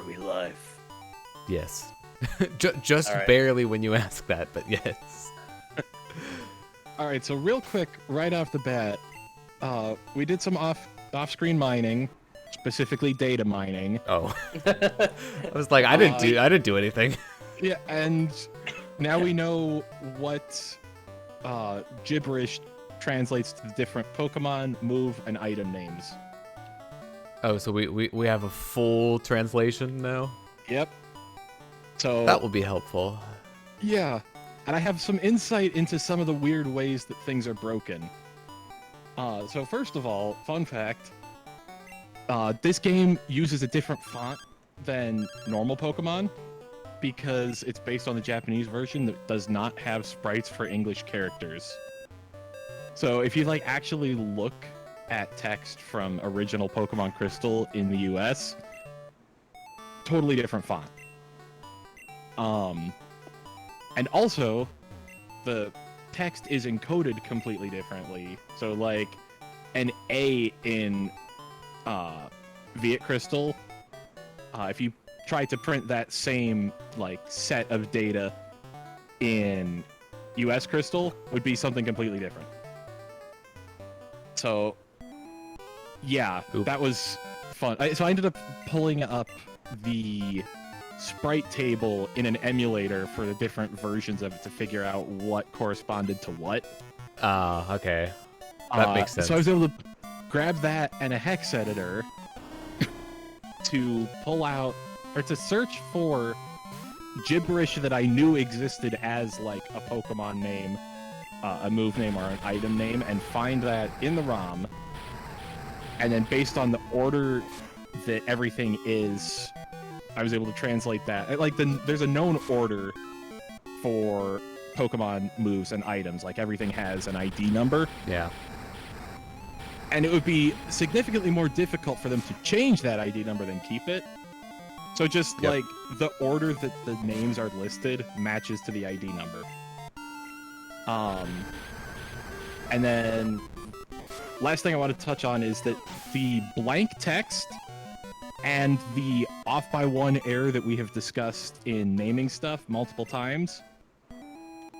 we live? Yes. Just All right. barely when you ask that, but yes. All right, so real quick, right off the bat, we did some off-screen mining, specifically data mining. Oh. I was like, I didn't do anything. Yeah, and now we know what gibberish translates to the different Pokemon, move, and item names. Oh, so we have a full translation now? Yep. So That will be helpful. yeah, and I have some insight into some of the weird ways that things are broken. So first of all, fun fact, this game uses a different font than normal Pokemon because it's based on the Japanese version that does not have sprites for English characters. So if you like actually look at text from original Pokemon Crystal in the US, totally different font. And also, the text is encoded completely differently. So, like, an A in Viet Crystal, if you try to print that same, like, set of data in US Crystal, would be something completely different. So, yeah, Oop. that was fun. So I ended up pulling up the sprite table in an emulator for the different versions of it to figure out what corresponded to what. Okay. That makes sense. So I was able to grab that and a hex editor to pull out, or to search for gibberish that I knew existed as like a Pokemon name, a move name, or an item name, and find that in the ROM. And then based on the order that everything is, I was able to translate that. Like, there's a known order for Pokemon moves and items. Like, everything has an ID number. Yeah. And it would be significantly more difficult for them to change that ID number than keep it. So just, Yep. like, the order that the names are listed matches to the ID number. And then, last thing I want to touch on is that the blank text and the off by one error that we have discussed in naming stuff multiple times,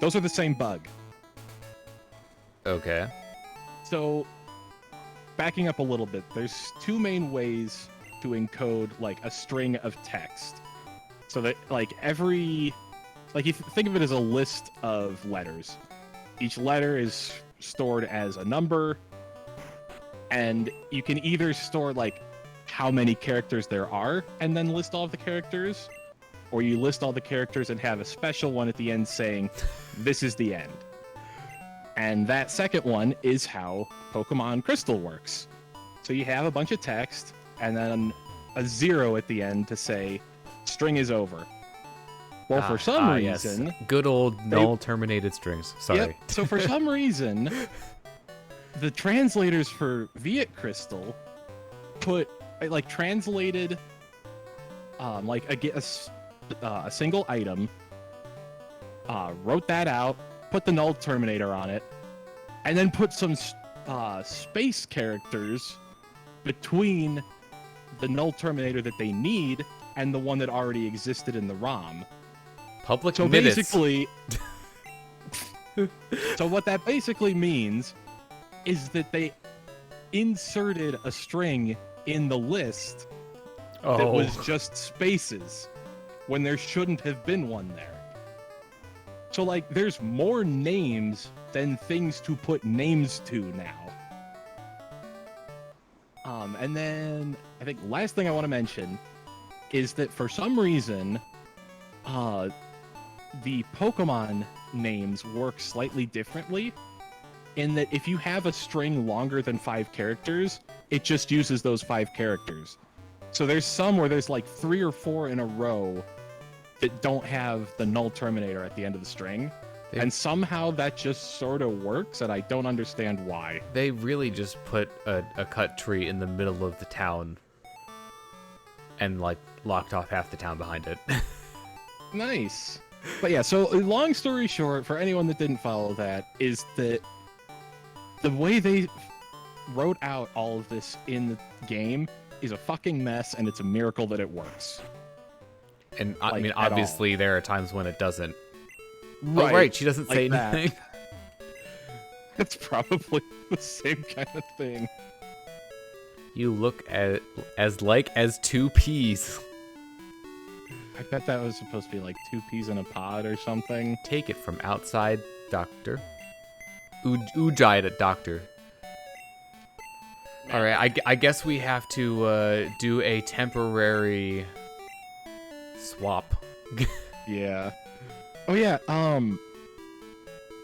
those are the same bug. Okay. So, backing up a little bit, there's two main ways to encode like a string of text. So that like you think of it as a list of letters. Each letter is stored as a number, and you can either store like how many characters there are and then list all of the characters, or you list all the characters and have a special one at the end saying this is the end. And that second one is how Pokemon Crystal works. So you have a bunch of text and then a 0 at the end to say string is over. Well, for some reason, yes. Good old null terminated strings. Sorry. Yep, so for some reason, the translators for Viet Crystal translated a single item, wrote that out, put the null terminator on it, and then put some space characters between the null terminator that they need and the one that already existed in the ROM. Public So minutes. basically, so what that basically means is that they inserted a string in the list that was just spaces when there shouldn't have been one there. So, like, there's more names than things to put names to now. And then I think last thing I want to mention is that for some reason, the Pokemon names work slightly differently in that if you have a string longer than 5 characters, it just uses those 5 characters. So there's some where there's like 3 or 4 in a row that don't have the null terminator at the end of the string. And somehow that just sort of works, and I don't understand why. They really just put a cut tree in the middle of the town and, like, locked off half the town behind it. Nice. But yeah, so long story short, for anyone that didn't follow that, is that the way they wrote out all of this in the game is a fucking mess, and it's a miracle that it works. And I like, mean, at all. obviously, there are times when it doesn't. Right, Oh, right, she doesn't like say that. anything. It's probably the same kind of thing. You look at as two peas. I bet that was supposed to be like 2 peas in a pod or something. Take it from outside, doctor. Ujai, doctor. All right, I guess we have to do a temporary swap. Yeah. Oh yeah.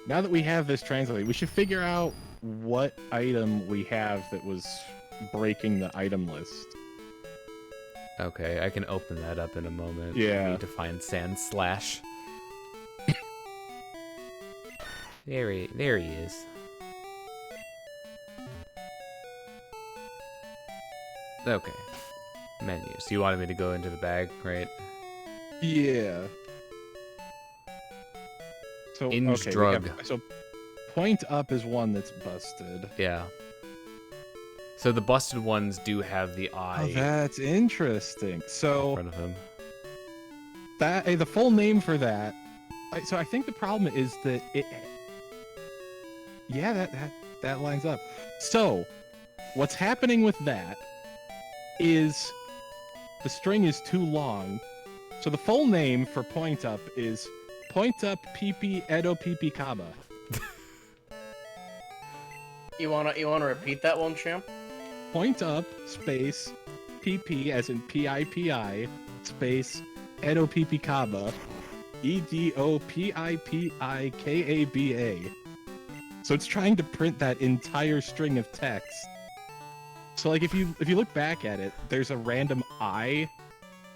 Now that we have this translated, we should figure out what item we have that was breaking the item list. Okay, I can open that up in a moment. Yeah. I need to find Sand Slash. there he is. Okay. Menus. You wanted me to go into the bag, right? Yeah. So Inge okay, drug. so point up is one that's busted. Yeah. So the busted ones do have the Oh, eye that's interesting. in So front of him. that the full name for that. So I think the problem is that it. Yeah, that lines up. So, what's happening with that is the string is too long. So the full name for point up is Point Up PP Edo PP Kaba. You wanna repeat that one, champ? Point up space PP as in PIPI space Edo PP Kaba EDOPIPIKABA. So it's trying to print that entire string of text. So like if you look back at it, there's a random I,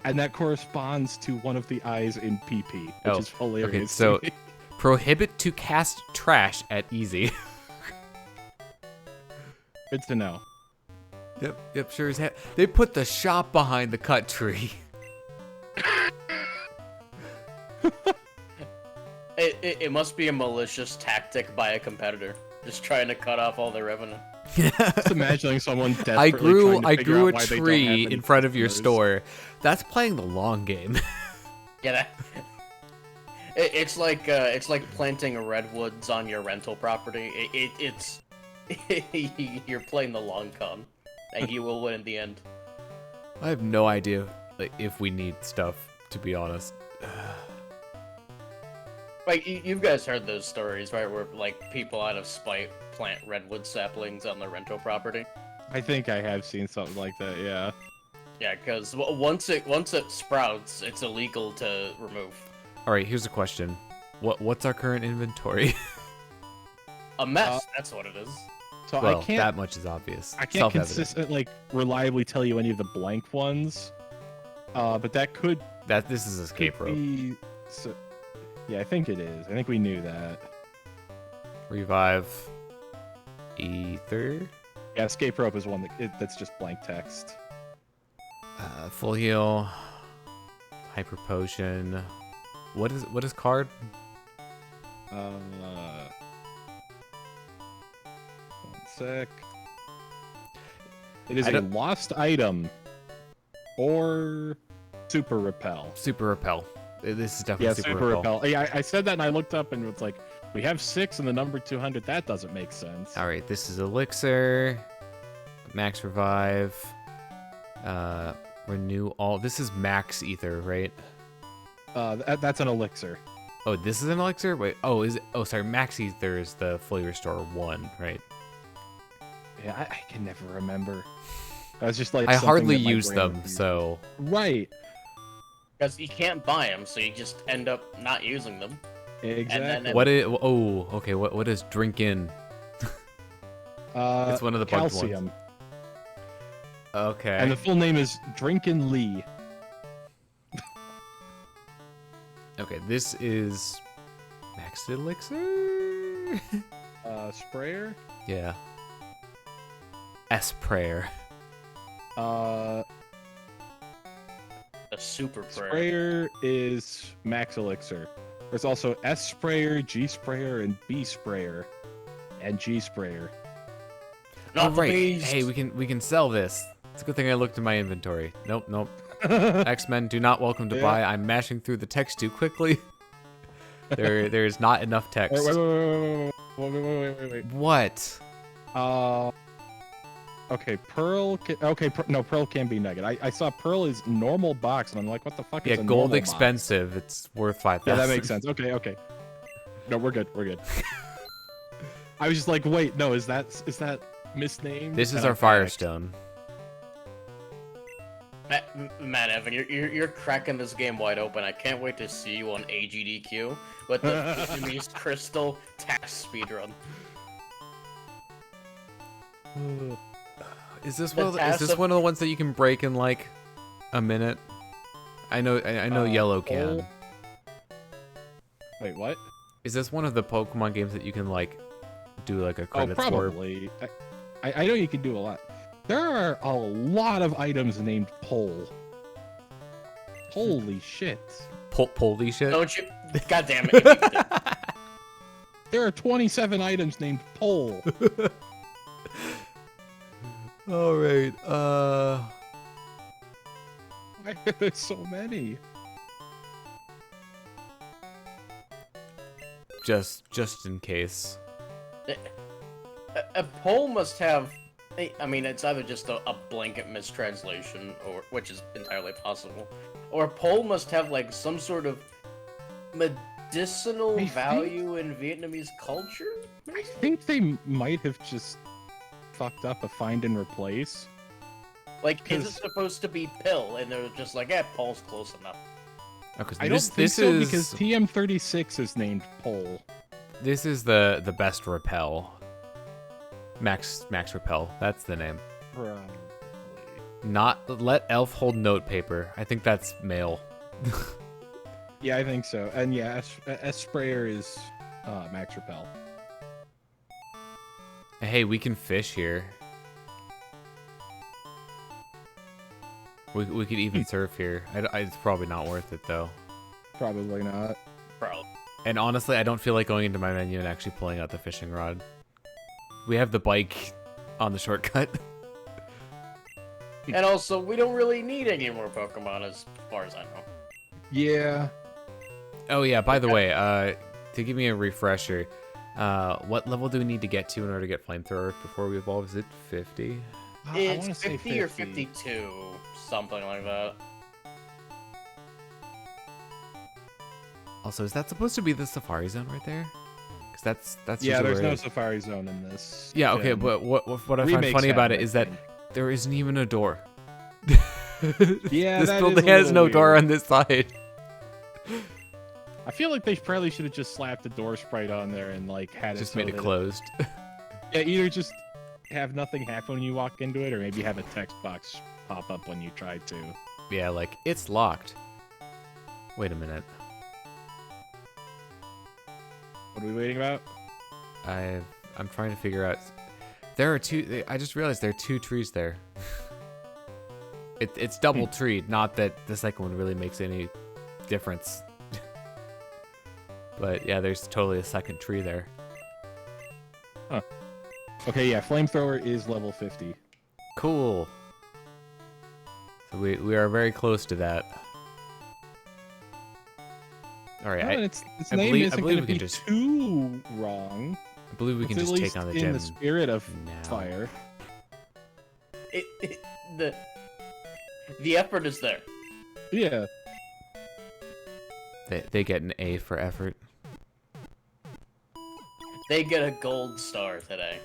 and that corresponds to one of the I's in PP, which is hilarious. Okay, so prohibit to cast trash at easy. Good to know. Yep, sure as heck. They put the shop behind the cut tree. It must be a malicious tactic by a competitor, just trying to cut off all their revenue. Just imagining someone desperately I grew trying to figure a out why they don't tree have any in front of your customers. store. That's playing the long game. Yeah, it's like planting redwoods on your rental property. It's you're playing the long con, and you will win in the end. I have no idea if we need stuff, to be honest. Like you guys heard those stories, right? Where like people out of spite plant redwood saplings on their rental property. I think I have seen something like that, yeah. Yeah, because once it sprouts, it's illegal to remove. All right, here's a question. What's our current inventory? A mess. That's what it is. So Well, I can't that much is obvious. I can't Self-evident. consistently reliably tell you any of the blank ones. But that could This is escape rope. be so, yeah, I think it is. I think we knew that. Revive. Ether. Yeah, escape rope is one that's just blank text. Full heal. Hyper potion. What is card? One sec. It is I a don't- lost item or super repel. Super repel. This is definitely Yeah, super repel. Yeah, I said that and I looked up and it's like, we have 6 and the number 200. That doesn't make sense. All right, this is elixir. Max revive. Renew all. This is max ether, right? That's an elixir. Oh, this is an elixir. Wait. Oh, is it? Oh, sorry. Max ether is the fully restore 1, right? Yeah, I can never remember. I was just like, I something hardly that my use brain them, would be- so Right. Because you can't buy them, so you just end up not using them. Exactly. then- what is? Oh, okay. What is drink in? It's one of the bugged ones. calcium. Okay. And the full name is Drinkin' Lee. Okay, this is max elixir. Sprayer. Yeah. S prayer. Uh, The super prayer. Sprayer is max elixir. There's also S sprayer, G sprayer, and B sprayer, and G sprayer. Not Oh, the right. beast. Hey, we can sell this. It's a good thing I looked in my inventory. Nope. X-Men do not welcome to buy. I'm mashing through the text too quickly. There is not enough text. Wait. What? Okay, Pearl. No, Pearl can be nugget. I saw Pearl is normal box, and I'm like, what the fuck is a Yeah, normal gold expensive. box? It's worth 5,000. Yeah, that makes sense. Okay. No, we're good. I was just like, wait, no, is that misnamed? This is And our I Firestone. Man, Evan, you're cracking this game wide open. I can't wait to see you on AGDQ with the Vietnamese Crystal task speedrun. Is this one of the ones that you can break in like a minute? I know Yellow can. Wait, what? Is this one of the Pokemon games that you can like do like a credits for? Probably. I know you can do a lot. There are a lot of items named Pole. Holy shit. Poldy shit? Don't you? God damn it. There are 27 items named Pole. Alright, Why are there so many? just in case. A poll must have. I mean, it's either just a blanket mistranslation, or which is entirely possible, or a poll must have like some sort of medicinal value in Vietnamese culture. Maybe? I think they might have just fucked up a find and replace. Like, is it supposed to be pill? And they're just like, Paul's close enough. I don't think so because TM36 is named Pole. This is the best repel. Max repel. That's the name. Probably. Not let elf hold note paper. I think that's male. Yeah, I think so. And yeah, S sprayer is Max Repel. Hey, we can fish here. We could even surf here. It's probably not worth it though. Probably not. Probably. And honestly, I don't feel like going into my menu and actually pulling out the fishing rod. We have the bike on the shortcut. And also, we don't really need any more Pokemon as far as I know. Yeah. Oh yeah, by the way, to give me a refresher, what level do we need to get to in order to get Flamethrower before we evolve? Is it 50? It's 50 or 52, something like that. Also, is that supposed to be the Safari Zone right there? Because that's yeah. usually There's where no Safari Zone in this. Yeah, okay, but what I find funny about it is that there isn't even a door. Yeah, this building has no door on this side. I feel like they probably should have just slapped a door sprite on there and like had Just it made it closed. Yeah, either just have nothing happen when you walk into it, or maybe have a text box pop up when you try to. Yeah, like it's locked. Wait a minute. What are we waiting about? I'm trying to figure out. There are two. I just realized there are two trees there. It's double treed. Not that the second one really makes any difference. But yeah, there's totally a second tree there. Huh. Okay, yeah, Flamethrower is level 50. Cool. So we are very close to that. All right, Its name believe- isn't I believe going to we be can just- too wrong. I believe we can It's just at take on the least gym in the spirit of now. fire. The effort is there. Yeah. They get an A for effort. They get a gold star today.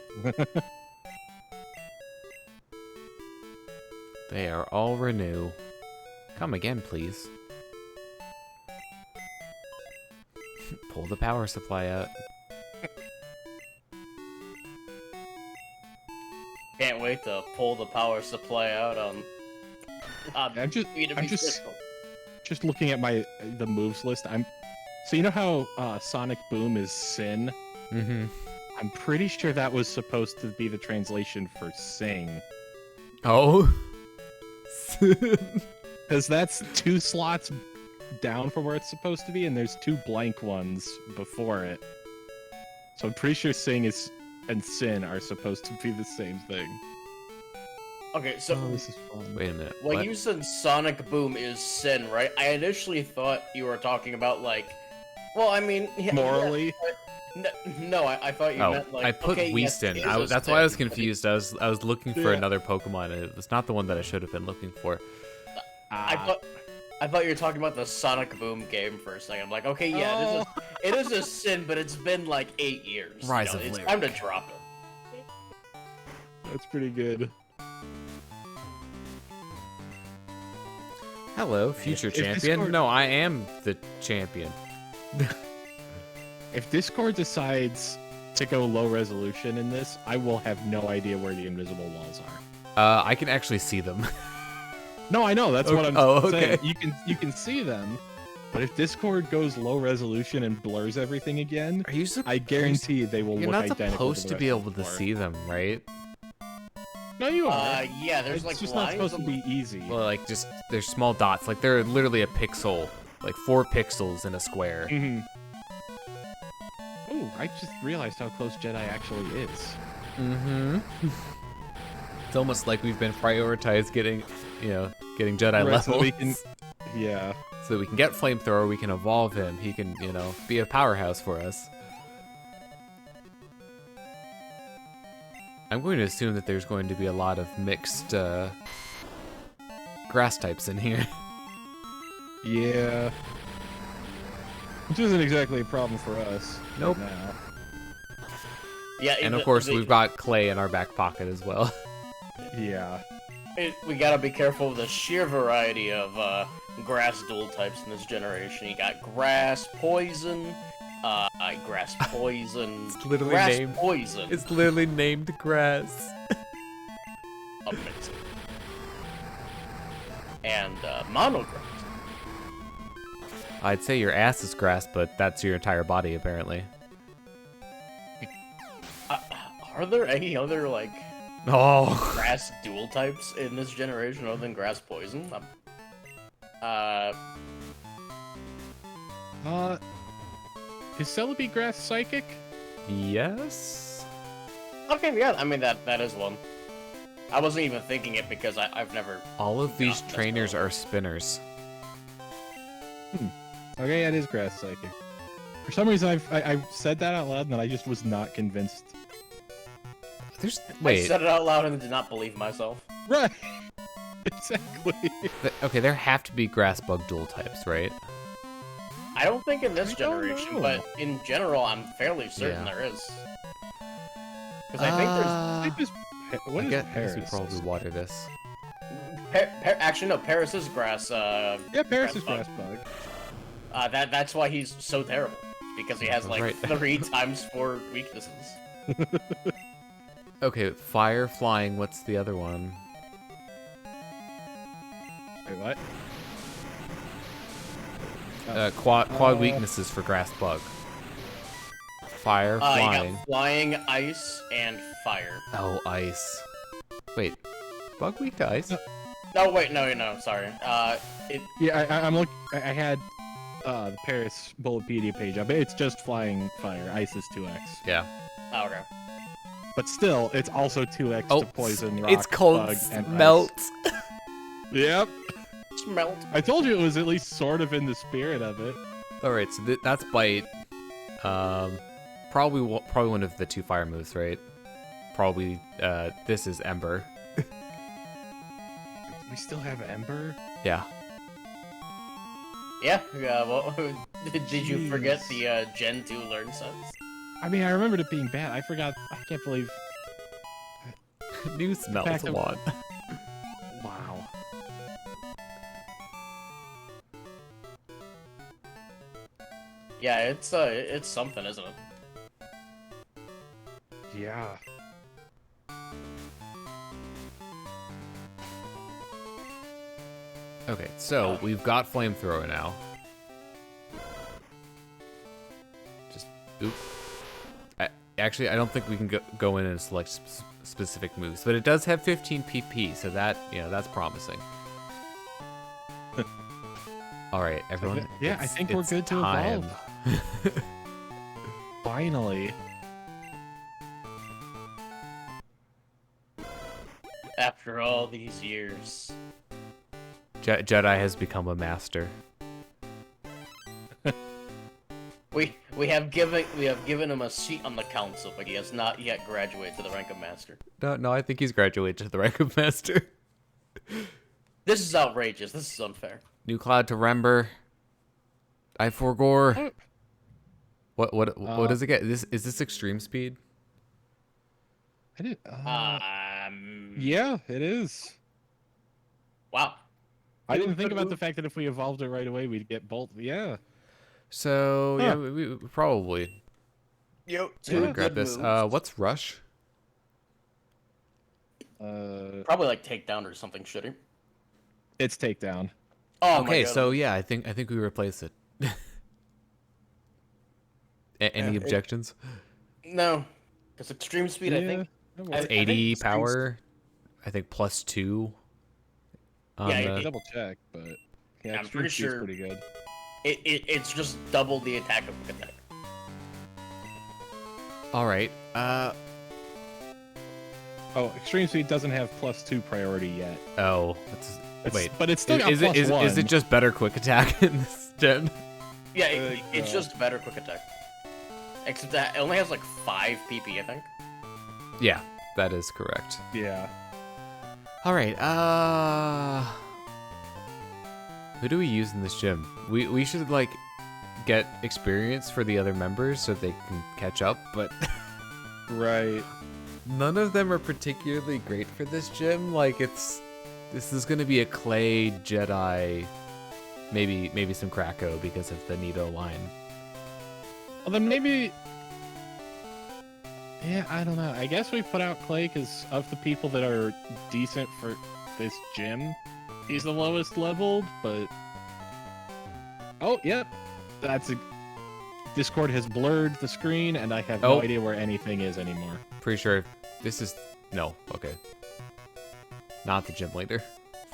They are all renew. Come again, please. Pull the power supply out. Can't wait to pull the power supply out on I'm just Crystal. just looking at the moves list. So you know how Sonic Boom is Sin? Mm-hmm. I'm pretty sure that was supposed to be the translation for Sing. Oh. Because that's 2 slots down from where it's supposed to be, and there's 2 blank ones before it. So I'm pretty sure Sing and Sin are supposed to be the same thing. Okay, so Oh, this is fun. Wait a minute. when what? you said Sonic Boom is sin, right? I initially thought you were talking about like, well, I mean, yeah, Morally? no, I thought you Oh, meant like. I put okay, yes, Weaston. it is a That's why I was sin, but confused. I was looking for Yeah. another Pokemon, and it was not the one that I should have been looking for. I thought you were talking about the Sonic Boom game for a second. I'm like, okay, yeah, it is a sin, but it's been like 8 years. Rise of It's Lyric. time to drop it. That's pretty good. Hello, future If champion. Discord- No, I am the champion. If Discord decides to go low resolution in this, I will have no idea where the invisible walls are. I can actually see them. No, I know. That's what I'm okay. saying. You can see them, but if Discord goes low resolution and blurs everything again, Are you I guarantee they will You're look not identical. supposed to to the be rest able of the to floor. see them, right? No, you are. Yeah, there's It's like just not lines supposed to on- be easy. Well, like just they're small dots. Like they're literally a pixel, like 4 pixels in a square. Mm-hmm. Oh, I just realized how close Jedi actually is. Mm-hmm. It's almost like we've been prioritized getting Jedi Right, levels. so we can- Yeah. So that we can get Flamethrower, we can evolve him. He can, be a powerhouse for us. I'm going to assume that there's going to be a lot of mixed grass types in here. Yeah. Which isn't exactly a problem for us. Nope. Right now. Yeah, And of course, we've got clay in our back pocket as well. Yeah. We gotta be careful of the sheer variety of grass dual types in this generation. You got grass, poison, grass poison, It's literally grass named- poison. It's literally named grass. Amazing. And monograss. I'd say your ass is grass, but that's your entire body, apparently. Are there any other like Oh. grass dual types in this generation other than grass poison? Is Celebi grass psychic? Yes? Okay, yeah, I mean that is one. I wasn't even thinking it because I've never. All of these Yeah, that's trainers cool. are spinners. Okay, it is grass psychic. For some reason, I said that out loud, and I just was not convinced. There's I wait. said it out loud and did not believe myself. Right. Exactly. Okay, there have to be grass bug dual types, right? I don't think in this I don't generation, know. but in general, I'm fairly certain Yeah. there is. Because I think Type is what I is guess Paris? we probably water this. there's. Actually, no, Paris is grass. Yeah, Paris is grass grass bug. That's why he's so terrible. Because he has like Right. 3 times 4 weaknesses. Okay, fire, flying. What's the other one? Wait, what? Quad weaknesses for grass bug. Fire, You flying. got flying, ice, and fire. Oh, ice. Wait, bug weak to ice? No, wait, no, sorry. Yeah, I'm look. I had the Paris Bulbapedia page up. It's just flying fire. Ice is 2x. Yeah. Oh, okay. But still, it's also 2x Oh, to poison, rock, it's called bug, and melt. ice. Yep. Smelt. I told you it was at least sort of in the spirit of it. All right, so that's bite. Probably one of the 2 fire moves, right? Probably. This is ember. We still have Ember? Yeah. Yeah, well, did you forget Jeez. the Gen 2 learn sets? I mean, I remembered it being bad. I forgot. I can't believe. New smells fact a of- lot. Wow. Yeah, it's something, isn't it? Yeah. Okay, so we've got flamethrower now. Just oop. Actually, I don't think we can go in and select specific moves, but it does have 15 PP, so that's promising. All right, everyone. Yeah, I think we're good to time. evolve. Finally. After After all these years. Jedi has become a master. We have given him a seat on the council, but he has not yet graduated to the rank of master. No, I think he's graduated to the rank of master. This is outrageous. This is unfair. New cloud to Rember. I forgore. What does it get? Is this extreme speed? I did. Um. Yeah, it is. Wow. I didn't think about the fact that if we evolved it right away, we'd get both. Yeah. So yeah, we probably. Yo, Grab this. What's rush? Probably like takedown or something shitty. It's takedown. Oh Okay, my God. so yeah, I think we replace it. Any objections? No, it's extreme speed. I think. It's 80 power. I think +2. Yeah, Double check, but yeah, I'm extreme pretty speed's sure pretty good. It's just double the attack of quick attack. All right. Oh, extreme speed doesn't have +2 priority yet. Oh, wait. But it's still got is +1. it just better quick attack in this gen? Yeah, it's just better quick attack. Except that it only has like 5 PP, I think. Yeah, that is correct. Yeah. All right. Who do we use in this gym? We should like get experience for the other members so they can catch up, but Right. none of them are particularly great for this gym. Like this is gonna be a Clay, Jedi, maybe some Krako because of the Nido line. Well, then maybe. Yeah, I don't know. I guess we put out Clay because of the people that are decent for this gym, he's the lowest leveled, but. Oh, yep. Discord has blurred the screen, and I have no idea where anything is anymore. Pretty sure this is no. Okay. Not the gym leader.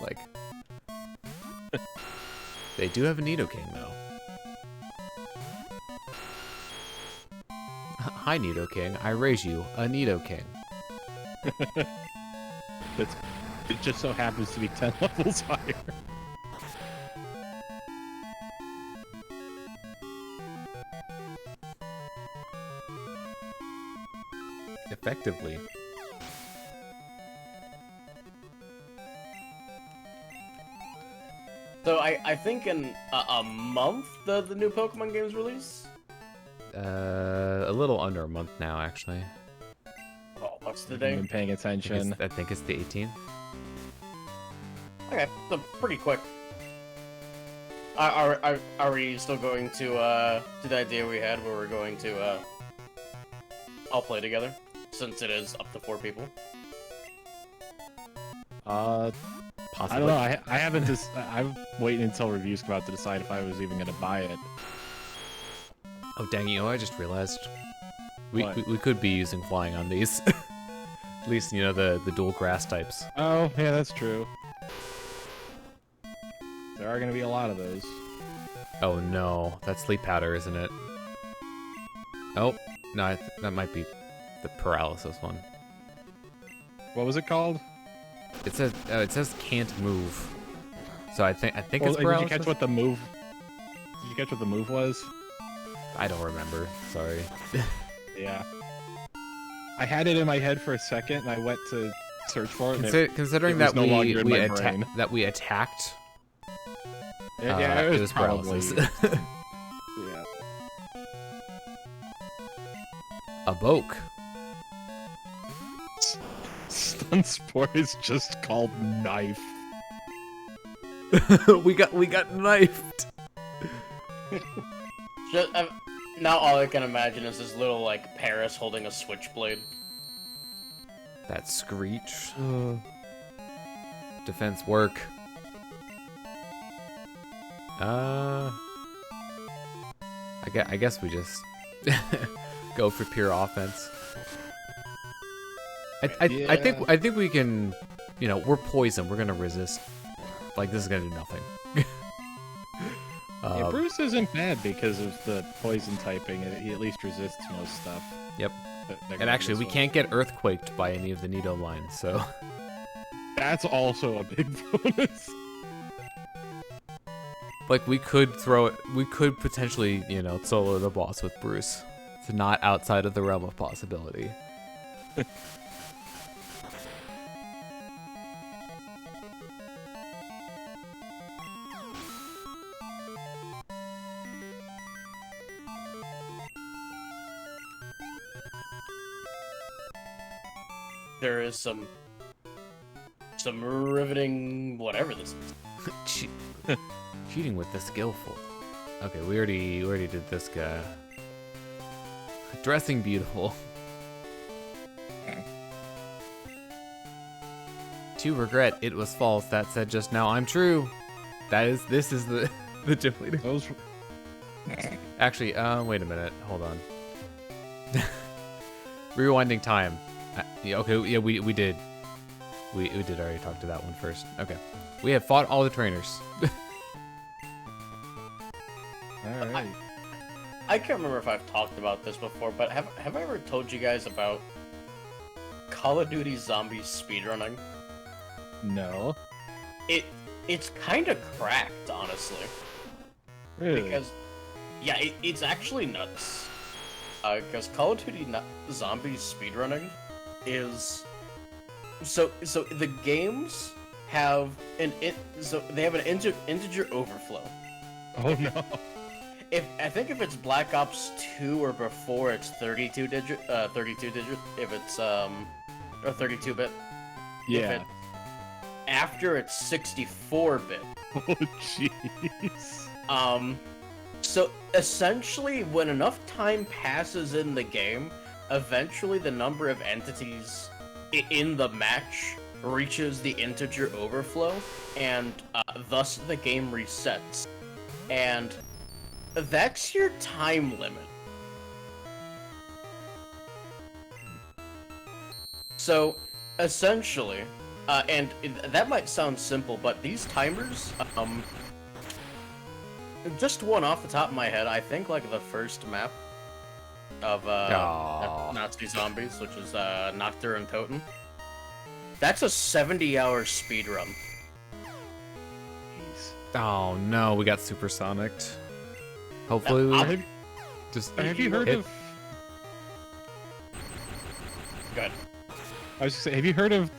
Like they do have a Nidoking though. Hi Nidoking, I raise you a Nidoking. It just so happens to be 10 levels higher. Effectively. So I think in a month the new Pokemon games release. A little under a month now, actually. Oh, what's the I've day? been paying attention. I think it's the 18th. Okay, so pretty quick. Are we still going to do the idea we had where we're going to all play together, since it is up to 4 people? I don't know. I haven't just. I'm waiting until reviews come out to decide if I was even gonna buy it. Oh dang! You know, I just realized we What? we could be using flying on these. At least you know the dual grass types. Oh, yeah, that's true. There are gonna be a lot of those. Oh no, that's sleep powder, isn't it? Oh no, that might be the paralysis one. What was it called? It says can't move. So I think it's Did you paralysis. catch what the move? Did you catch what the move was? I don't remember. Sorry. Yeah. I had it in my head for a second, and I went to search for it. And Considering it that was no longer in my brain. we attacked. yeah, it it was was probably. paralysis. Yeah. A Boke. Stun Spore is just called Knife. we got knifed. Just, now all I can imagine is this little like Paris holding a switchblade. That screech. Defense work. I guess we just go for pure offense. I think we can, you know, we're poison. We're gonna resist. Like this is gonna do nothing. Yeah, Bruce isn't bad because of the poison typing. He at least resists most stuff. Yep. That And actually, this we one. can't get earthquaked by any of the Nido lines, so. That's also a big bonus. Like, we could potentially, you know, solo the boss with Bruce. It's not outside of the realm of possibility. There is some riveting whatever this is. Cheating with the skillful. Okay, we already did this guy. Dressing beautiful. To regret it was false. That said just now I'm true. This is the gym leader. Those. Actually, wait a minute. Hold on. Rewinding time. Yeah, okay, yeah, we did. We did already talk to that one first. Okay. We have fought all the trainers. Alright. I can't remember if I've talked about this before, but have I ever told you guys about Call of Duty Zombies speedrunning? No. It's kind of cracked, honestly. Really? Because, yeah, it's actually nuts. Because Call of Duty Zombies speedrunning is so the games have they have an integer overflow. Oh no. I think if it's Black Ops 2 or before, it's 32 digit. If it's or 32-bit. Yeah. After it's 64-bit. Oh jeez. So essentially, when enough time passes in the game, eventually the number of entities in the match reaches the integer overflow, and thus the game resets. And that's your time limit. So, essentially, and that might sound simple, but these timers, just one off the top of my head, I think like the first map of Nazi Zombies, which is Noctur and Totem, that's a 70-hour speedrun. Oh no, we got supersonicked. Hopefully we Have you heard of... Go ahead. I was gonna say, have you heard of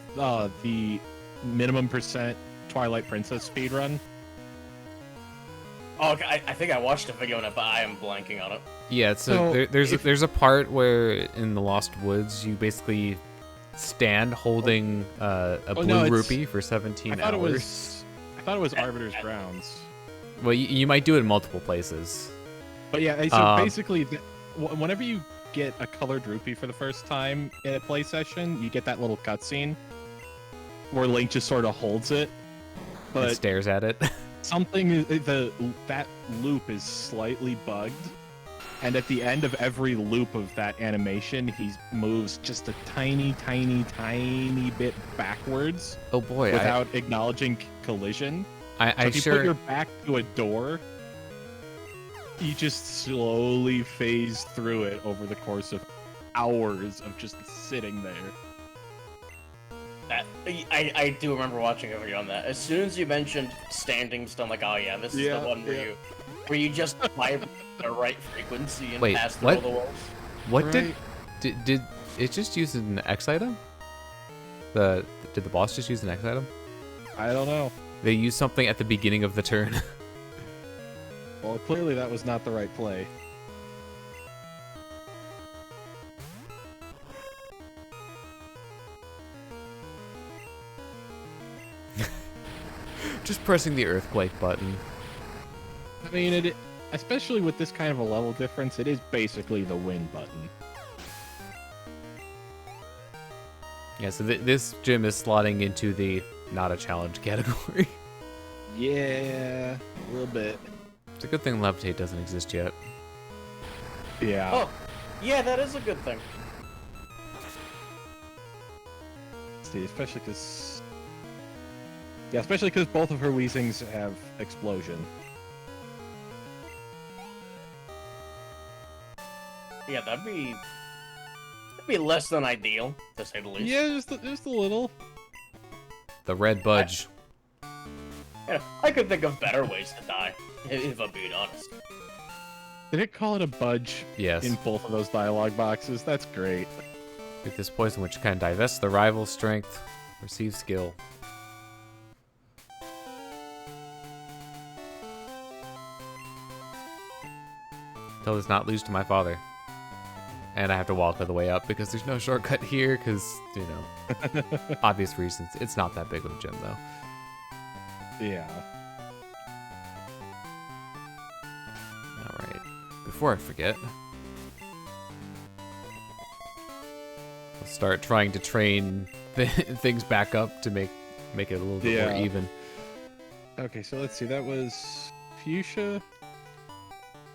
the minimum percent Twilight Princess speedrun? Oh, okay, I think I watched a video on it, but I am blanking on it. Yeah, so there's a part where in the Lost Woods you basically stand holding a blue rupee for 17 hours. I thought it was Arbiter's Grounds. Well, you might do it in multiple places. But yeah, so basically, whenever you get a colored rupee for the first time in a play session, you get that little cutscene where Link just sort of holds it, but It stares at it. that loop is slightly bugged, and at the end of every loop of that animation, he moves just a tiny bit backwards. Oh boy! Without acknowledging collision. So if you put your back to a door, you just slowly phase through it over the course of hours of just sitting there. I do remember watching a video on that. As soon as you mentioned standing still, I'm like, oh yeah, this is the one where you just vibrate the right frequency and pass through all the walls. What did it just use an X item? Did the boss just use an X item? I don't know. They used something at the beginning of the turn. Well, clearly that was not the right play. Just pressing the earthquake button. I mean, especially with this kind of a level difference, it is basically the win button. Yeah, so this gym is slotting into the not a challenge category. Yeah, a little bit. It's a good thing Levitate doesn't exist yet. Yeah. Oh, yeah, that is a good thing. See, especially because... Yeah, especially because both of her Weezings have explosion. Yeah, that'd be less than ideal, to say the least. Yeah, just a little. The red budge. I could think of better ways to die, if I'm being honest. Did it call it a budge? Yes. In both of those dialogue boxes? That's great. With this poison, which can divest the rival's strength, receive skill. Till does not lose to my father. And I have to walk all the way up because there's no shortcut here because, you know, obvious reasons. It's not that big of a gym, though. Yeah. Alright. Before I forget, I'll start trying to train things back up to make it a little bit more even. Okay, so let's see. That was Fuschia.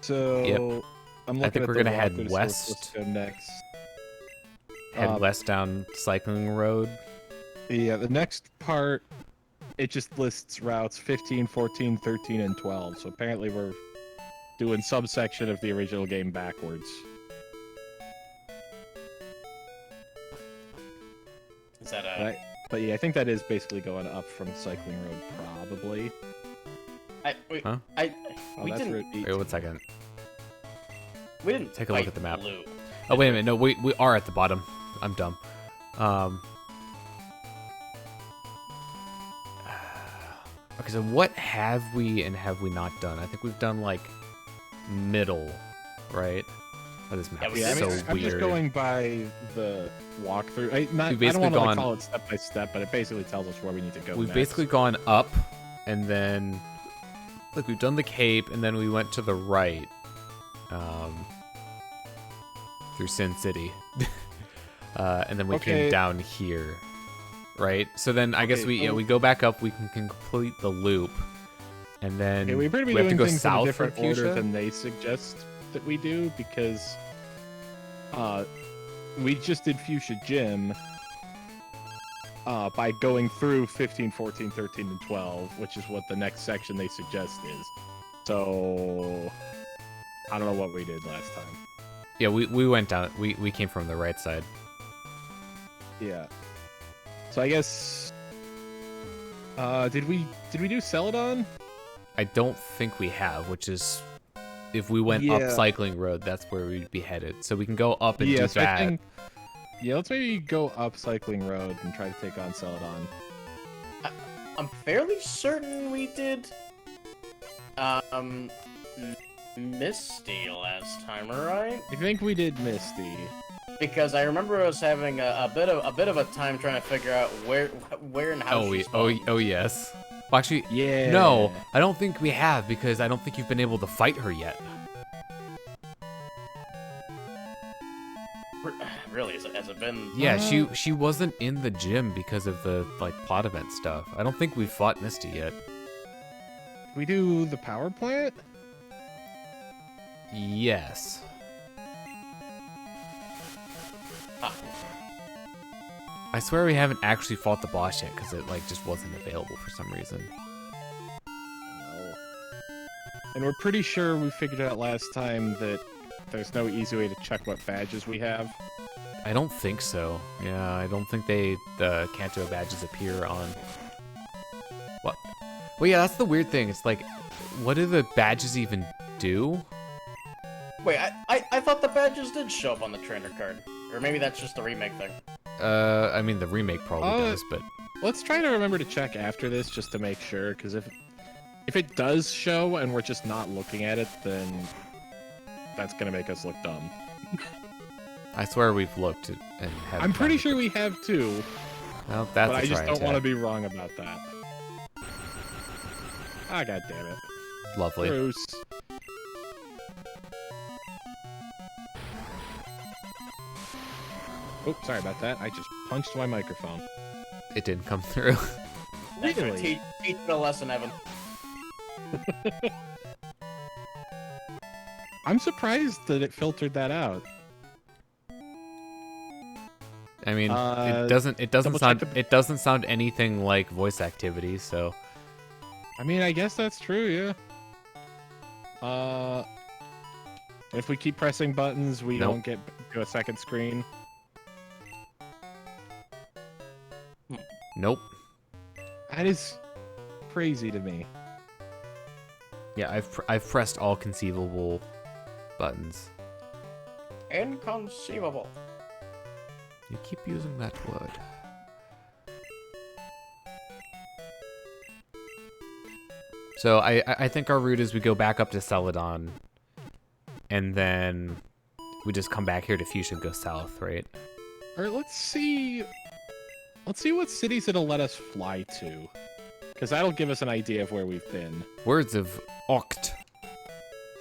So Yep. I'm looking I think at we're the gonna head walkthrough, so west. let's go next. Head west down Cycling Road. Yeah, the next part, it just lists routes 15, 14, 13, and 12. So apparently we're doing subsection of the original game backwards. Is that a... Right? But yeah, I think that is basically going up from Cycling Road, probably. Wait, Huh? Oh, we that's didn't... Route 18. Wait 1 second. We didn't Take a look fight at the map. Blue. Oh, wait a minute. No, we are at the bottom. I'm dumb. Okay, so what have we and have we not done? I think we've done, like, middle, right? Oh, this map Yeah, is so I'm weird. just going by the walkthrough. I don't basically want to gone- call it step by step, but it basically tells us where we need to go. We've next. basically gone up, and then... Look, we've done the Cape, and then we went to the right. Through Sin City. And then we came down here. Right? So then I guess we go back up, we can complete the loop. And then Okay, we better be we have to doing go things in a south different from order Fuchsia? than they suggest that we do, because we just did Fuchsia Gym by going through 15, 14, 13, and 12, which is what the next section they suggest is. So I don't know what we did last time. Yeah, we went down. We came from the right side. Yeah. So I guess did we do Celadon? I don't think we have, which is if we went up Cycling Road, that's where we'd be headed. So we can go up and do Yes, I that. think, let's maybe go up Cycling Road and try to take on Celadon. I'm fairly certain we did Misty last time, right? I think we did Misty. Because I remember us having a bit of a time trying to figure out where and how. Oh yes. Well, actually, Yeah. no, I don't think we have because I don't think you've been able to fight her yet. Really, has it been? Yeah, she wasn't in the gym because of the like plot event stuff. I don't think we've fought Misty yet. We do the power plant? Yes. Ah. I swear we haven't actually fought the boss yet because it like just wasn't available for some reason. No. And we're pretty sure we figured out last time that there's no easy way to check what badges we have. I don't think so. Yeah, I don't think the Kanto badges appear on... What? Well, yeah, that's the weird thing. It's like, what do the badges even do? Wait, I thought the badges did show up on the trainer card, or maybe that's just the remake thing. I mean, the remake probably does, but... Let's try to remember to check after this just to make sure, because if it does show and we're just not looking at it, then that's gonna make us look dumb. I swear we've looked and haven't I'm pretty found sure we have too, Well, that's but a I just try don't want to attack. be wrong about that. Ah, god damn it. Lovely. Bruce. Oh, sorry about that. I just punched my microphone. It didn't come through. Really? Teach me a lesson, Evan. I'm surprised that it filtered that out. I mean, Uh, it doesn't double-check sound it doesn't sound anything like voice activity, so I mean, I guess that's true, yeah. If we keep pressing buttons, we Nope. don't get to a second screen. nope. That is crazy to me. Yeah, I've pressed all conceivable buttons. Inconceivable. You keep using that word. So I think our route is we go back up to Celadon, and then we just come back here to Fuschia and go south, right? All right, let's see. Let's see what cities it'll let us fly to, because that'll give us an idea of where we've been. Words of Oct.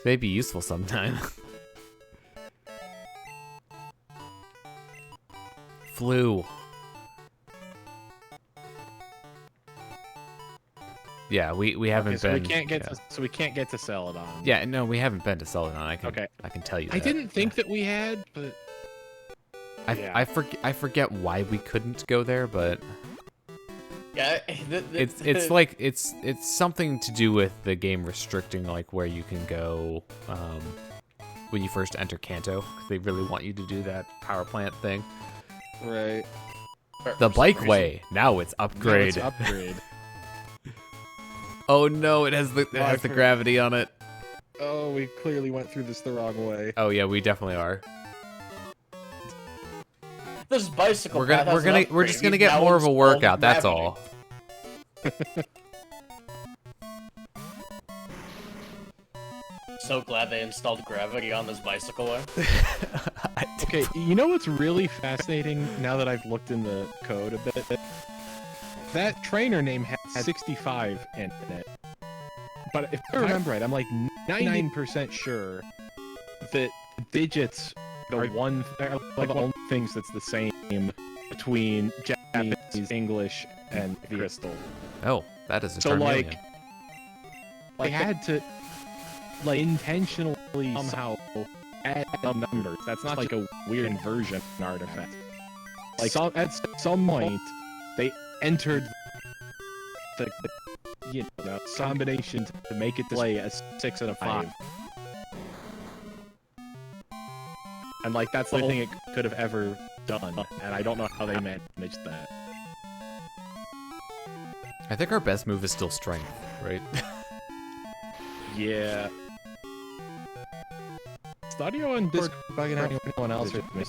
They'd be useful sometime. Flu. Yeah, we haven't Okay, so been. we can't get we can't get to Celadon. Yeah, no, we haven't been to Celadon. I can tell you that. I didn't think that we had, but I forget why we couldn't go there, but Yeah, it's like it's something to do with the game restricting like where you can go when you first enter Kanto, because they really want you to do that power plant thing. right. The bikeway, now it's upgrade. Now it's upgrade. Oh no, it has the gravity on it. Oh, we clearly went through this the wrong way. Oh yeah, we definitely are. This bicycle. We're just gonna get more of a workout. That's all. So glad they installed gravity on this bicycle way. Okay, you know what's really fascinating now that I've looked in the code a bit? That trainer name has 65 in it. But if I remember right, I'm like 99% sure that digits are the only things that's the same between Japanese, English, and Crystal. Oh, that is a So Vermillion. like, I had to intentionally somehow add numbers. That's not like a weird inversion artifact. Like at some point, they entered the combination to make it display a 6 and a 5. And like that's the only thing it could have ever done, and I don't know how they managed that. I think our best move is still strength, right? Yeah. Stadio and Disc bugging out anyone else or me.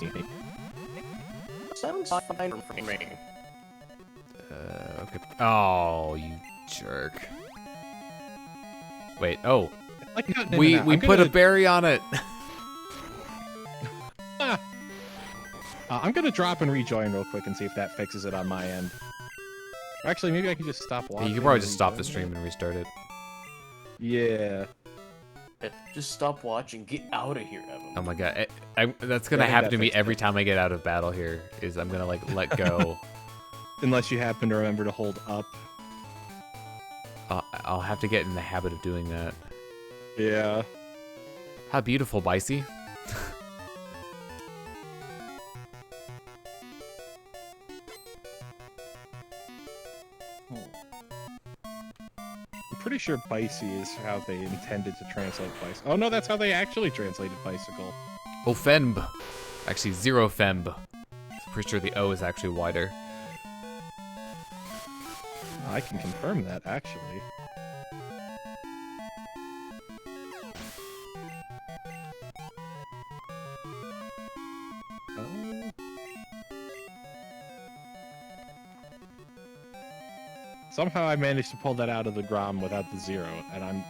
Sounds fine for me. Okay. Oh, you jerk. Wait. Oh, we put a berry on it. I'm gonna drop and rejoin real quick and see if that fixes it on my end. Actually, maybe I can just stop watching. You can probably just stop the stream and restart it. Yeah. Just stop watching. Get out of here, Evan. Oh my god, that's gonna happen to me every time I get out of battle here. Is I'm gonna like let go. Unless you happen to remember to hold up. I'll have to get in the habit of doing that. Yeah. How beautiful, Bicey. I'm pretty sure Bicey is how they intended to translate bicycle. Oh no, that's how they actually translated bicycle. Oh, femb. Actually, zero femb. I'm pretty sure the O is actually wider. I can confirm that, actually. Somehow I managed to pull that out of the Grom without the 0, and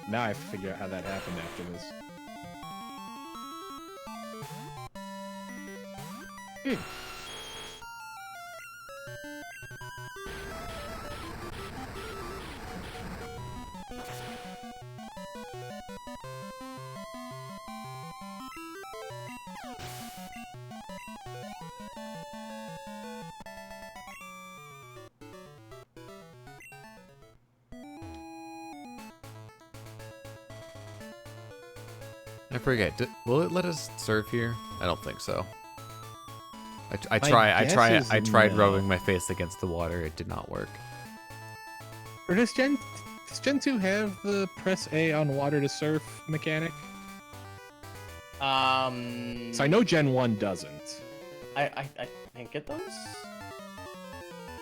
now I have to figure out how that happened after this. I forget. Will it let us surf here? I don't think so. I tried rubbing my face against the water. It did not work. Or does Gen 2 have the press A on water to surf mechanic? So I know Gen 1 doesn't. I think it does.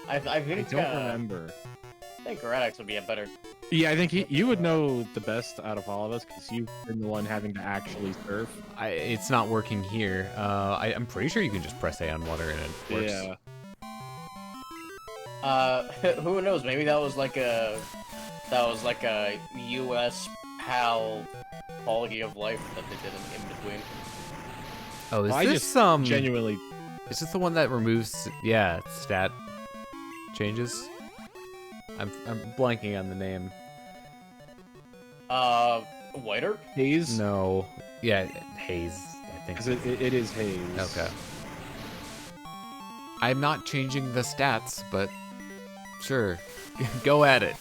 I think I don't remember. I think Radix would be a better. Yeah, I think you would know the best out of all of us because you've been the one having to actually surf. It's not working here. I'm pretty sure you can just press A on water and it works. Yeah. Who knows? Maybe that was like a U.S. PAL quality of life that they did in between. Oh, is I this just genuinely. Is this the one that removes? Yeah, stat changes. I'm blanking on the name. Whiter? Haze? No. Yeah, Haze, I think. 'Cause it is haze. Okay. I'm not changing the stats, but sure. Go at it.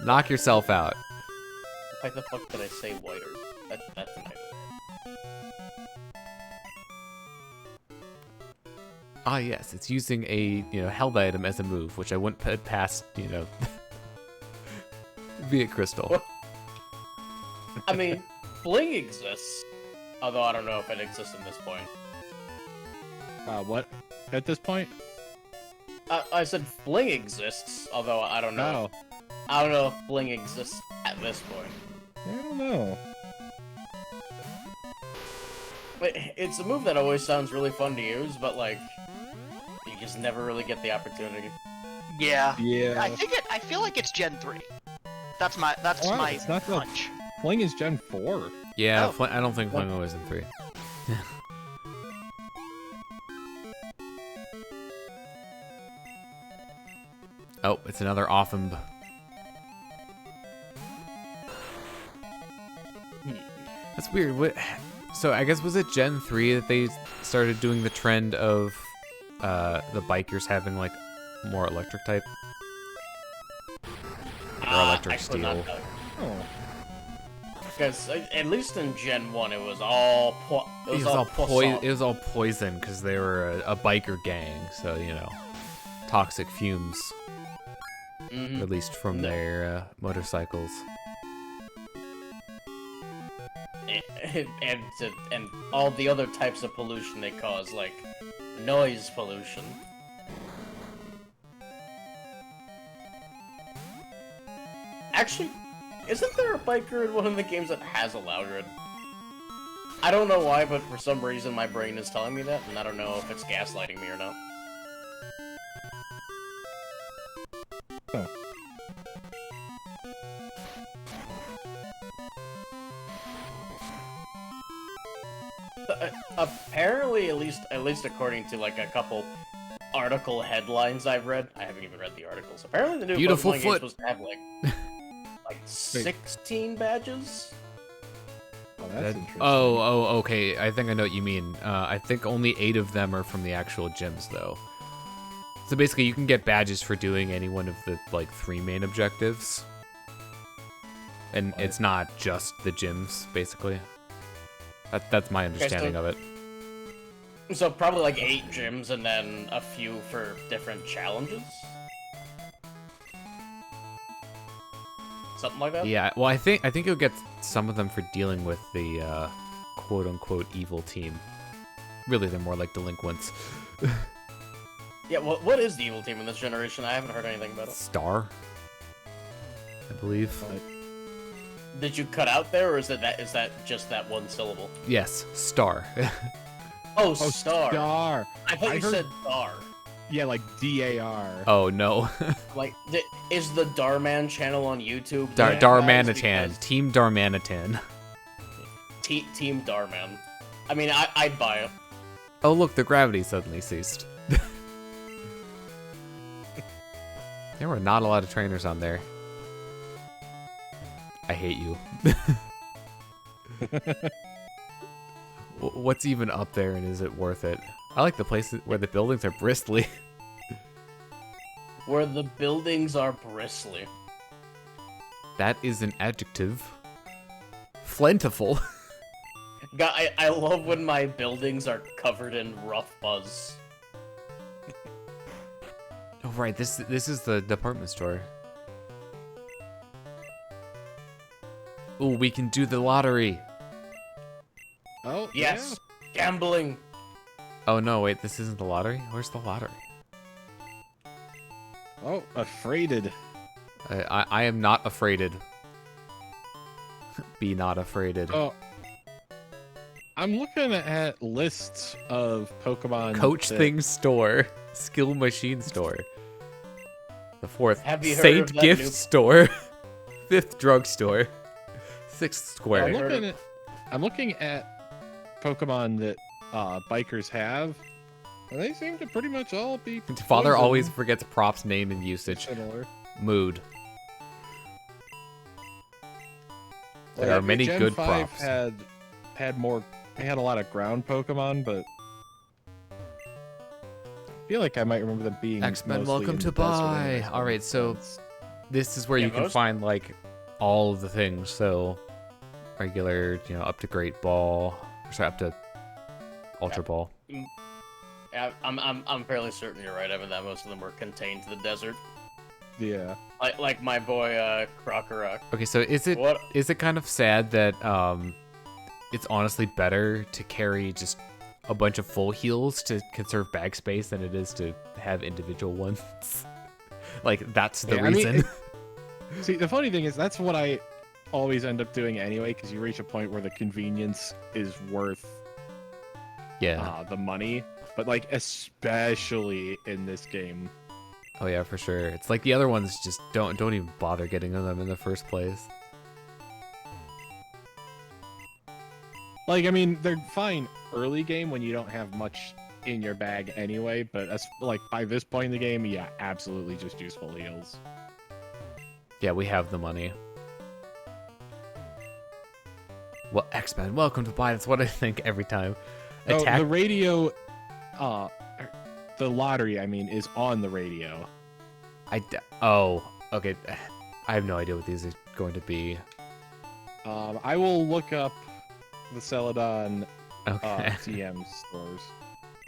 Knock yourself out. Why the fuck did I say whiter? That's an idea. Ah, yes, it's using a, held item as a move, which I wouldn't put past, Viet Crystal. I mean, Bling exists. Although I don't know if it exists at this point. What? At this point? I said Bling exists, although I don't know. No. I don't know if Bling exists at this point. I don't know. But it's a move that always sounds really fun to use, but like, you just never really get the opportunity. Yeah. Yeah. I feel like it's Gen 3. That's my It's not the- hunch. Fling is Gen 4. Yeah, Oh. I don't think Flamingo was in 3. Oh, it's another Offenb. That's weird. What? So I guess was it Gen 3 that they started doing the trend of the bikers having like more electric type? Or electric I could not steel. tell you. Oh. Because at least in Gen 1, it was all It was all poison because they were a biker gang, so toxic fumes Mhm. released from No. their motorcycles. And all the other types of pollution they cause, like noise pollution. Actually, isn't there a biker in one of the games that has a loud grid? I don't know why, but for some reason my brain is telling me that, and I don't know if it's gaslighting me or not. Oh. Apparently, at least according to like a couple article headlines I've read, I haven't even read the articles. Apparently, the new Beautiful Pokemon game is foot. supposed to have like 16 badges. Oh, that's interesting. Okay. I think I know what you mean. I think only 8 of them are from the actual gyms, though. So basically, you can get badges for doing any one of the like 3 main objectives, and it's not just the gyms, basically. That's my understanding of it. So probably like 8 gyms and then a few for different challenges. Something like that? Yeah, well, I think you'll get some of them for dealing with the quote-unquote evil team. Really, they're more like delinquents. Yeah, what is the evil team in this generation? I haven't heard anything about it. Star, I believe. Did you cut out there, or is that just that one syllable? Yes, Star. Oh, Oh, Star. Star. I thought I you heard- said Dar. Yeah, like DAR. Oh no. Like, is the Darman channel on YouTube? Darmanitan. Team Darmanitan. Team Darman. I mean, I'd buy it. Oh look, the gravity suddenly ceased. There were not a lot of trainers on there. I hate you. What's even up there, and is it worth it? I like the places where the buildings are bristly. Where the buildings are bristly. That is an adjective. Plentiful. God, I love when my buildings are covered in rough buzz. Oh right, this is the department store. Oh, we can do the lottery. Oh, Yes, gambling. Oh no, wait, this isn't the lottery? Where's the lottery? Yeah. Oh, afraided. I am not afraided. Be not afraided. Oh, I'm looking at lists of Pokemon. Coach that- Thing Store. Skill Machine Store. The 4th. Have you heard Saint of that Gift new- Store. 5th Drugstore. 6th Square. I'm looking at Pokemon that bikers have, and they seem to pretty much all be. Father poison always forgets props, name, and usage. similar. Mood. There Like, are many Gen good 5 props. had more. They had a lot of ground Pokemon, but I feel like I might remember them being. X-Men, mostly welcome in to the desert buy. anyways, All right, so it's- this is where Yeah, you can most- find like all of the things. So regular, up to Great Ball, sorry, up to Ultra Ball. Yeah, I'm fairly certain you're right, Evan, that most of them were contained to the desert. yeah. Like my boy Krokorok. Okay, so is it kind of sad that it's honestly better to carry just a bunch of full heals to conserve bag space than it is to have individual ones? Like that's the Yeah, I mean, reason. See, the funny thing is that's what I always end up doing anyway, because you reach a point where the convenience is worth Yeah. the money. But like especially in this game. Oh yeah, for sure. It's like the other ones just don't even bother getting them in the first place. Like, I mean, they're fine early game when you don't have much in your bag anyway, but like by this point in the game, yeah, absolutely just use full heals. Yeah, we have the money. Well, X-Men, welcome to buy. That's what I think every time. Oh, Attack. the radio, the lottery, I mean, is on the radio. Oh, okay. I have no idea what these are going to be. I will look up the Celadon Okay. TM stores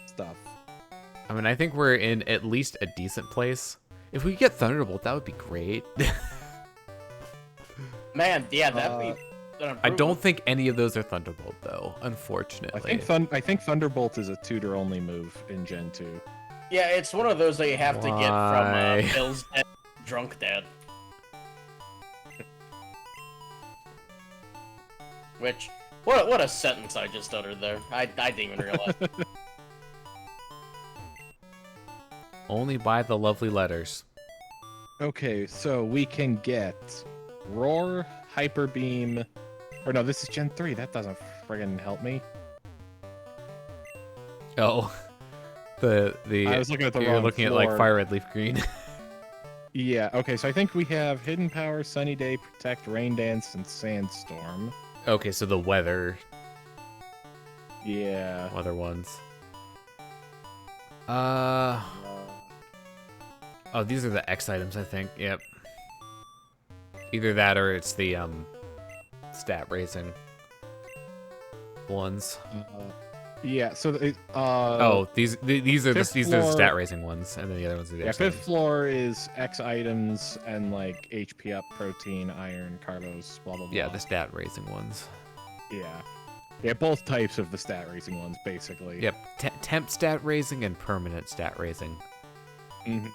stuff. I mean, I think we're in at least a decent place. If we get Thunderbolt, that would be great. Man, yeah, that'd be. an I improvement. don't think any of those are Thunderbolt, though, unfortunately. I think Thunderbolt is a tutor only move in Gen 2. Yeah, it's one of those that you have to get Why? from Bill's dad, drunk dad. Which, what a sentence I just uttered there. I didn't even realize. Only buy the lovely letters. Okay, so we can get Roar, Hyper Beam, or no, this is Gen 3. That doesn't friggin' help me. Oh, the I was looking at the you're wrong looking at like floor. Fire Red Leaf Green. Yeah, okay, so I think we have Hidden Power, Sunny Day, Protect, Rain Dance, and Sandstorm. Okay, so the weather Yeah. ones. Oh, these are the X items, I think. Yep. Either that or it's the stat raising ones. Yeah, so These are the fifth stat floor- raising ones, and then the other ones are the yeah, X fifth items. floor is X items and like HP up, protein, iron, carbos, blah blah blah. Yeah, the stat raising ones. Yeah. Yeah, both types of the stat raising ones, basically. Yep, temp stat raising and permanent stat raising. Mhm.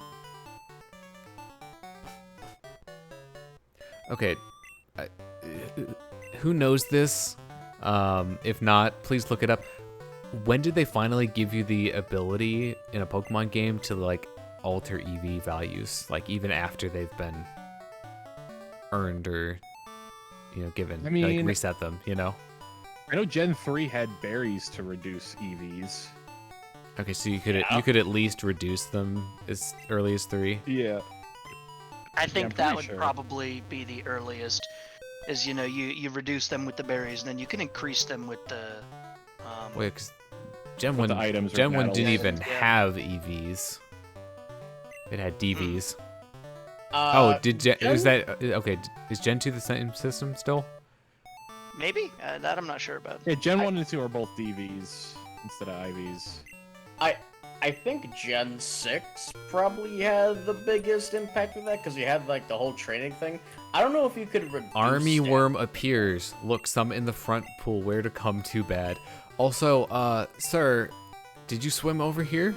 Okay, who knows this? If not, please look it up. When did they finally give you the ability in a Pokemon game to like alter EV values, like even after they've been earned or given? I mean- like reset them. I know Gen 3 had berries to reduce EVs. Okay, so you could Yeah. you could at least reduce them as early as 3. Yeah. I think I'm that pretty would sure. probably be the earliest. Is you reduce them with the berries, and then you can increase them with the. Wait, 'cause Gen With 1 the items or Gen 1 didn't medals. even Yeah. have EVs. It had DVs. Uh, Is that okay? Is Gen 2 the same system still? Maybe that I'm not sure about. Yeah, Gen 1 and 2 are both DVs instead of IVs. I think Gen 6 probably had the biggest impact of that because you had like the whole training thing. I don't know if you could reduce Army stat- worm appears. Look, some in the front pool. Where to come to bad. Also, sir, did you swim over here?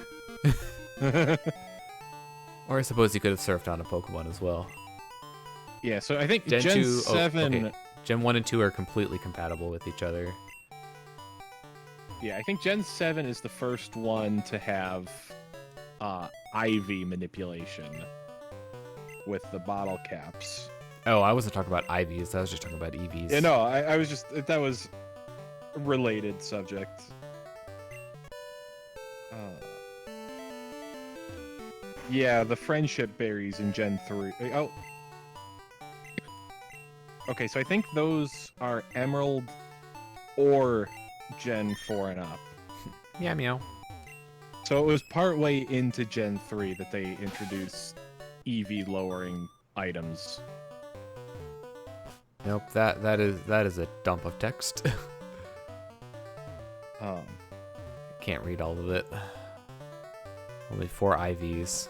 Or I suppose you could have surfed on a Pokemon as well. Yeah, so I think Gen Gen 2, 7... Gen 1 and 2 are completely compatible with each other. Yeah, I think Gen 7 is the first one to have IV manipulation with the bottle caps. Oh, I wasn't talking about IVs. I was just talking about EVs. Yeah, no, I was just... That was a related subject. Yeah, the friendship berries in Gen 3. Oh. Okay, so I think those are Emerald or Gen 4 and up. Yeah, meow. So it was partway into Gen 3 that they introduced EV lowering items. Nope, that is a dump of text. Can't read all of it. Only 4 IVs.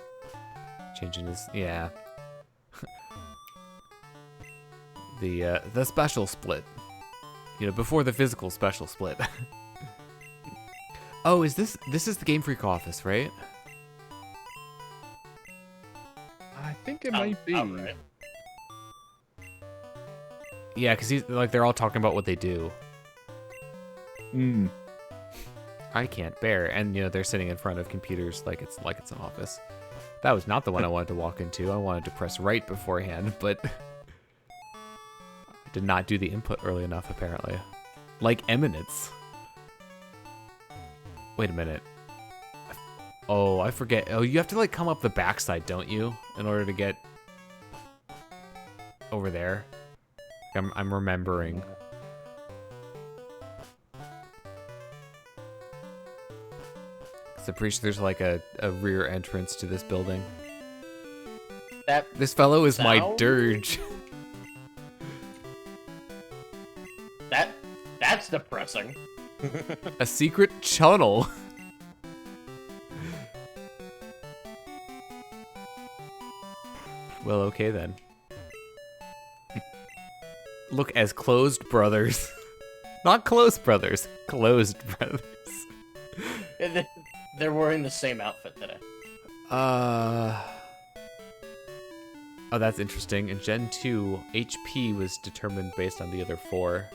Changing this, yeah. The special split. You know, before the physical special split. Oh, is this is the Game Freak office, right? I think it might be. Right. Yeah, because they're all talking about what they do. I can't bear, and you know they're sitting in front of computers like it's an office. That was not the one I wanted to walk into. I wanted to press right beforehand, but I did not do the input early enough apparently. Like Eminence. Wait a minute. Oh, I forget. Oh, you have to like come up the backside, don't you, in order to get over there? I'm remembering. I'm pretty sure there's like a rear entrance to this building. This fellow is my dirge. That's depressing. A secret tunnel. Well, okay then. Look, as closed brothers. Not close brothers. Closed brothers. They're wearing the same outfit today. Oh, that's interesting. In Gen 2, HP was determined based on the other 4.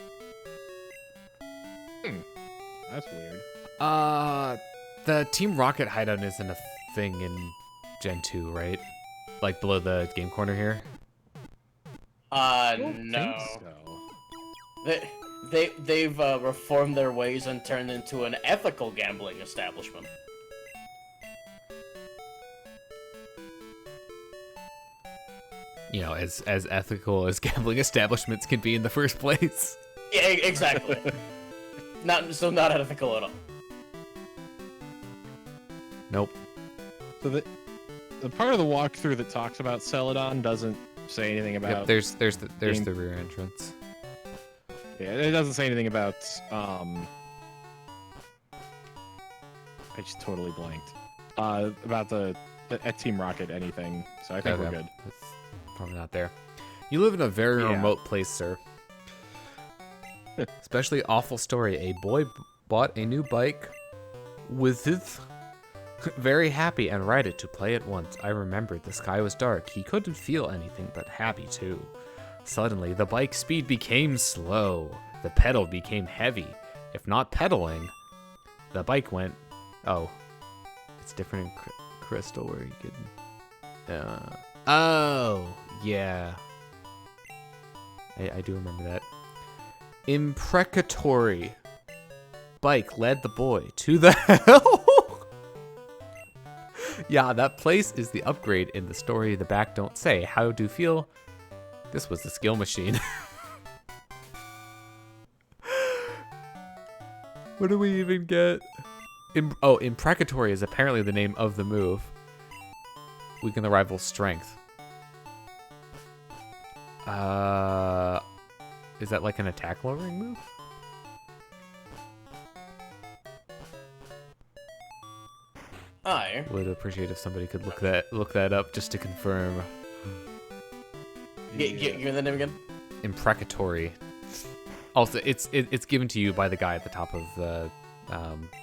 That's weird. The Team Rocket hideout isn't a thing in Gen 2, right? Like below the game corner here? No. They've reformed their ways and turned into an ethical gambling establishment. You know, as ethical as gambling establishments can be in the first place. Yeah, exactly. not ethical at all. Nope. So the part of the walkthrough that talks about Celadon doesn't say anything about. Yep, there's the rear entrance. Yeah, it doesn't say anything about. I just totally blanked. About at Team Rocket anything. So I think we're good. It's probably not there. You live in a very remote place, sir. Especially awful story. A boy bought a new bike with his very happy and ride it to play at once. I remembered the sky was dark. He couldn't feel anything but happy too. Suddenly, the bike's speed became slow. The pedal became heavy. If not pedaling, the bike went... Oh. It's different in Crystal where you could... Oh, yeah. I do remember that. Imprecatory. Bike led the boy to the hell. Yeah, that place is the upgrade in the story the back don't say. How do you feel? This was the skill machine. What do we even get? Imprecatory is apparently the name of the move. Weaken the rival's strength. Is that like an attack lowering move? I would appreciate if somebody could look that up just to confirm. Give the name again. Imprecatory. Also, it's given to you by the guy at the top of the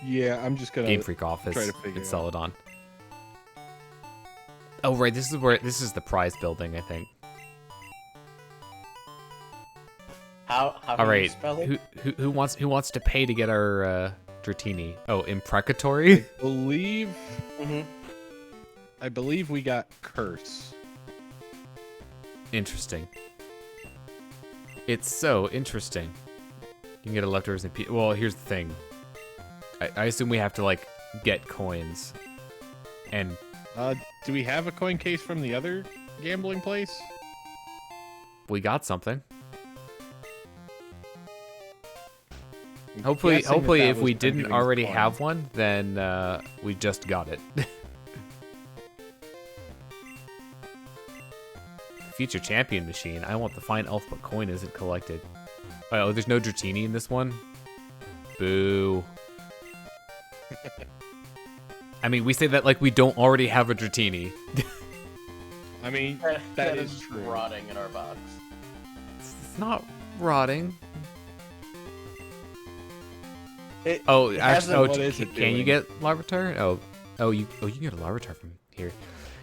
yeah, I'm just gonna Game Freak office try to figure in Celadon. Oh right, this is the prize building, I think. How All do you right, spell it? who wants to pay to get our Dratini? Oh, imprecatory. Mm-hmm. I believe we got curse. Interesting. It's so interesting. You can get a leftovers and well, here's the thing. I assume we have to like get coins, and Do we have a coin case from the other gambling place? we got something. I'm Hopefully, guessing that if was we from didn't giving already coin. have one, then we just got it. Future champion machine. I want the fine elf, but coin isn't collected. Oh, there's no Dratini in this one? Boo. I mean, we say that like we don't already have a Dratini. I mean, that is true. Rotting in our box. It's not rotting. It Actually, hasn't- what is it can you doing? get Larvitar? You can get a Larvitar from here.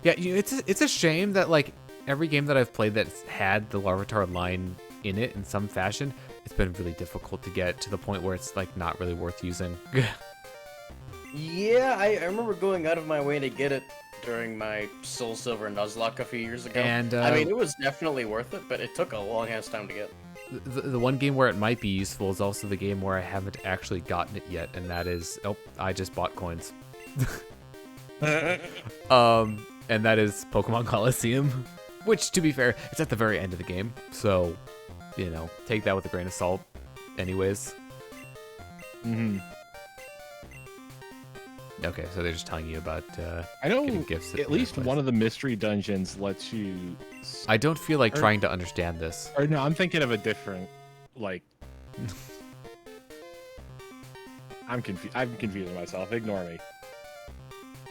Yeah, it's a shame that like every game that I've played that's had the Larvitar line in it in some fashion, it's been really difficult to get to the point where it's like not really worth using. Yeah, I remember going out of my way to get it during my Soul Silver Nuzlocke a few years ago. And, I mean, it was definitely worth it, but it took a long ass time to get. The one game where it might be useful is also the game where I haven't actually gotten it yet, and that is I just bought coins. And that is Pokemon Coliseum, which to be fair, it's at the very end of the game, so take that with a grain of salt. Anyways, Mm-hmm. okay, so they're just telling you about I know getting gifts. at least one of the mystery dungeons lets you. I don't feel like or- trying to understand this. Or no, I'm thinking of a different, like. I'm confused. I'm confusing myself. Ignore me.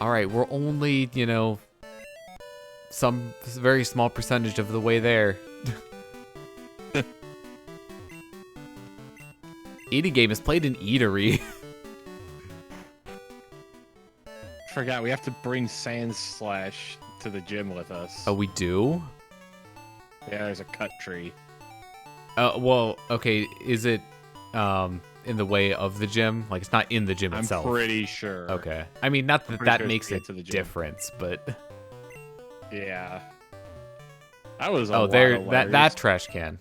All right, we're only some very small percentage of the way there. Eating game is played in Eatery. Forgot we have to bring Sandslash to the gym with us. Oh, we do? Yeah, there's a cut tree. Well, okay, is it in the way of the gym? Like, it's not in the gym I'm itself. pretty sure. Okay. I mean, not that pretty that sure it's makes to a get to the gym. difference, but... Yeah. That was a Oh, lot there, of that letters. trash can.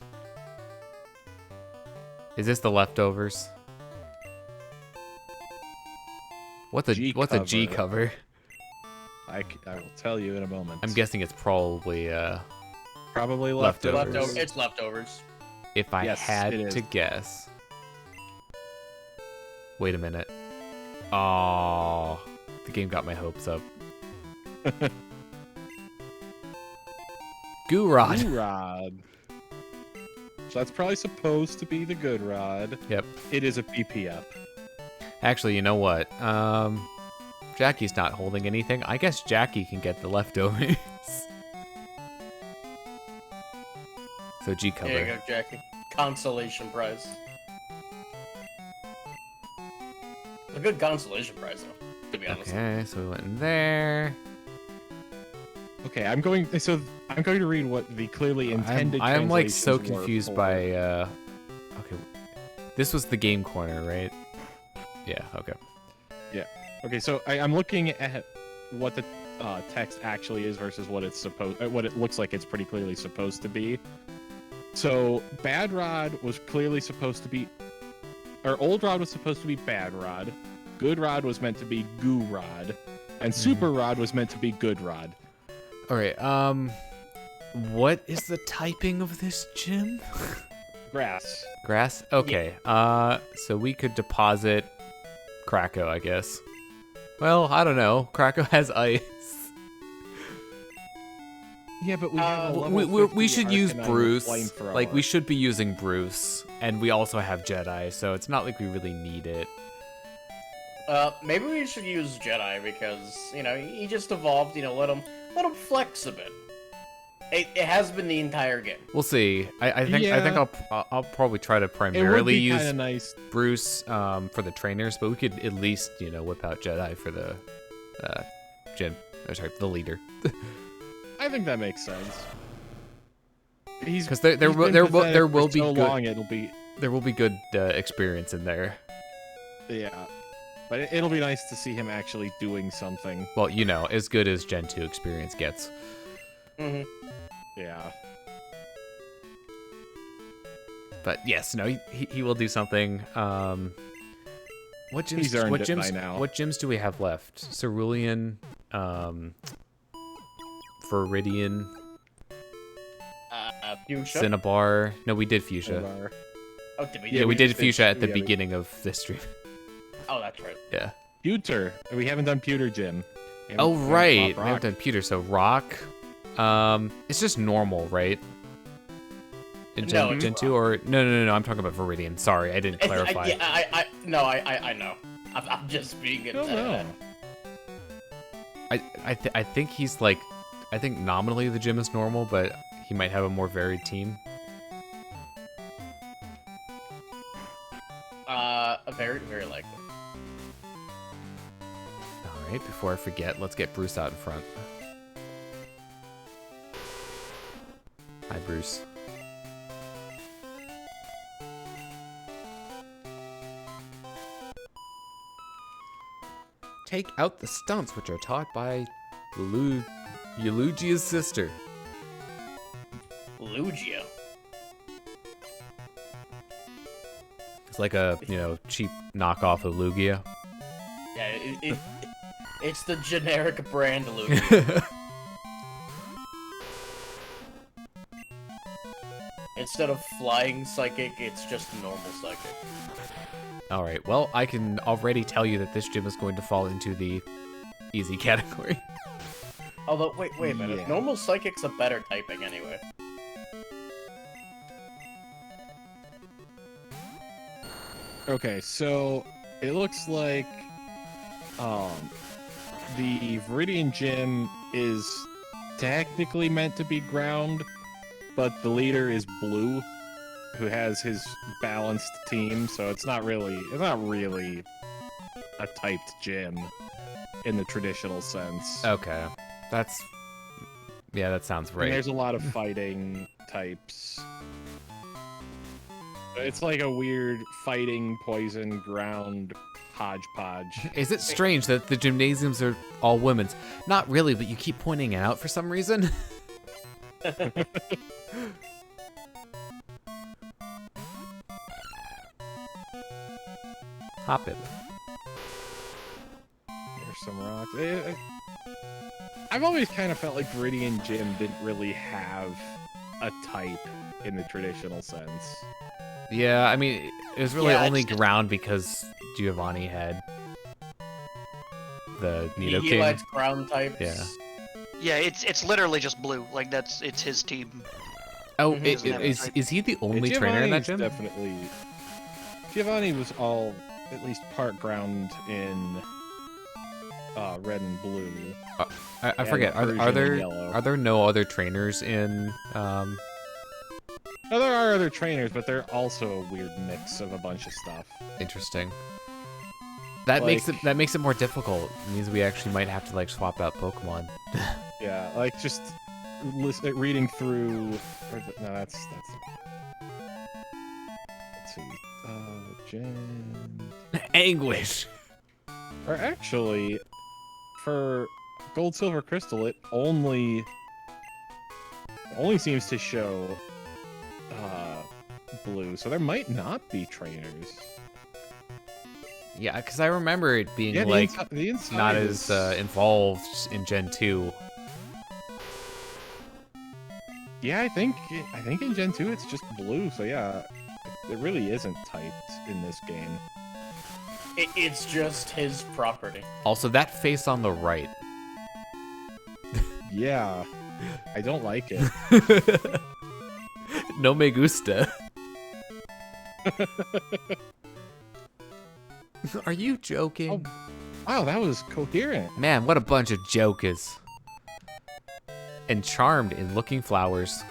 Is this the leftovers? What's a G cover? I will tell you in a moment. I'm guessing it's probably Probably leftovers. leftovers. It's leftovers. if I Yes, had it is. to guess. Wait a minute. Oh, the game got my hopes up. Goorod. Goorod. So that's probably supposed to be the good rod. Yep. It is a PP up. Actually, you know what? Jackie's not holding anything. I guess Jackie can get the leftovers. So G cover. There you go, Jackie. Consolation prize. A good consolation prize, though, to be honest. Okay, so we went in there. Okay, I'm going to read what the clearly intended. I'm like so translations were confused for- by okay. This was the game corner, right? Yeah, okay. Okay, so I'm looking at what the text actually is versus what what it looks like it's pretty clearly supposed to be. So Bad Rod was clearly supposed to be, or Old Rod was supposed to be Bad Rod, Good Rod was meant to be Goo Rod, and Super Rod was meant to be Good Rod. All right. What is the typing of this gym? Grass. Grass. Okay. So we could deposit Krakow, I guess. Well, I don't know. Krakow has ice. Yeah, but we have a level We 50 should use Arcanine with Bruce. flamethrower. Like we should be using Bruce, and we also have Jedi, so it's not like we really need it. Maybe we should use Jedi because, he just evolved, let him flex a bit. It has been the entire game. We'll see. I think Yeah. I'll probably try to it would primarily be use kind of nice. Bruce for the trainers, but we could at least whip out Jedi for the gym. Oh, sorry, the leader. I think that makes sense. He's Because he's been will pathetic be for so good long, it'll be there will be good experience in there. yeah. But it'll be nice to see him actually doing something. Well, you know, as good as Gen 2 experience gets. Hmm. Yeah. But yes, no, he will do something. What gyms? He's earned what it gyms? by now. What gyms do we have left? Cerulean, Viridian, Fuschia? Cinnabar. No, we did Fuchsia. Cinnabar. Oh, did we? Yeah, we did Fuchsia at the yeah, we- beginning of this stream. Oh, that's right. Yeah. Pewter. We haven't done Pewter Gym. We Oh haven't right, fought we Rock. haven't done Pewter. So Rock, it's just normal, right? In No, Gen, it's Gen 2 or no, I'm talking about Viridian. Sorry, I didn't clarify. I know. I'm just being. I don't know. I think he's like, I think nominally the gym is normal, but he might have a more varied team. Very, very likely. All right, before I forget, let's get Bruce out in front. Hi, Bruce. Take out the stunts which are taught by Eulogia's sister. Lugia. It's like a, you know, cheap knockoff of Lugia. Yeah, it's the generic brand Lugia. Instead of flying psychic, it's just normal psychic. Alright, well, I can already tell you that this gym is going to fall into the easy category. Although, wait a minute. Yeah. Normal psychic's a better typing anyway. Okay, so it looks like the Viridian Gym is technically meant to be ground, but the leader is Blue, who has his balanced team, so it's not really a typed gym in the traditional sense. Okay. Yeah, that sounds And right. there's a lot of fighting types. It's like a weird fighting, poison, ground hodgepodge. Is it strange that the gymnasiums are all women's? Not really, but you keep pointing it out for some reason. Hop it. There's some rocks. I've always kind of felt like Viridian Gym didn't really have a type in the traditional sense. Yeah, I mean, it was really Yeah, only it's just- ground because Giovanni had the Nido He King. likes ground types. Yeah. Yeah, it's literally just Blue. Like it's his team. Oh, Mhm. Doesn't have a is type. he the only Yeah, trainer in that Giovanni's gym? Definitely. Giovanni was all at least part ground in red and blue. I and forget. Persian Are and there yellow. no other trainers in? Now, there are other trainers, but they're also a weird mix of a bunch of stuff. Interesting. That makes Like- it more difficult. It means we actually might have to like swap out Pokemon. Yeah, like just reading through. No, that's. Let's see. Gen. Anguish. Or actually, for Gold, Silver, Crystal, it only seems to show blue, so there might not be trainers. Yeah, because I remember it being Yeah, like the inside not is, as involved in Gen 2. Yeah, I think in Gen 2 it's just blue, so yeah, it really isn't typed in this game. It's just his property. Also, that face on the right. Yeah, I don't like it. No me gusta. Are you joking? Wow, that was coherent. Man, what a bunch of jokers. And charmed in looking flowers.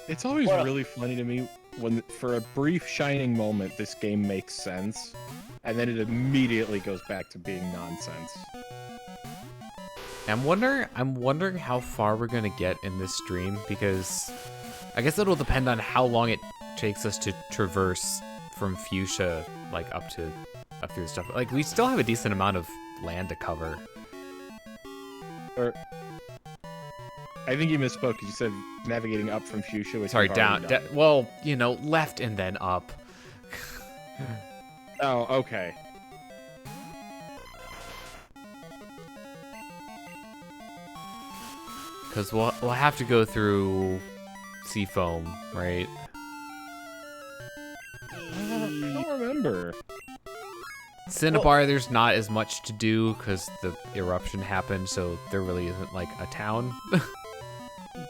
It's always What a- really funny to me when, for a brief shining moment, this game makes sense, and then it immediately goes back to being nonsense. I'm wondering how far we're gonna get in this stream, because I guess it'll depend on how long it takes us to traverse from Fuschia, like up through the stuff. Like, we still have a decent amount of land to cover. Or I think you misspoke because you said navigating up from Fuschia. Which Sorry, you've down. already done. Well, you know, left and then up. Oh, okay. Because we'll have to go through Seafoam, right? I don't remember. Cinnabar, there's not as much to do because the eruption happened, so there really isn't like a town.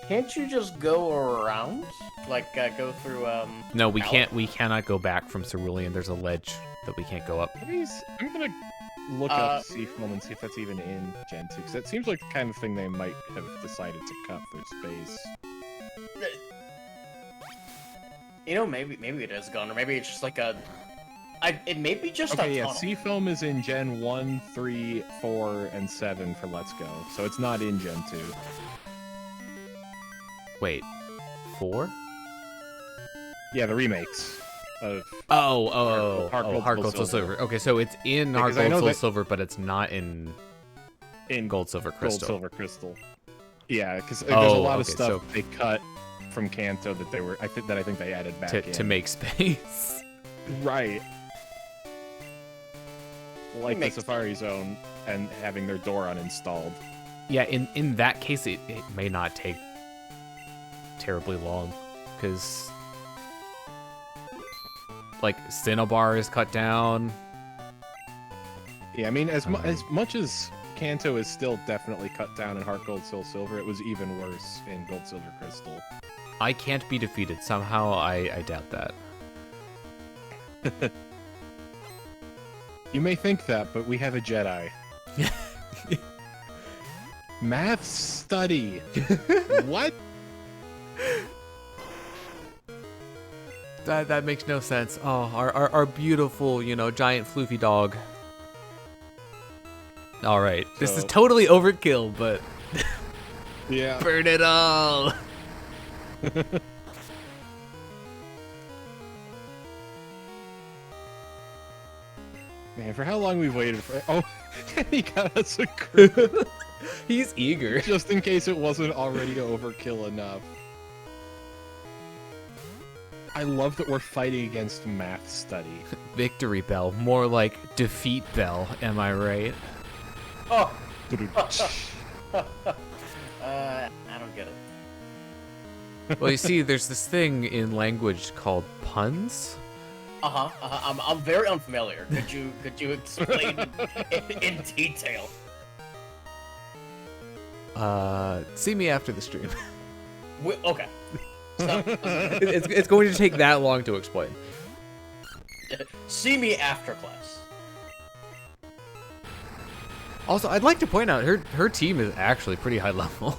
Can't you just go around? Like, go through, No, we Pallet? can't. We cannot go back from Cerulean. There's a ledge that we can't go up. I'm gonna look up Seafoam and see if that's even in Gen 2, because that seems like the kind of thing they might have decided to cut for space. You know, maybe it is gone, or maybe it's just like a... it may be just Okay, a yeah, tunnel. Seafoam is in Gen 1, 3, 4, and 7 for Let's Go, so it's not in Gen 2. Wait, 4? Yeah, the remakes of... Heart Gold, Soul Silver. Okay, so it's in Because Heart I know Gold, Soul that- Silver, but it's not in Gold, Silver, Crystal. Gold, Silver, Crystal. Yeah, because there's a lot of okay, stuff so- they cut from Kanto that they were... I think they added back in. to make space. Right. Like the Makes Safari Zone and having their door uninstalled. Yeah, in that case, it may not take terribly long, because like Cinnabar is cut down. Yeah, I mean, as much as Kanto is still definitely cut down in Heart Gold, Soul Silver, it was even worse in Gold, Silver, Crystal. I can't be defeated. Somehow, I doubt that. You may think that, but we have a Jedi. Math study. What? That makes no sense. Oh, our beautiful, giant floofy dog. All right, this is So- totally overkill, but Yeah. burn it all. Man, for how long we've waited for... Oh, he got us a crew. He's eager. Just in case it wasn't already overkill enough. I love that we're fighting against math study. Victory bell, more like defeat bell. Am I right? Oh! I don't get it. Well, you see, there's this thing in language called puns. I'm very unfamiliar. Could you explain in detail? See me after the stream. Okay. So, it's going to take that long to explain. see me after class. Also, I'd like to point out her team is actually pretty high level.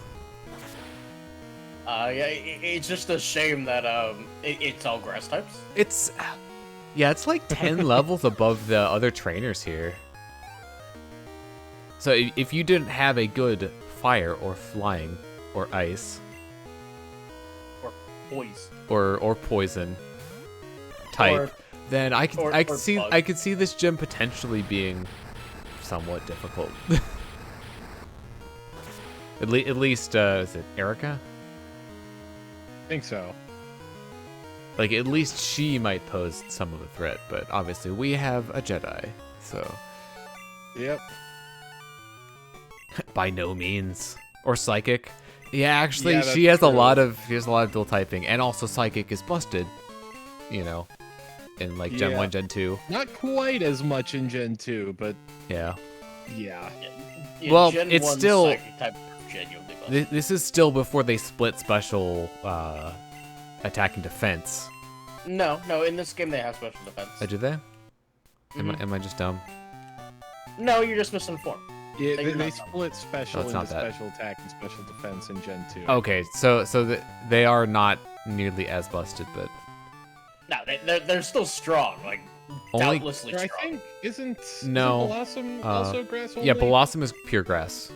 Yeah, it's just a shame that it's all grass types. It's like 10 levels above the other trainers here. So if you didn't have a good fire or flying or ice Or poison. or poison type, Or- then I could bug. see this gym potentially being somewhat difficult. at least is it Erica? I think so. Like, at least she might pose some of a threat, but obviously we have a Jedi, so Yep. by no means. Or Psychic. Yeah, actually, Yeah, she has that's a lot true. of dual typing, and also Psychic is busted, in like Gen Yeah. 1, Gen 2. Not quite as much in Gen 2, but Yeah. yeah. Yeah, Well, Gen it's 1 still- psychic type genuinely busted. This is still before they split special attack and defense. No, in this game they have special defense. Did they? Mhm. Am I just dumb? No, you're just misinformed. Yeah, You're they not dumb. split special it's into not that. special attack and special defense in Gen 2. Okay, so they are not nearly as busted, but No, they're still strong, like Only- doubtlessly I strong. think isn't No, Blossom also grass only? yeah, Blossom is pure grass.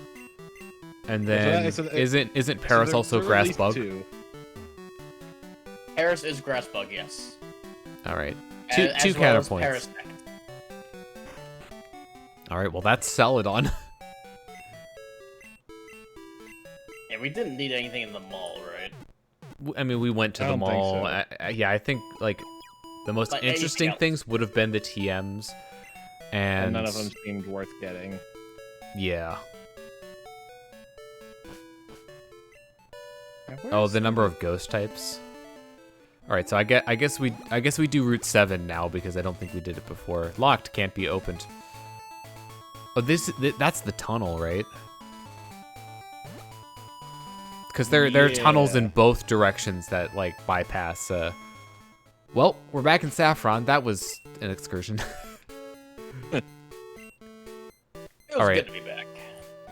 And then isn't Paris also there are at grass least bug? 2. Paris is grass bug, yes. All right, As two well as counterpoints. Paris. All right, well that's Celadon. Yeah, we didn't need anything in the mall, right? I mean, we went to I the don't think mall. so. Yeah, I think like the most Like anything interesting else. things would have been the TMs, And none of them seemed worth getting. Yeah. Where's Oh, the number of ghost types. All right, so I guess we do Route 7 now because I don't think we did it before. Locked, can't be opened. Oh, that's the tunnel, right? Because there are tunnels in Yeah. both directions that like bypass. Well, we're back in Saffron. That was an excursion. It was All right. good to be back.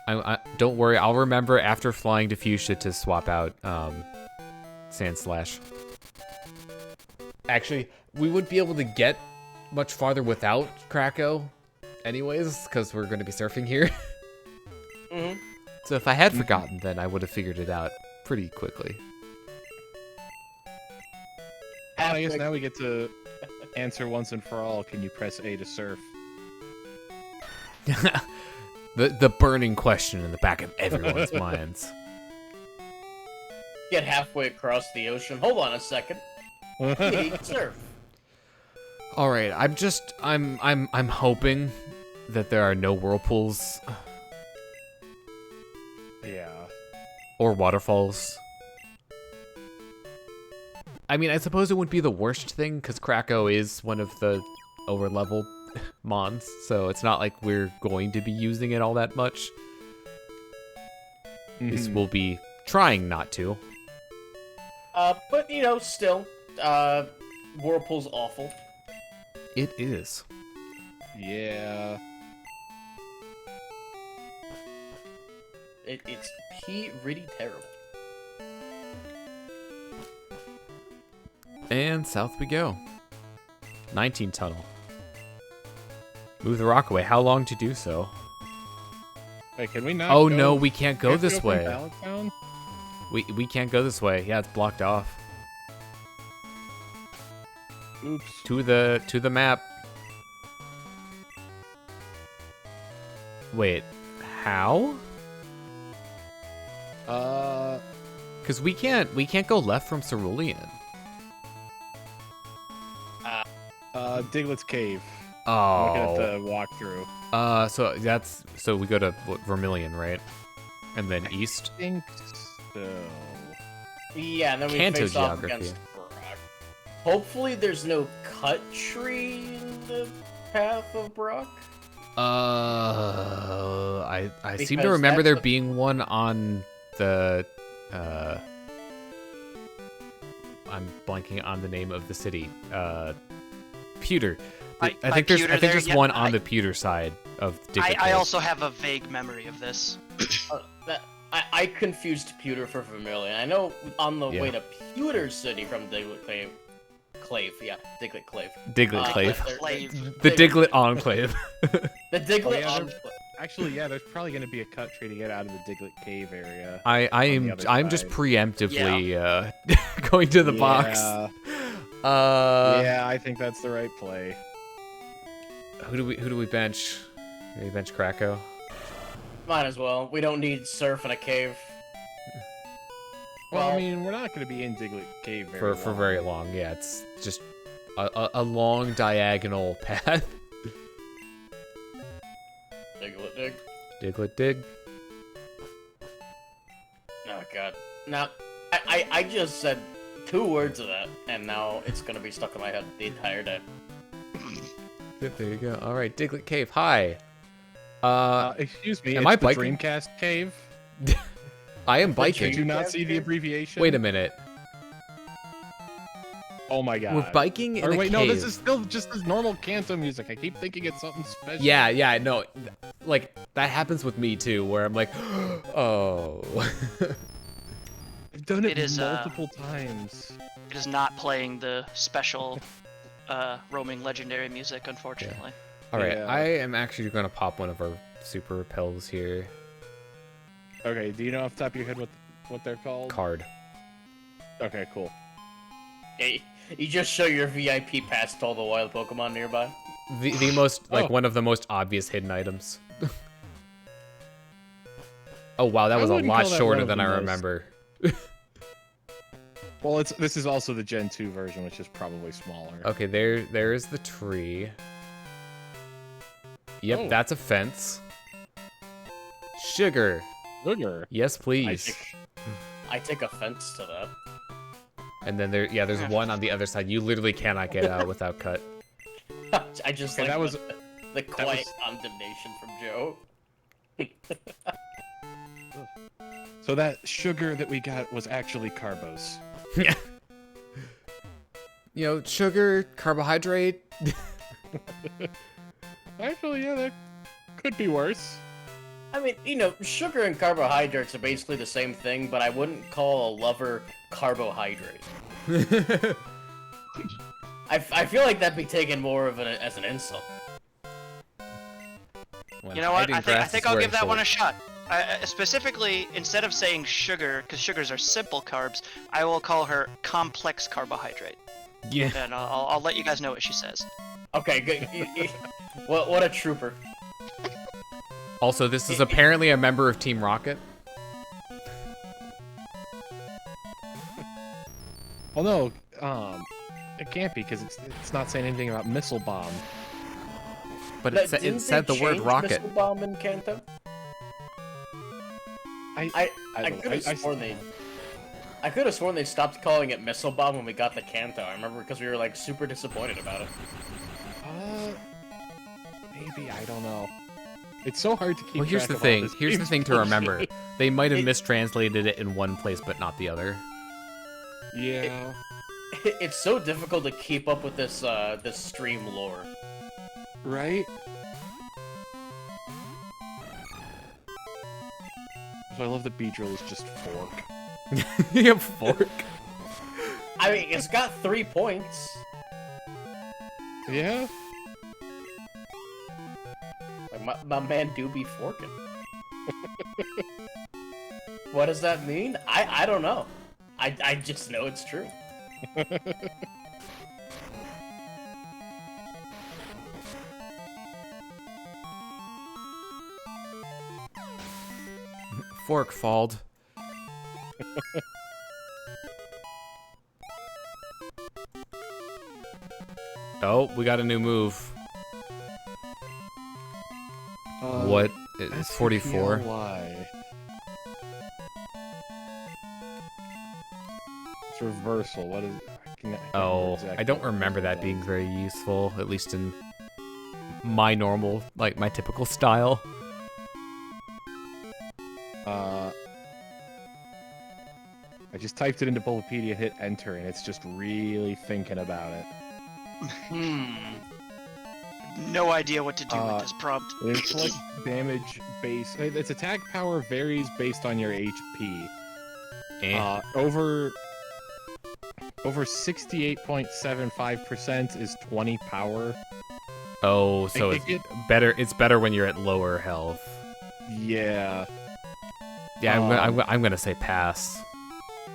I don't worry. I'll remember after flying to Fuschia to swap out Sand Slash. Actually, we wouldn't be able to get much farther without Krakow, anyways, because we're going to be surfing here. Mm-hmm. So if I had forgotten, then I would have figured it out pretty quickly. I guess now we get to answer once and for all. Can you press A to surf? The burning question in the back of everyone's minds. Get halfway across the ocean. Hold on a second. You need to surf. All right, I'm hoping that there are no whirlpools Yeah. or waterfalls. I mean, I suppose it wouldn't be the worst thing because Krakow is one of the over-leveled mons, so it's not like we're going to be using it all that much. At least we'll be trying not to. But you know, still, Whirlpool's awful. It is. Yeah. It's really terrible. And south we go. 19 tunnel. Move the rock away. How long to do so? Wait, can we not? Oh go? no, we can't go Can't we this from way. Pallet Town? We can't go this way. Yeah, it's blocked off. Oops. To the map. Wait, how? Because we can't go left from Cerulean. Diglett's Cave. Looking at Oh. the walkthrough. So we go to Vermillion, right? And then east. I think so. Yeah, and then we Canto face off geography. against Brock. Hopefully there's no cut tree in the path of Brock. I seem to Because remember that's there the- being one on the I'm blanking on the name of the city. Pewter. I think there's Pewter there, just yeah, one on the Pewter side of Diglett I Cave. also have a vague memory of this. I confused Pewter for Vermillion. I know on the Yeah. way to Pewter City from Diglett Cave. Diglett Cave. Diglett Cave. Clave. The Diglett Enclave. The Diglett yeah, on. Actually, yeah, there's probably going to be a cut tree to get out of the Diglett Cave area. I'm just side. preemptively going to the box. Yeah, I think that's the right play. Who do we bench? Do we bench Krakow? Might as well. We don't need surf in a cave. Well, I Well- mean, we're not going to be in Diglett Cave For very long. Yeah, it's just a long diagonal path. Diglett dig. Diglett dig. Oh god. Now, I just said 2 words of that, and now it's gonna be stuck in my head the entire day. There you go. All right, Diglett Cave. Hi. Excuse me, am it's I the biking? Dreamcast Cave. I am Did biking. you not see the abbreviation? Wait a minute. Oh my god. We're biking in Or a wait, cave. no, this is still just this normal Kanto music. I keep thinking it's something special. Yeah, no. Like, that happens with me, too, where I'm like, oh. I've done it, It is, multiple times. It is not playing the special roaming legendary music, unfortunately. All right, Yeah. I am actually going to pop one of our super repels here. Okay, do you know off the top of your head what they're called? Card. Okay, cool. Hey, you just show your VIP pass to all the wild Pokemon nearby. The most, like, Oh. one of the most obvious hidden items. Oh, wow, that I was a wouldn't lot call that shorter one of than the I most. remember. Well, this is also the Gen 2 version, which is probably smaller. Okay, there is the tree. Yep, Oh. that's a fence. Sugar. Sugar. Yes, please. I take offense to that. And then there's one on the other side. You literally cannot get out without cut. I just Okay, like that was- the quiet condemnation from Joe. So that sugar that we got was actually carbos. You know, sugar, carbohydrate. Actually, yeah, that could be worse. I mean, you know, sugar and carbohydrates are basically the same thing, but I wouldn't call a lover carbohydrate. I feel like that'd be taken more of as an insult. You know what? I think I'll give that one a shot. Specifically, instead of saying sugar, because sugars are simple carbs, I will call her complex carbohydrate. Yeah. And I'll let you guys know what she says. Okay, good. What a trooper. Also, this is apparently a member of Team Rocket. Well, no, it can't be because it's not saying anything about missile bomb. But But it didn't said they the word change rocket. Missile Bomb in Kanto? I don't could know. have sworn I could have sworn they stopped calling it Missile Bomb when we got the Kanto. I remember because we were like super disappointed about it. Maybe, I don't know. It's so hard to keep Well, here's track the of all thing. this Here's the game's thing to bullshit. remember. They might have It- mistranslated it in one place, but not the other. Yeah. It's so difficult to keep up with this this stream lore. Right? So I love that Beedrill is just fork. You have fork. I mean, it's got 3 points. Yeah? Like my man do be forking. What does that mean? I don't know. I just know it's true. Fork falled. Oh, we got a new move. What? It's 44. Why? It's reversal. What is? Oh, I don't remember that being very useful, at least in my normal, like my typical style. I just typed it into Bulbapedia, hit enter, and it's just really thinking about it. No idea what to do with this prompt. It's like damage base. Its attack power varies based on your HP. Over 68.75% is 20 power. Oh, so It- it's better. It's better when you're at lower health. Yeah. Yeah, I'm gonna say pass.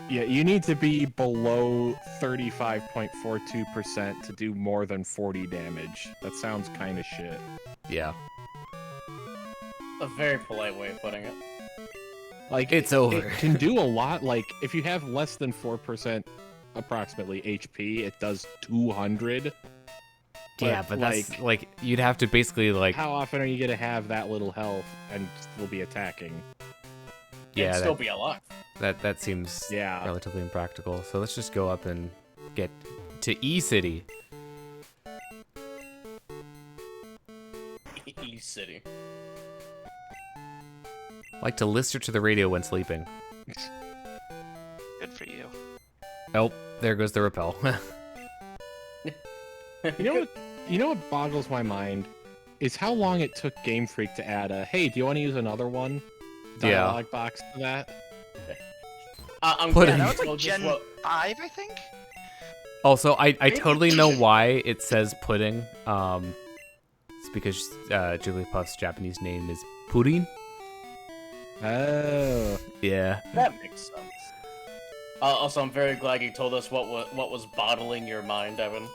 Yeah, you need to be below 35.42% to do more than 40 damage. That sounds kind of shit. Yeah, A very polite way of putting it. Like it's over. It can do a lot. Like if you have less than 4% approximately HP, it does 200. Yeah, but that's like you'd have to basically like How often are you gonna have that little health and still be attacking? yeah It'd still that, be alive. that seems Yeah. relatively impractical. So let's just go up and get to E City. E City. Like to listen to the radio when sleeping. Good for you. Oh, there goes the repel. You know what boggles my mind is how long it took Game Freak to add a "Hey, do you want to use another one?" Yeah. dialogue box to that. I'm Pudding. glad That was you like told us Gen what- 5, I think? Also, I totally know why it says pudding. It's because Jigglypuff's Japanese name is pudding. Oh. Yeah. That makes sense. Also, I'm very glad you told us what was bottling your mind, Evan.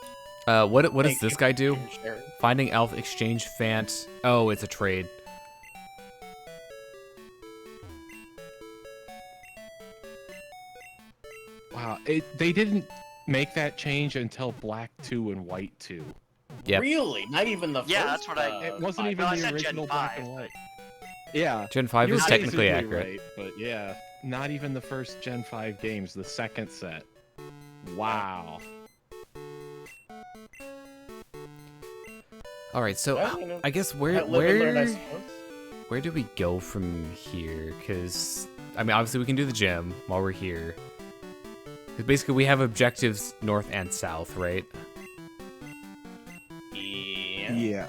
What does Thank this you guy for do? sharing. Finding elf, exchange Fant. Oh, it's a trade. Wow, they didn't make that change until Black 2 and White 2. Yep. Really? Not even the first? Yeah, that's what It wasn't five? even No, I the said original Gen Black 5, and White. Yeah. Gen 5 you're is technically basically accurate. right, but yeah, not even the first Gen 5 games, the second set. Wow. All right, so Well, you know, I guess live and learn, I suppose. where do we go from here? Because I mean, obviously we can do the gym while we're here. Because basically we have objectives north and south, right? Yeah.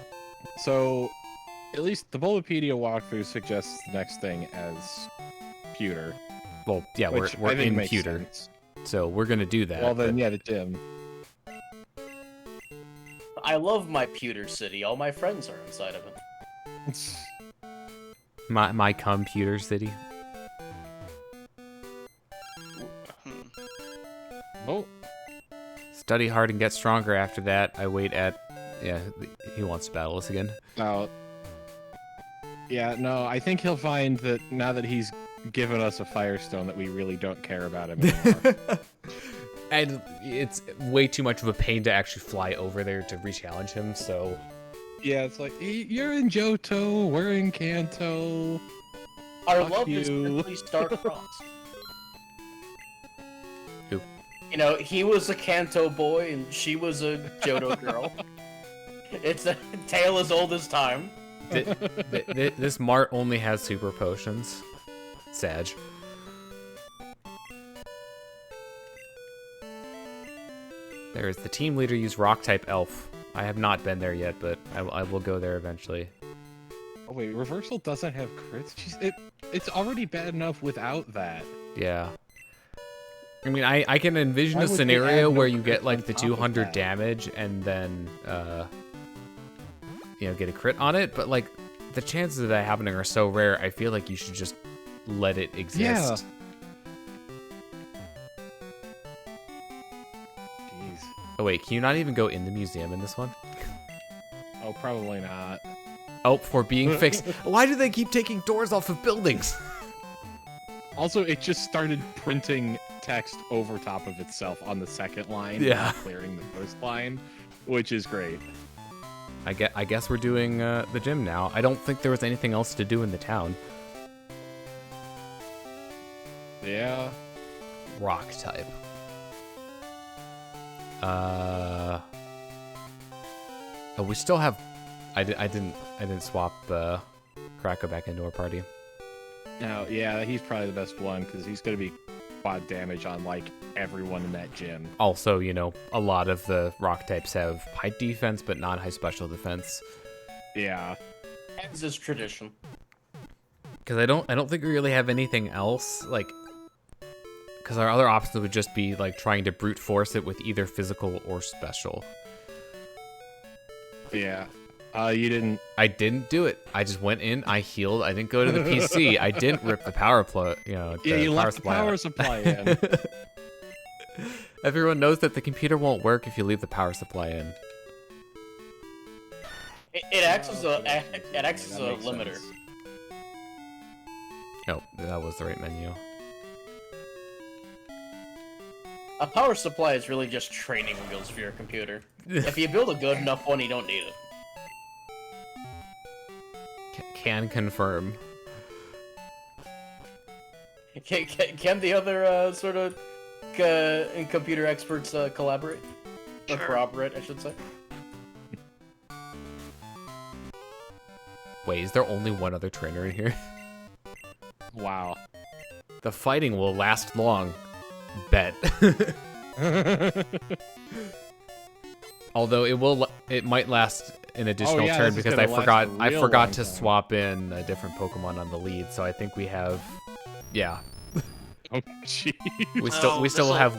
So, at least the Bulbapedia walkthrough suggests the next thing as Pewter. Well, yeah, which we're I think in makes Pewter, sense. so we're gonna do that. Well, then, but- yeah, the gym. I love my Pewter City. All my friends are inside of it. my computer city. Oh, Study hard and get stronger. After that, I wait at. Yeah, he wants to battle us again. now. Yeah, no, I think he'll find that now that he's given us a Firestone that we really don't care about him anymore. And it's way too much of a pain to actually fly over there to re-challenge him, so... Yeah, it's like, hey, you're in Johto, we're in Kanto. Our Fuck love is you. simply star-crossed. Who? You know, he was a Kanto boy and she was a Johto girl. It's a tale as old as time. This mart only has super potions. Sag. There is the team leader use rock type elf. I have not been there yet, but I will go there eventually. Oh wait, Reversal doesn't have crits? It's already bad enough without that. Yeah. I mean, I can envision Why a would they scenario add no where you get crits like on the top of 200 that? damage and then, you know, get a crit on it, but like the chances of that happening are so rare, I feel like you should just let it exist. Yeah. Jeez. Oh wait, can you not even go in the museum in this one? Oh, probably not. Oh, for being fixed. Why do they keep taking doors off of buildings? Also, it just started printing text over top of itself on the second line, Yeah. not clearing the first line, which is great. I guess we're doing the gym now. I don't think there was anything else to do in the town. Yeah. Rock type. Oh, we still have. I didn't swap Krako back into our party. Now, yeah, he's probably the best one because he's going to be quad damage on like everyone in that gym. Also, you know, a lot of the rock types have high defense but not high special defense. Yeah. As is tradition. Because I don't think we really have anything else like. Because our other options would just be like trying to brute force it with either physical or special. Yeah. You didn't. I didn't do it. I just went in. I healed. I didn't go to the PC. I didn't rip the power plug. You know. Yeah, the you power left the power supply in. Everyone knows that the computer won't work if you leave the power supply in. It acts as a That limiter. sense. Oh, that was the right menu. A power supply is really just training wheels for your computer. If you build a good enough one, you don't need it. Can confirm. Can the other sort of computer experts collaborate? Or Sure. corroborate, I should say. Wait, is there only one other trainer in here? Wow. The fighting will last long. Bet. Although it might last an additional yeah, turn this is because gonna last a I real forgot long to time. swap in a different Pokemon on the lead, so I think we have, yeah, Oh, jeez. we Oh, still this'll- have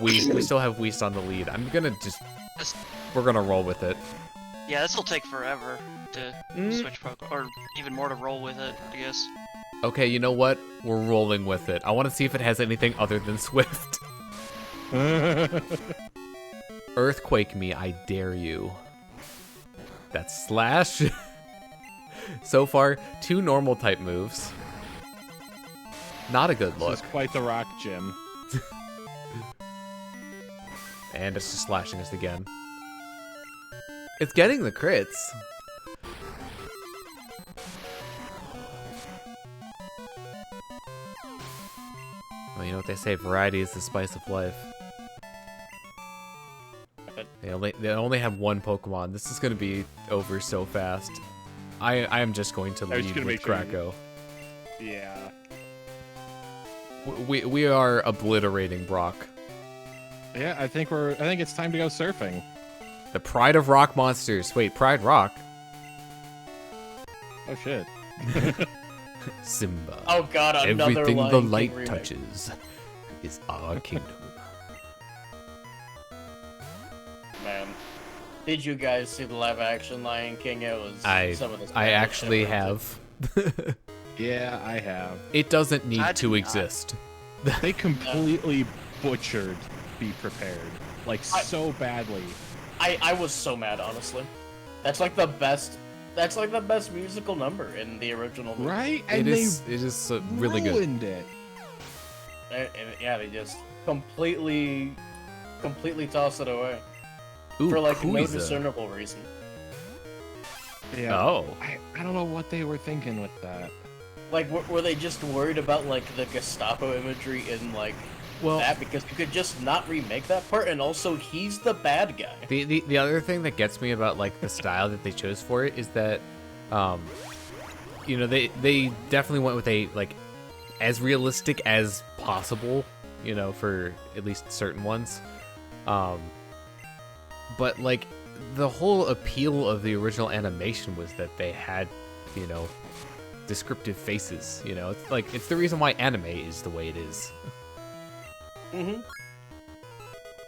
Weast on the lead. I'm gonna just This- we're gonna roll with it. Yeah, this will take forever to Mm. switch Pokemon, or even more to roll with it, I guess. Okay, you know what? We're rolling with it. I want to see if it has anything other than Swift. Earthquake me, I dare you. That's Slash. So far, 2 normal type moves. Not a good look. This is quite the rock gym. And it's just slashing us again. It's getting the crits. Well, you know what they say, variety is the spice of life. They only have 1 Pokemon. This is going to be over so fast. I am just going to lead with Kracko. Yeah. We are obliterating Brock. Yeah, I think it's time to go surfing. The pride of rock monsters. Wait, Pride Rock? Oh shit. Simba. Oh god, another Everything Lion the King light remake. touches is our kingdom. Man, did you guys see the live action Lion King? It was some of the I actually have. Yeah, I have. It doesn't need I to do not. exist. They completely butchered Be Prepared. Like, so badly. I was so mad, honestly. That's like the best. That's like the best musical number in the original movie. Right? It is really good. ruined it. Yeah, they just completely tossed it away Ooh, for like no Kuiza. discernible reason. Yeah. Oh. I don't know what they were thinking with that. Like, were they just worried about like the Gestapo imagery in like that? Because you could just not remake that part, and also he's the bad guy. The other thing that gets me about like the style that they chose for it is that, you know, they definitely went with a like as realistic as possible, you know, for at least certain ones. But like the whole appeal of the original animation was that they had, you know, descriptive faces. You know, it's like it's the reason why anime is the way it is.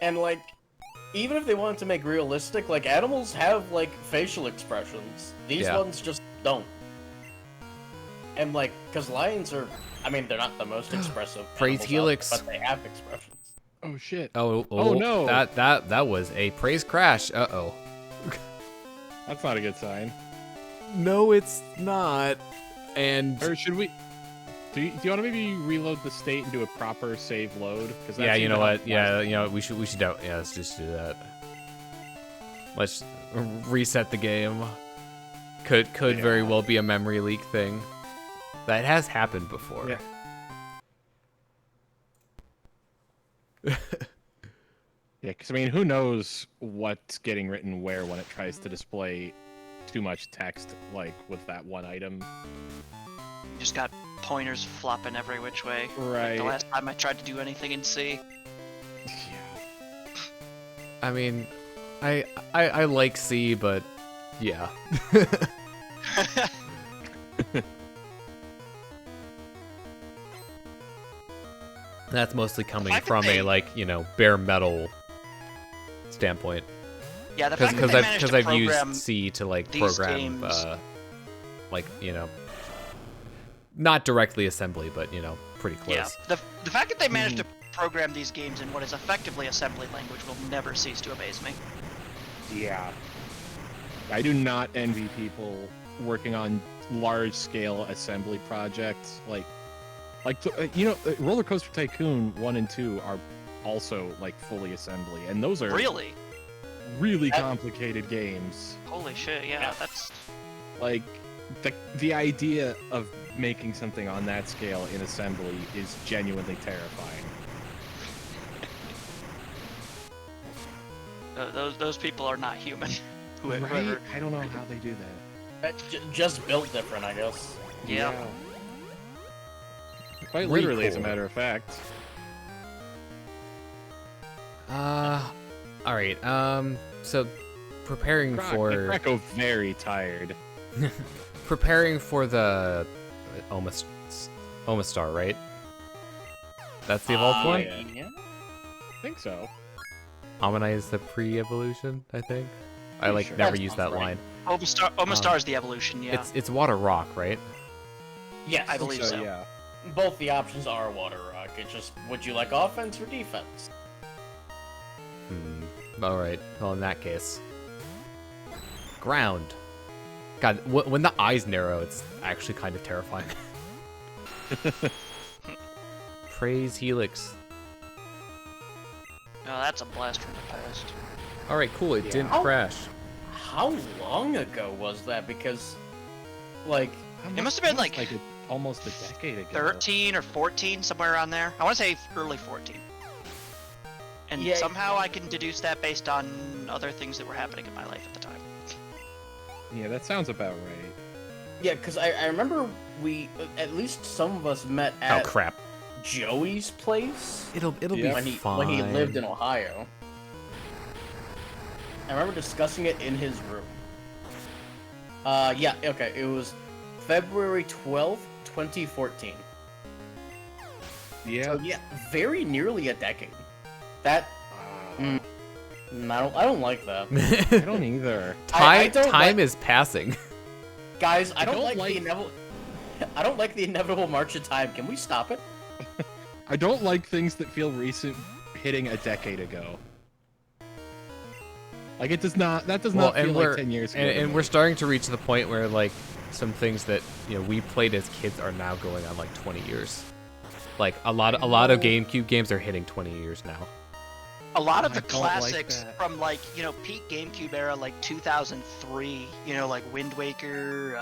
And like, even if they wanted to make realistic, like animals have like facial expressions. These ones just don't. And like, cause lions are, I mean, they're not the most expressive. Praise animals Helix. out, but they have expressions. Oh shit. Oh no. That was a praise crash. Uh-oh. That's not a good sign. No, it's not. And Or should we? Do you want to maybe reload the state and do a proper save load? yeah, you know what? Yeah, you know, we should do. Yeah, let's just do that. Let's reset the game. Could very well be a memory leak thing. That has happened before. Yeah. Yeah, because I mean, who knows what's getting written where when it tries to display too much text, like with that one item. You just got pointers flopping every which way. Right. Like the last time I tried to do anything in C. Yeah. I mean, I like C, but yeah. That's mostly coming from a like, you know, bare metal standpoint. Yeah, the fact that they managed to I've program used C to like these program games- like, you know, not directly assembly, but you know, pretty close. Yeah, the fact that they managed to program these games in what is effectively assembly language will never cease to amaze me. Yeah. I do not envy people working on large-scale assembly projects. You know, Roller Coaster Tycoon 1 and 2 are also like fully assembly, and those are really complicated games. Holy shit! Yeah, that's Like the idea of making something on that scale in assembly is genuinely terrifying. those people are not human. Whoever. Right? I don't know how they do that. Just built different, I guess. Yeah. Quite Really literally, as a cool. matter of fact. All right. So preparing for Kracko very tired. preparing for the Omastar, right? That's the evolved one. Yeah. I think so. Omni is the pre-evolution, I think. I like sure. never That use sounds that right. line. Omastar is the evolution. Yeah. It's water rock, right? Yes, I believe so. Yeah. both the options are water rock. It's just, would you like offense or defense? All right. Well, in that case, ground. God, when the eyes narrow, it's actually kind of terrifying. Praise Helix. Oh, that's a blast from the past. All right, cool. It didn't How- crash. How long ago was that? Because, like, It must have been like almost a decade ago. 13 or 14, somewhere around there. I want to say early 14. And Yeah, somehow I can deduce that based on other things that were happening in my life at the time. Yeah, that sounds about right. yeah, because I remember at least some of us met Oh at crap! Joey's place It'll Yeah. be when he fine. lived in Ohio. I remember discussing it in his room. Yeah, okay, it was February 12th, 2014. Yeah. So yeah, very nearly a decade. That I don't like that. I don't either. I don't Time like- is passing. Guys, I I don't, don't like like- the inevitable I don't like the inevitable march of time. Can we stop it? I don't like things that feel recent hitting a decade ago. Like it does not. That does not feel like 10 years ago. and we're starting to reach the point where like some things that we played as kids are now going on like 20 years. Like a lot of GameCube games are hitting 20 years now. A lot of I the don't like classics that. from like, peak GameCube era, like 2003, like Wind Waker,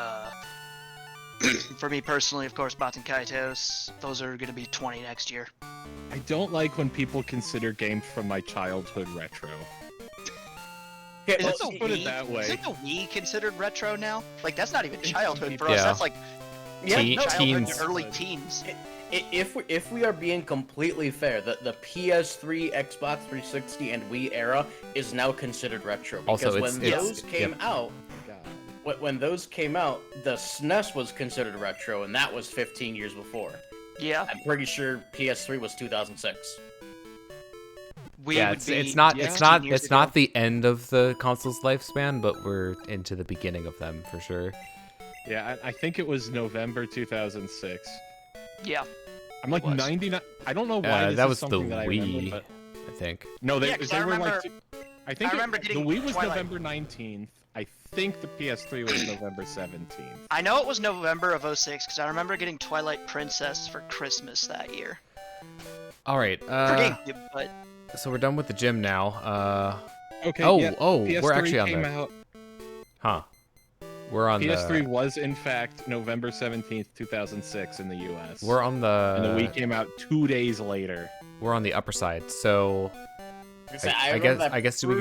for me personally, of course, Baten Kaitos, those are going to be 20 next year. I don't like when people consider games from my childhood retro. Okay, Isn't well, the put it Wii- that way. Isn't the Wii considered retro now? Like, that's not even childhood for Yeah. us, that's like Teen- no, childhood teens. to early teens. if we are being completely fair, the PS3, Xbox 360, and Wii era is now considered retro because Also, when it's- those came out, when those came out, the SNES was considered retro, and that was 15 years before. Yeah, I'm pretty sure PS3 was 2006. Wii Yeah, would it's be not 16 years it's not ago. the end of the console's lifespan, but we're into the beginning of them for sure. Yeah, I think it was November 2006. Yeah. I'm like was. 99. I don't know why this that is was the something that I remember, Wii, but I think. no, they, Yeah, 'cause they I were remember- like. I think I remember the getting Wii was Twilight. November 19th. I think the PS3 was November 17th. I know it was November of 06 because I remember getting Twilight Princess for Christmas that year. All right. For GameCube, but So we're done with the gym now. Okay. Oh, yeah, oh, PS3 we're actually on came there. out. Huh. We're on PS3 the. was in fact November 17th, 2006 in the US. We're on and the the. Wii came out 2 days later. We're on the upper side. So I guess do we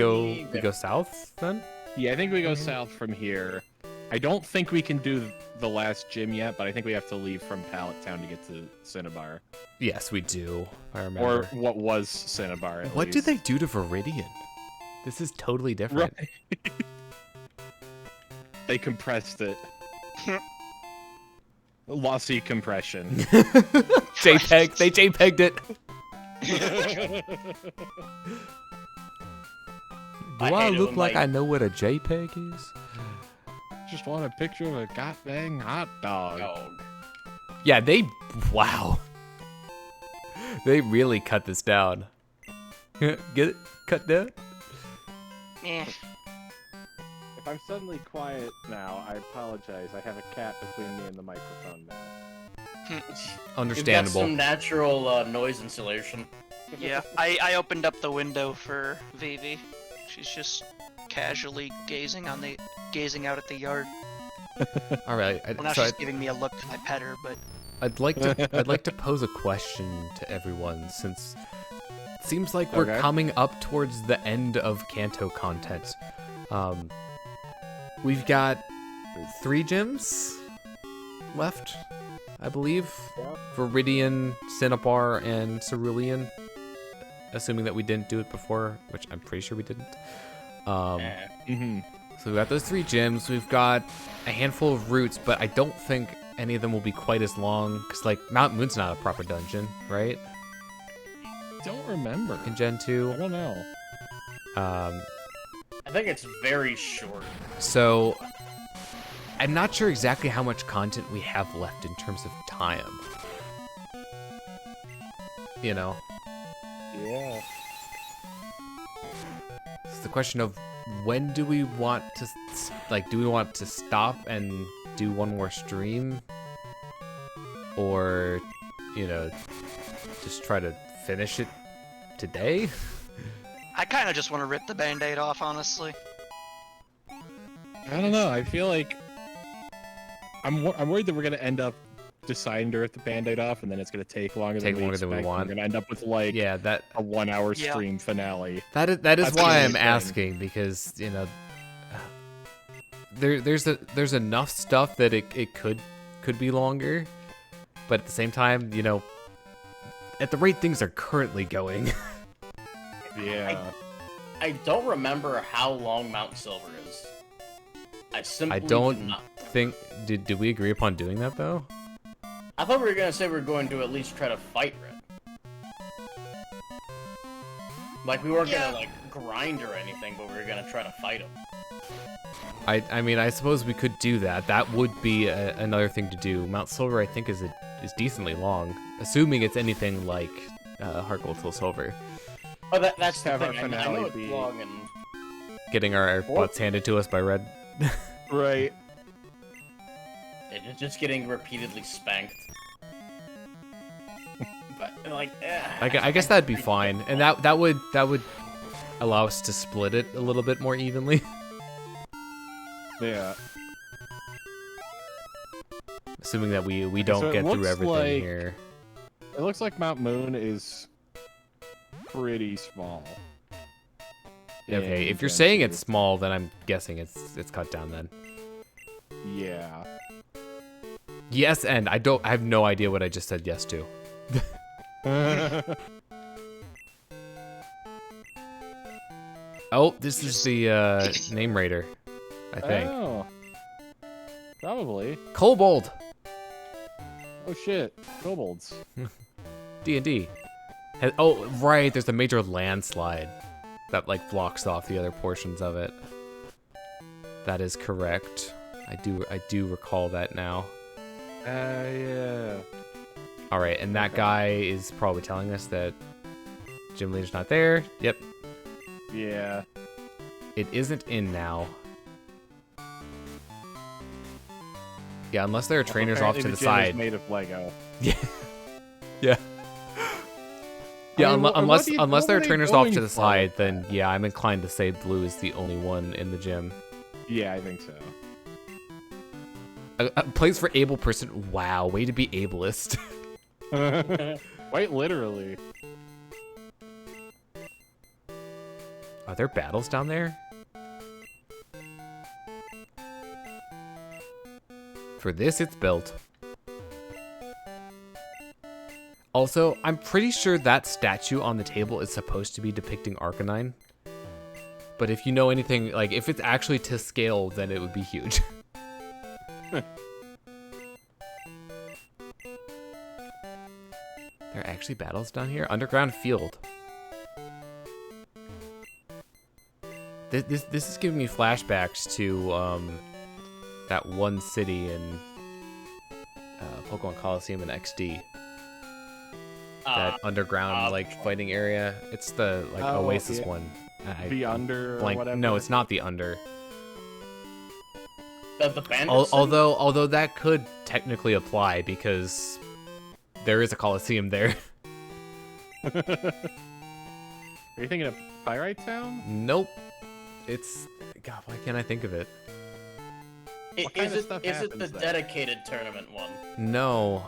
go south then? Yeah, I think we go south from here. I don't think we can do the last gym yet, but I think we have to leave from Pallet Town to get to Cinnabar. Yes, we do. I Or remember. what was Cinnabar, at What least. did they do to Viridian? This is totally different. Right. They compressed it. Lossy compression. JPEG. They JPEG'd it. Do I I, hate it look when, like like- I know what a JPEG is? Just want a picture of a goddamn hot dog. Dog. Yeah, they. Wow. They really cut this down. Get it? Cut down? eh. If I'm suddenly quiet now, I apologize. I have a cat between me and the microphone now. You've got Understandable. some natural noise insulation. Yeah, I opened up the window for Vivi. She's just casually gazing out at the yard. All right. Well, now So she's giving me a look because I pet her, but I'd like to pose a question to everyone since it seems like we're Okay. coming up towards the end of Kanto content. We've got 3 gyms left, I believe. Viridian, Cinnabar, and Cerulean. Assuming that we didn't do it before, which I'm pretty sure we didn't. Eh. Mm-hmm. So we've got those 3 gyms. We've got a handful of routes, but I don't think any of them will be quite as long. Because, like, Mount Moon's not a proper dungeon, right? Don't remember. In Gen 2. I don't know. I think it's very short. So I'm not sure exactly how much content we have left in terms of time. You know? Yeah. It's the question of when do we want to, like, do we want to stop and do one more stream? Or, you know, just try to finish it today? I kind of just want to rip the band-aid off, honestly. I don't know. I feel like I'm worried that we're gonna end up deciding to rip the band-aid off, and then it's gonna take longer than we expect. want. We're gonna end up with like Yeah, that a 1-hour stream finale. that is That's why the I'm thing. asking, because you know, there's enough stuff that it could be longer, but at the same time, you know, at the rate things are currently going. Yeah. I don't remember how long Mount Silver is. I simply do don't not. think did we agree upon doing that though? I thought we were gonna say we were going to at least try to fight Red. Like we weren't gonna like grind or anything, but we were gonna try to fight him. I mean, I suppose we could do that. That would be another thing to do. Mount Silver, I think, is decently long, assuming it's anything like Heart Gold Soul Silver. Oh, that's the Have our thing. I know finale it's be- long and Getting our butts handed to us by Red. Right. it's just getting repeatedly spanked. But like, I guess that'd be fine, and that would allow us to split it a little bit more evenly. Yeah. Assuming that we don't So it get through looks everything like- here. It looks like Mount Moon is pretty small. Okay, in if you're Gen saying 2. it's small, then I'm guessing it's cut down then. Yeah. Yes, and I have no idea what I just said yes to. Oh, this is the name raider, I think. Oh. Probably. Kobold! Oh shit. Kobolds. D&D. Oh, right, there's a major landslide that, like, blocks off the other portions of it. That is correct. I do recall that now. Yeah. Alright, and that guy is probably telling us that Gym Leader's not there. Yep, Yeah. it isn't in now. Yeah, unless there are trainers off to Apparently the gym is side. made of Lego. Yeah. Yeah. Yeah, I mean, what do you- unless what there were are they trainers off to going the for side, with then that? yeah, I'm inclined to say blue is the only one in the gym. Yeah, I think so. A place for able person. Wow, way to be ableist. Quite literally. Are there battles down there? For this, it's built. Also, I'm pretty sure that statue on the table is supposed to be depicting Arcanine. But if you know anything, like, if it's actually to scale, then it would be huge. There are actually battles down here? Underground field. This is giving me flashbacks to that one city in Pokemon Coliseum in XD. That underground like fighting area. It's the like Oh, Oasis yeah. one. The Under or Blank. whatever. No, it's not the Under. the bandit city? Although that could technically apply because there is a Coliseum there. Are you thinking of Pyrite Town? Nope. It's God. Why can't I think of it? What kind Is of it stuff the happens there? dedicated tournament one? No.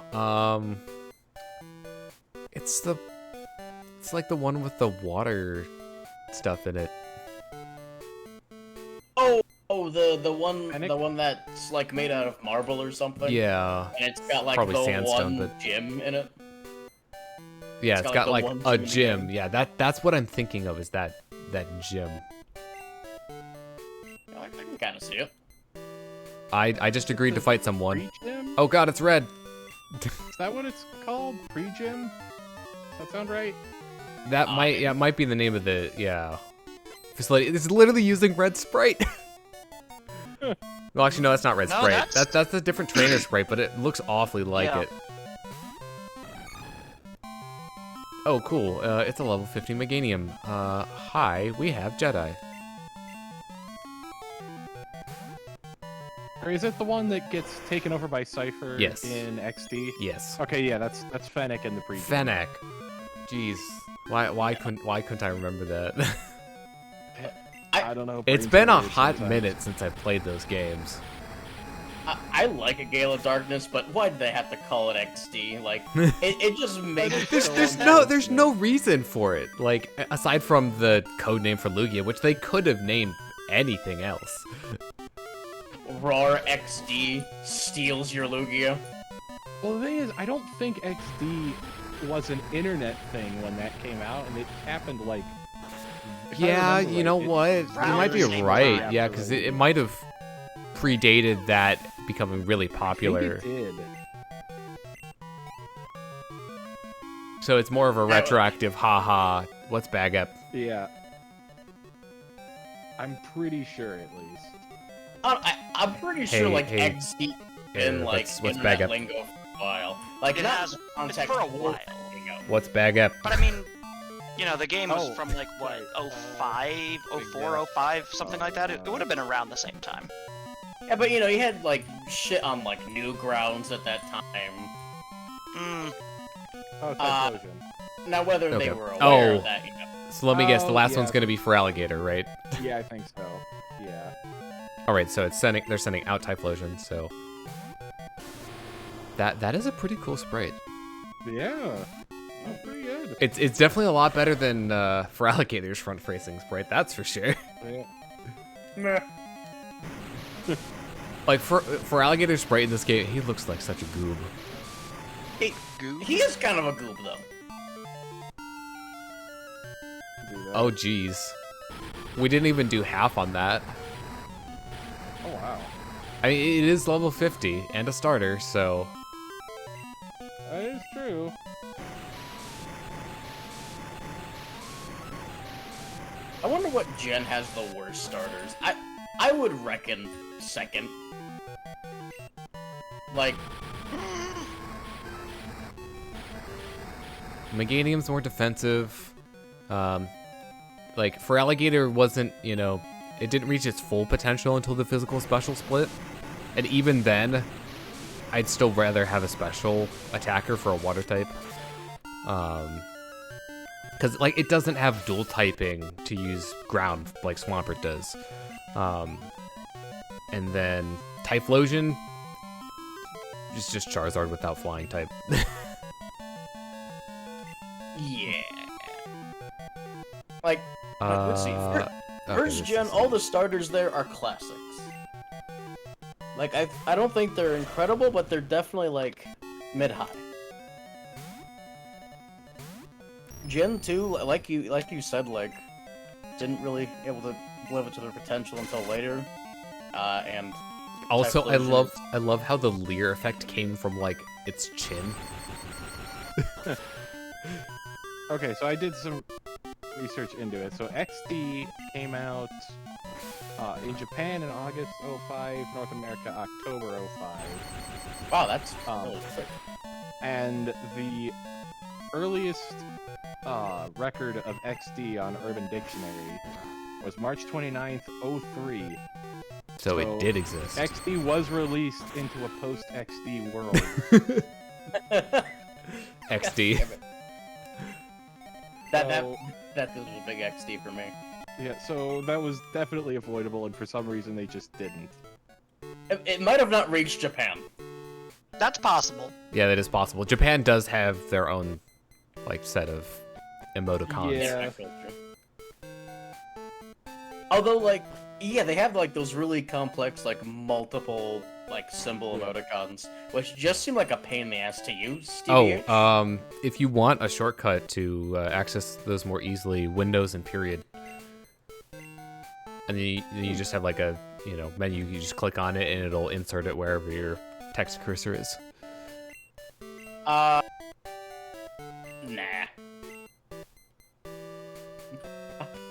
It's like the one with the water stuff in it. Oh, the Panic? one that's like made out of marble or something. Yeah. And it's got like Probably the sandstone, one but- gym in it. Yeah, It's it's got, got like, like the one a gym in the gym. game. Yeah, that's what I'm thinking of is that gym. I can kind of see it. I just agreed to fight someone. Pre-gym? Oh god, it's red. Is that what it's called? Pre-gym? Does that sound right? That might be the name of the facility. It's literally using red Sprite. Well, actually, no, that's not red No, Sprite. that's- That's a different trainer Sprite, but it looks awfully like Yeah. it. Oh, cool. It's a level 50 Meganium. Hi, we have Jedi. Or is it the one that gets taken over by Cypher Yes. in XD? Yes. Okay, yeah, that's Fennec in the preview. Fennec. Jeez. Why couldn't I remember that? I don't know. It's brain been a surgery hot sometimes. minute since I've played those games. I like a Gale of Darkness, but why'd they have to call it XD? Like, it just makes it so There's no reason for it. Like, aside from the code name for Lugia, which they could have named anything else. Roar XD steals your Lugia. Well, the thing is, I don't think XD was an internet thing when that came out, and it happened like. if I Yeah, remember you know right, what? You around might be the same right. time. Yeah, because it might have predated that becoming really popular. I think it did. So it's more of a retroactive, haha, what's bag up? Yeah. I'm pretty sure, at least. I'm pretty sure Hey, like hey. XD been like what's bag internet up? lingo for a while. Like It not has- it's context for a or while. lingo. What's bag up? But I mean, you know, the game was Oh, from like what, right. 05, 04, 05, something like that. It would have been around the same time. Yeah, but you know, you had like shit on like Newgrounds at that time. Mm, Oh, Uh, Typhlosion. Now whether Okay. they were aware Oh. of that, you know. So let me guess, the Oh, last yeah. one's gonna be Feraligatr, right? Yeah, I think so. Yeah. Alright, so they're sending out Typhlosion, so that is a pretty cool sprite. Yeah. Oh, pretty good. It's definitely a lot better than Feraligatr's front-facing sprite, that's for sure. Yeah. Meh. Like Feraligatr's sprite in this game, he looks like such a goob. He is kind of a goob though. Do that. Oh jeez. We didn't even do half on that. Oh, wow. I mean, it is level 50 and a starter, so That is true. I wonder what gen has the worst starters. I would reckon second. Like, Meganium's more defensive. Like Feraligatr wasn't, you know, it didn't reach its full potential until the physical special split, and even then, I'd still rather have a special attacker for a water type. Because like it doesn't have dual typing to use ground like Swampert does. And then Typhlosion is just Charizard without flying type. yeah. Like, let's see. Okay, First this gen, is- all the starters there are classics. Like, I don't think they're incredible, but they're definitely like mid-high. Gen 2, like you said, like didn't really able to live it to their potential until later. And Also, Typhlosion. I love how the leer effect came from like its chin. Okay, so I did some research into it. So XD came out in Japan in August 05, North America October 05. wow, that's Um, really quick. And the earliest record of XD on Urban Dictionary was March 29th, 03. So it did exist. XD was released into a post-XD world. XD. Damn it. That So- that was a big XD for me. Yeah, so that was definitely avoidable, and for some reason they just didn't. It might have not reached Japan. that's possible. Yeah, that is possible. Japan does have their own like set of emoticons. Yeah. I feel true. Although, like, yeah, they have like those really complex, like multiple, like symbol emoticons, which just seem like a pain in the ass to use. TBH. Oh, if you want a shortcut to access those more easily, Windows and period. And then you just have like a, you know, menu, you just click on it and it'll insert it wherever your text cursor is. Nah.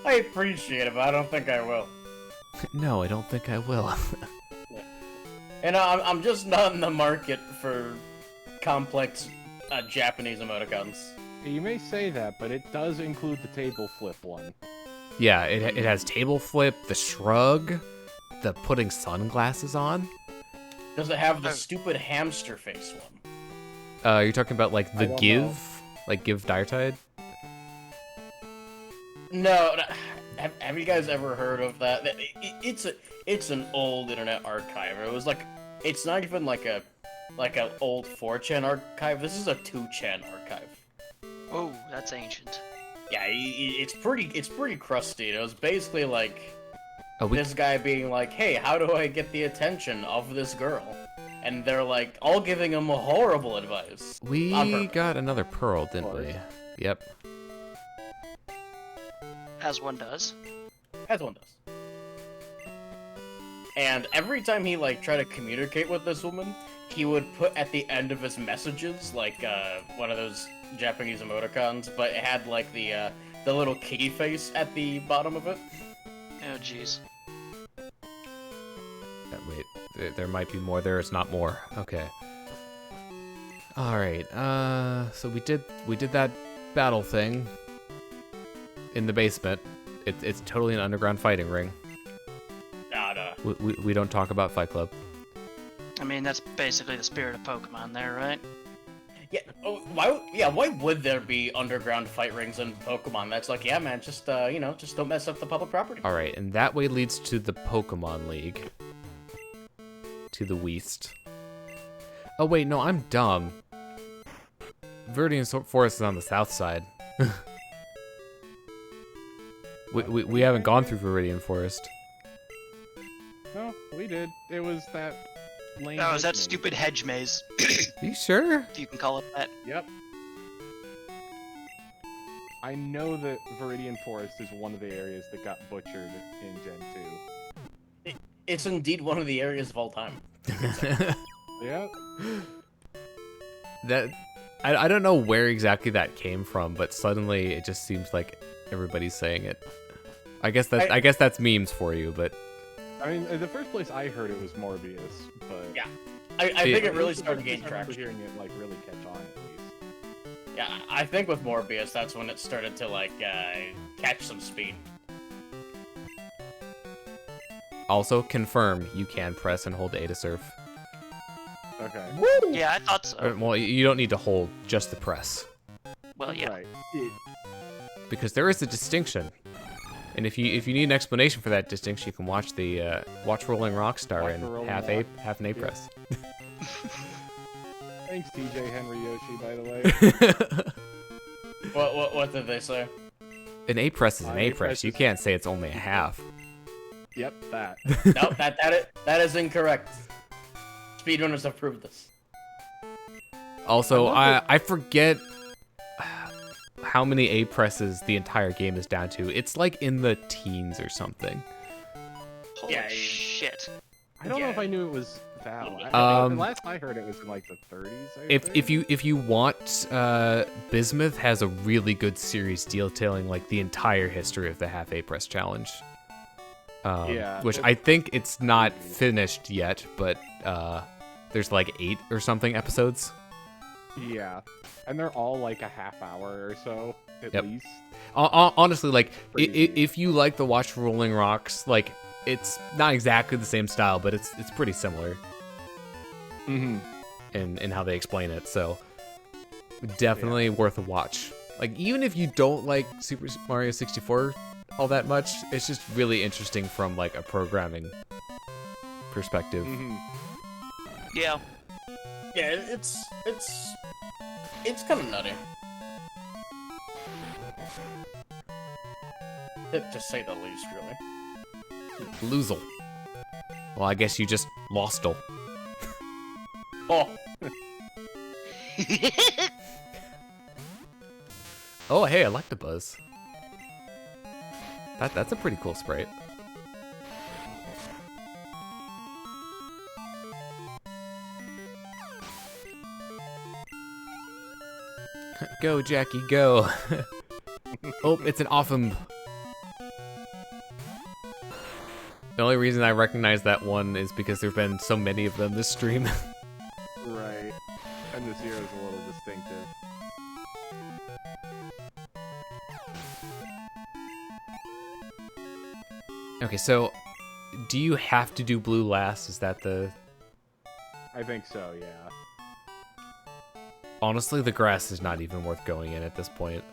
I appreciate it, but I don't think I will. No, I don't think I will. And I'm just not in the market for complex Japanese emoticons. You may say that, but it does include the table flip one. Yeah, it has table flip, the shrug, the putting sunglasses on. Does it have the stupid hamster face one? You're talking about like the give, like give dire tide? No. Have you guys ever heard of that? It's an old internet archive. It was like, it's not even like an old 4chan archive. This is a 2chan archive. Oh, that's ancient. Yeah, it's pretty crusty. It was basically like this guy being like, "Hey, how do I get the attention of this girl?" And they're like, all giving him horrible advice. We got another pearl, didn't we? Yep. As one does. As one does. And every time he like tried to communicate with this woman, he would put at the end of his messages like one of those Japanese emoticons, but it had like the little kitty face at the bottom of it. Oh, jeez. Wait, there might be more. There is not more. Okay. All right. So we did that battle thing in the basement. It's totally an underground fighting ring. No. We don't talk about Fight Club. I mean, that's basically the spirit of Pokemon there, right? Yeah. Why would there be underground fight rings in Pokemon? That's like, yeah, man, just just don't mess up the public property. All right, and that way leads to the Pokemon League. To the west. Oh wait, no, I'm dumb. Viridian Forest is on the south side. we haven't gone through Viridian Forest. No, we did. It was that lane. Oh, is that stupid hedge maze? Are you sure? If you can call it that. Yep. I know that Viridian Forest is one of the areas that got butchered in Gen 2. It's indeed one of the areas of all time. Yeah. That I don't know where exactly that came from, but suddenly it just seems like everybody's saying it. I guess that's memes for you, but I mean, the first place I heard it was Morbius, but yeah, I think it really started gaining I remember traction. hearing it like really catch on at least. Yeah, I think with Morbius, that's when it started to like catch some speed. also confirm you can press and hold A to surf. Okay. Yeah, I thought so. Well, you don't need to hold, just the press. Well, yeah. Right. Because there is a distinction. And if you need an explanation for that distinction, you can watch the watch Rolling Rockstar Watch in the Rolling half Rock. an A press. Thanks, TJ Henry Yoshi, by the way. What did they say? An A press is an A A-press press. You is- can't say it's only a half. Yep, that. No, that is incorrect. Speedrunners have proved this. Also, I I forget how many A presses the entire game is down to. It's like in the teens or something. Holy Yeah, shit. I don't know if Yeah. I knew it was that. Um, The last I heard it was in like the 30s. I If think. if you want, Bismuth has a really good series detailing like the entire history of the half A press challenge. Yeah, Which it- I think it's not finished yet, but there's like 8 or something episodes. Yeah, and they're all like a half hour or so at Yep. least. Honestly, like Pretty if you like the Watch Rolling Rocks, like it's not exactly the same style, but it's pretty similar Mm-hmm. in how they explain it. So definitely worth a watch. Like even if you don't like Super Mario 64 all that much, it's just really interesting from like a programming perspective. Mm-hmm. Yeah. Yeah, it's kind of nutty. To say the least, really. Loozle. Well, I guess you just lost all. Oh, Oh, hey, I like the buzz. That's a pretty cool sprite. Go, Jackie, go. Oh, it's an awesome. The only reason I recognize that one is because there've been so many of them this stream. Right. And this year is a little distinctive. Okay, so do you have to do blue last? Is that the... I think so, yeah. Honestly, the grass is not even worth going in at this point.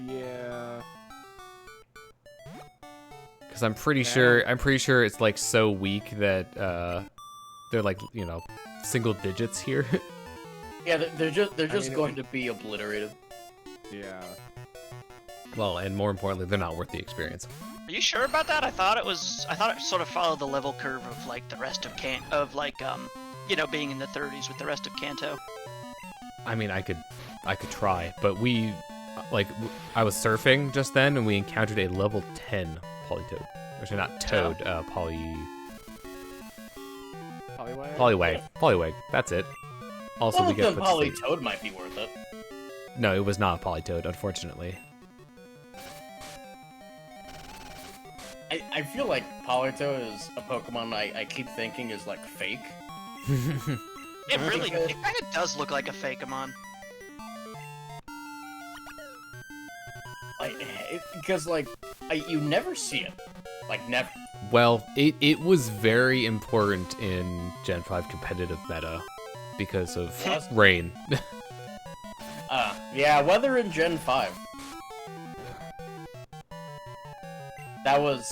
Yeah. Because I'm pretty sure it's like so weak that they're like, you know, single digits here. Yeah, they're just going to be obliterated. Yeah. Well, and more importantly, they're not worth the experience. Are you sure about that? I thought it sort of followed the level curve of like the rest of you know, being in the 30s with the rest of Kanto. I mean, I could try, but I was surfing just then, and we encountered a level 10 Polytoad. Actually, not Toad, Poliwag? Poliwag, that's it. Also, Well, we get the put to sleep. Polytoad might be worth it. No, it was not a Polytoad, unfortunately. I feel like Pallet-Toad is a Pokemon I keep thinking is like fake. It kind of does look like a Fakeamon. Because you never see it, like never. Well, it was very important in Gen 5 competitive meta because of rain. Yeah, weather in Gen 5. That was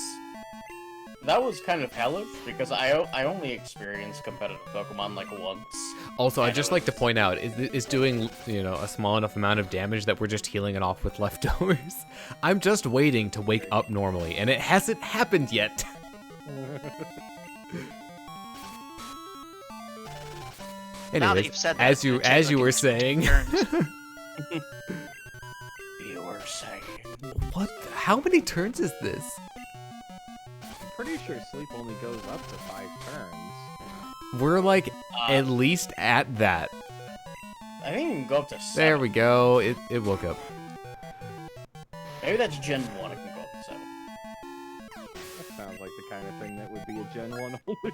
kind of hellish because I only experienced competitive Pokemon like once. Also, I'd just like to point out, is doing, you know, a small enough amount of damage that we're just healing it off with leftovers. I'm just waiting to wake up normally, and it hasn't happened yet. Now that Anyways, you've said that, as you were saying, You were saying. what? How many turns is this? I'm pretty sure sleep only goes up to 5 turns. We're like at least at that. I think you can go up to 7. There we go. It woke up. Maybe that's Gen 1. It can go up to 7. That sounds like the kind of thing that would be a Gen 1 only.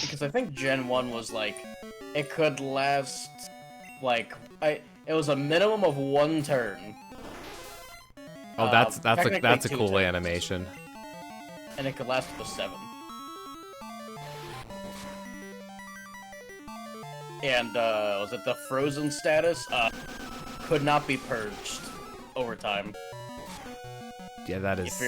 Because I think Gen 1 was like, it could last, it was a minimum of 1 turn. Oh, that's technically a 2 cool turns. animation. And it could last up to 7. And, was it the frozen status? Could not be purged over time. Yeah, that is.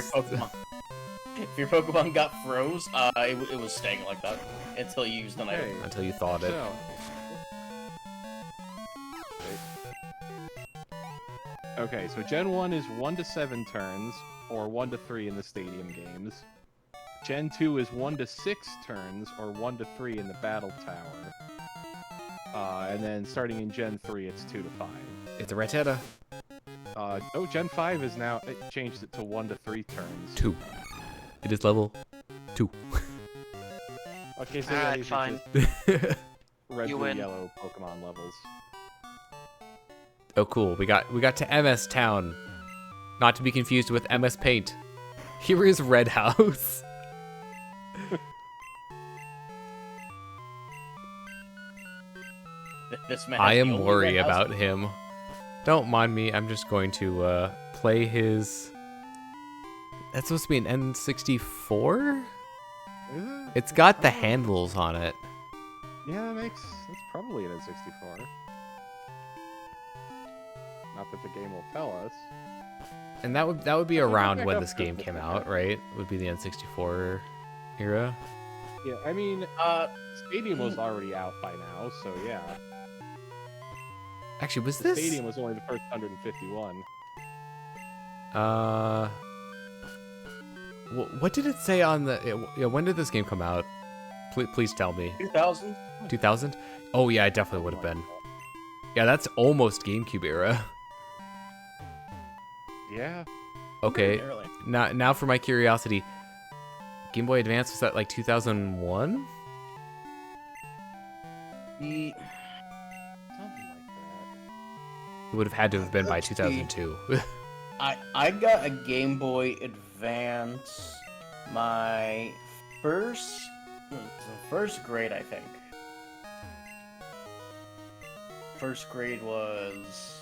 If your Pokemon got froze, it was staying like that until you used an item. Hey, Until you thawed it. so- Okay, so Gen 1 is 1 to 7 turns, or 1 to 3 in the stadium games. Gen 2 is 1 to 6 turns, or 1 to 3 in the battle tower. And then starting in Gen 3, it's 2 to 5. It's a Rattata. Gen 5 is now, it changed it to 1 to 3 turns. 2. It is level 2. Okay, so Alright, these fine. are just red, You blue, win. yellow Pokemon levels. Oh, cool. We got to MS Town. Not to be confused with MS Paint. Here is Red House. This man I has the am only worried red house. about him. Don't mind me. I'm just going to play his... That's supposed to be an N64? Is it? It's got the handles on it. Yeah, that's probably an N64. Not that the game will tell us. And that would be I think around back when up this to game the came second. out, right? Would be the N64 era. Yeah, I mean, Uh, Stadium was already out by now, so yeah. Actually, was The this... Stadium was only the first 151. What did it say on the... Yeah, when did this game come out? Please tell me. 2000? 2000? Oh, yeah, it definitely would have been. Yeah, that's almost GameCube era. Yeah. Okay, Very early. now for my curiosity. Game Boy Advance, was that like 2001? The- Something like that. It would have had to have been by Let's see. 2002. I got a Game Boy Advance My first grade, I think. First grade was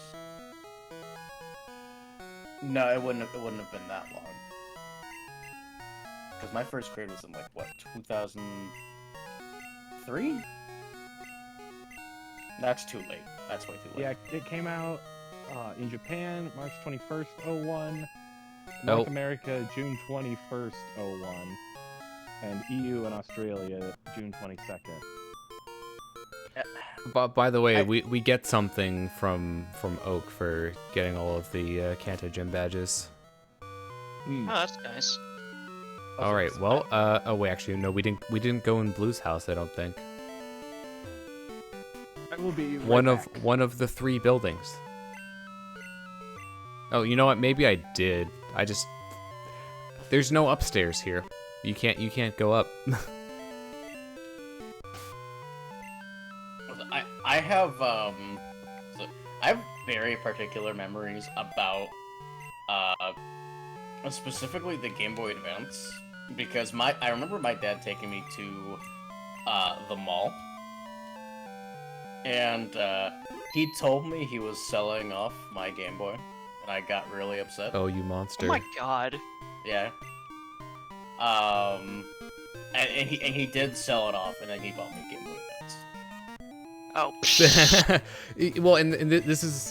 no, it wouldn't have been that long. Because my first grade was in like what 2003. That's too late. That's way too late. Yeah, it came out in Japan March 21st, 01. North America June 21st, 01. And EU and Australia June 22nd. But by the way, we get something from Oak for getting all of the Kanto gym badges. Oh, that's nice. All right. Well, oh wait, actually, no, we didn't go in Blue's house. I don't think. I will be right One back. of the 3 buildings. Oh, you know what? Maybe I did. There's no upstairs here. You can't go up. I have very particular memories about specifically the Game Boy Advance because I remember my dad taking me to the mall and he told me he was selling off my Game Boy and I got really upset. Oh, you monster! Oh my god. Yeah. And he did sell it off and then he bought me Game Boy Advance. Oh. Well, and this is,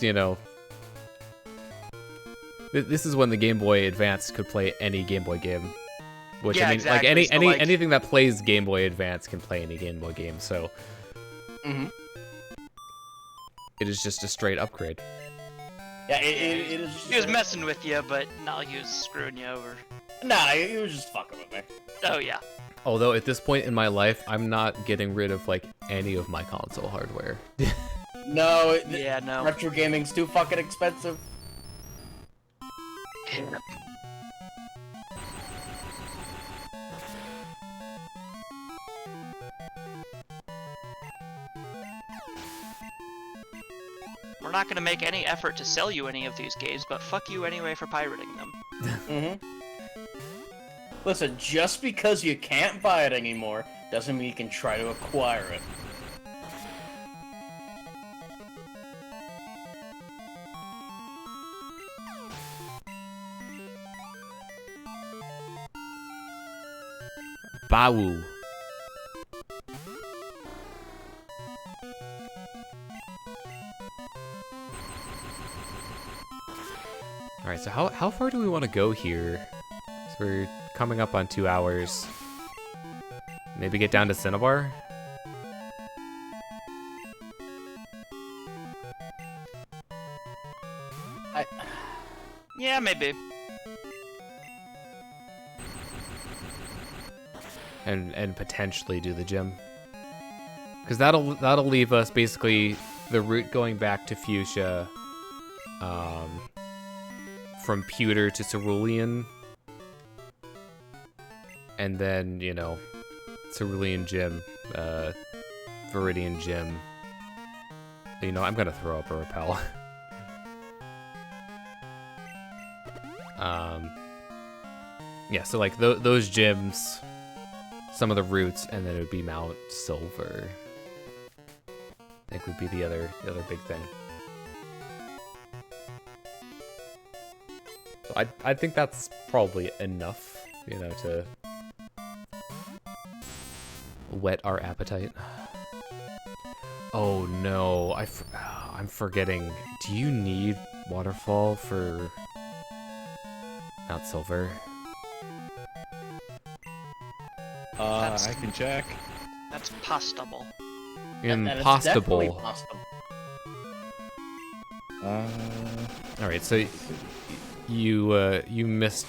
this is when the Game Boy Advance could play any Game Boy game. Which Yeah, I mean, exactly. like So, like- anything that plays Game Boy Advance can play any Game Boy game. So it is just a straight upgrade. Yeah, it is. He was messing with you, but no, he was screwing you over. Nah, he was just fucking with me. Oh yeah. Although at this point in my life, I'm not getting rid of like any of my console hardware. No, Yeah, no. retro gaming's too fucking expensive. We're not gonna make any effort to sell you any of these games, but fuck you anyway for pirating them. Listen, just because you can't buy it anymore doesn't mean you can try to acquire it. Bawu. Alright, so how far do we want to go here? So we're coming up on 2 hours. Maybe get down to Cinnabar? Yeah, maybe. And potentially do the gym. Because that'll leave us basically the route going back to Fuschia, from Pewter to Cerulean, and then Cerulean Gym, Viridian Gym. I'm gonna throw up a repel. Yeah, so like those gyms, some of the routes, and then it would be Mount Silver. I think would be the other big thing. So I think that's probably enough, to whet our appetite. Oh no, I'm forgetting. Do you need waterfall for Mount Silver? I can check. That's possible. That is definitely Impossible. possible. All right, so you missed,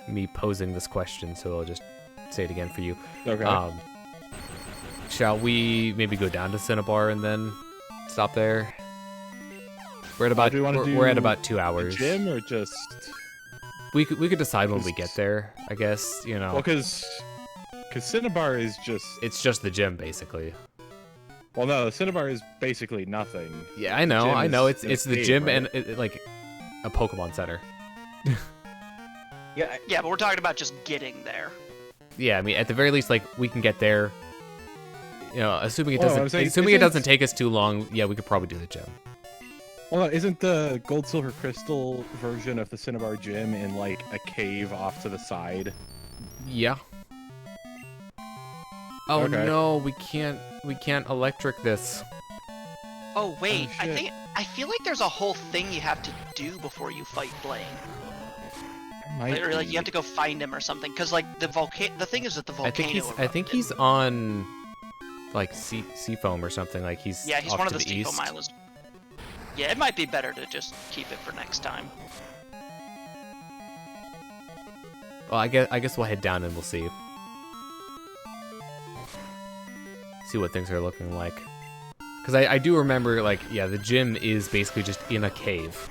me posing this question, so I'll just say it again for you. Okay. Shall we maybe go down to Cinnabar and then stop there? We're at about do we wanna we're at do about 2 The hours. gym or just We could decide when we get there. I guess well, because Cinnabar is just it's just the gym basically. well, no, Cinnabar is basically nothing. Yeah, I know. gym I know. is It's a the cave, gym right? and like a Pokemon Center. Yeah, Yeah, but we're talking about just getting there. Yeah, I mean, at the very least, like, we can get there. You know, assuming it Well, doesn't, I'm saying, assuming it isn't- doesn't take us too long, yeah, we could probably do the gym. Well, isn't the gold, silver, crystal version of the Cinnabar gym in like a cave off to the side? Yeah. Oh Okay. no, we can't electric this. Oh wait, shit. I feel like there's a whole thing you have to do before you fight Blaine. Might Or like be. you have to go find him or something. Cause like the thing is that the volcano. I think erupted. he's on like Seafoam or something. Like he's Yeah, he's off one of to the Seaform east. Islands. Yeah, it might be better to just keep it for next time. Well, I guess we'll head down and we'll see. See what things are looking like. Because I do remember, like, yeah, the gym is basically just in a cave.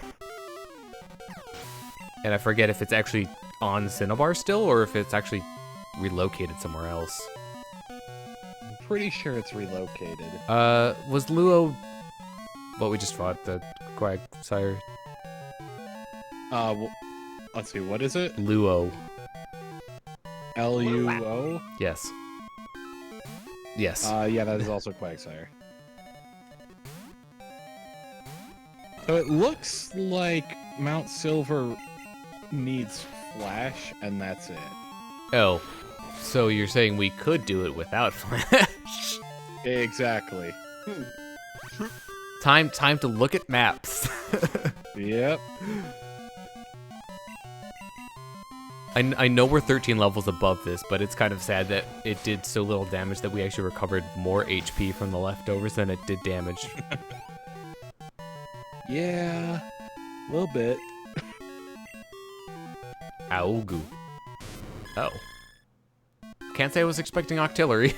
And I forget if it's actually on Cinnabar still, or if it's actually relocated somewhere else. I'm pretty sure it's relocated. Was Luo what we just fought, the Quagsire? Let's see, what is it? Luo. Luo? Yes. Yes. Yeah, that is also Quagsire. So it looks like Mount Silver needs Flash, and that's it. Oh. So you're saying we could do it without Flash? Exactly. Time to look at maps. Yep. I know we're 13 levels above this, but it's kind of sad that it did so little damage that we actually recovered more HP from the leftovers than it did damage. Yeah, a little bit. Augu. Oh. Can't say I was expecting artillery.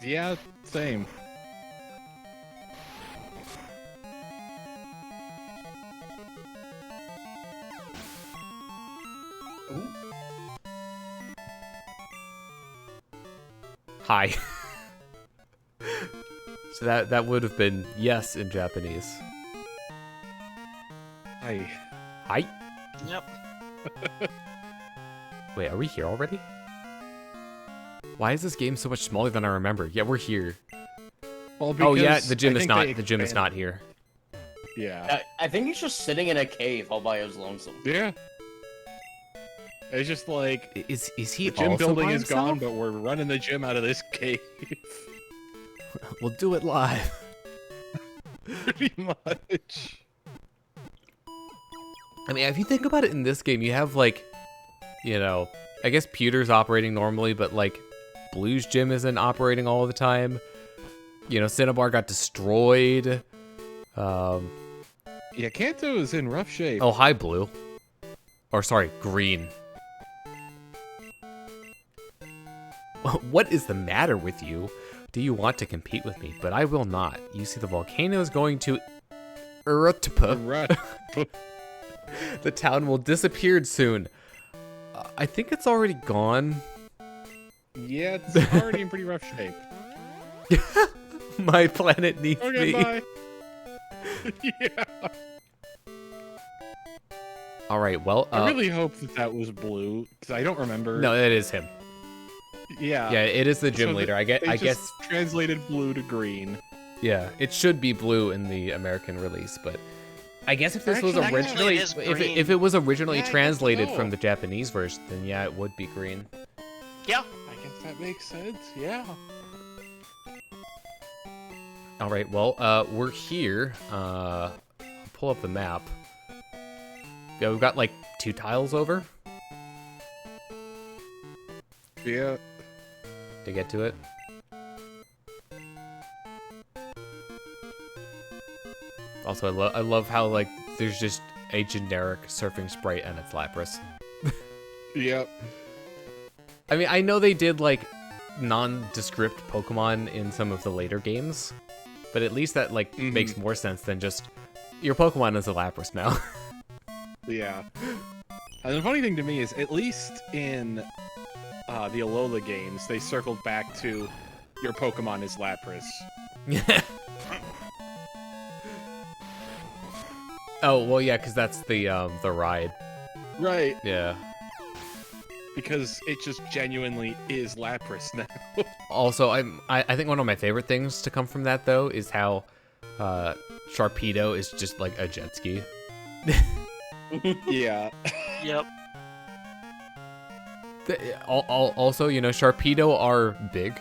Yeah, same. Hi. So that would have been yes in Japanese. Hi. Hi. Yep. Wait, are we here already? Why is this game so much smaller than I remember? Yeah, we're here. Well, Oh yeah, because the gym I is think not. they The gym is expand- not here. Yeah. I think he's just sitting in a cave all by his lonesome. Yeah. It's just like Is he the gym also building by is himself? gone, but we're running the gym out of this cave. We'll do it live. Pretty much. I mean, if you think about it in this game, you have like, you know, I guess Pewter's operating normally, but like Blue's gym isn't operating all the time. You know, Cinnabar got destroyed. Yeah, Kanto is in rough shape. Oh, hi, Blue. Or sorry, Green. What is the matter with you? Do you want to compete with me? But I will not. You see, the volcano is going to erupt. Right. The town will disappear soon. I think it's already gone. Yeah, it's already in pretty rough shape. My planet needs Okay, me. bye. Yeah. All right, well, I really hope that was Blue, because I don't remember. no, it is him. Yeah. Yeah, it is the gym So leader. I They guess. just translated Blue to green. Yeah, it should be Blue in the American release, but I guess if this was Actually, originally, it is if green. it was originally Yeah, I guess translated so. from the Japanese version, then yeah, it would be green. Yeah. I guess that makes sense. Yeah. All right, well, we're here. Pull up the map. Yeah, we've got like 2 tiles over Yeah. to get to it. Also, I love how like there's just a generic surfing sprite and it's Lapras. Yep. I mean, I know they did like nondescript Pokemon in some of the later games, but at least that like makes more sense than just your Pokemon is a Lapras now. Yeah. And the funny thing to me is, at least in the Alola games, they circled back to your Pokemon is Lapras. Oh well, yeah, because that's the ride. Right. Yeah. Because it just genuinely is Lapras now. Also, I think one of my favorite things to come from that though is how Sharpedo is just like a jet ski. Yeah. Yep. Also, you know, Sharpedo are big.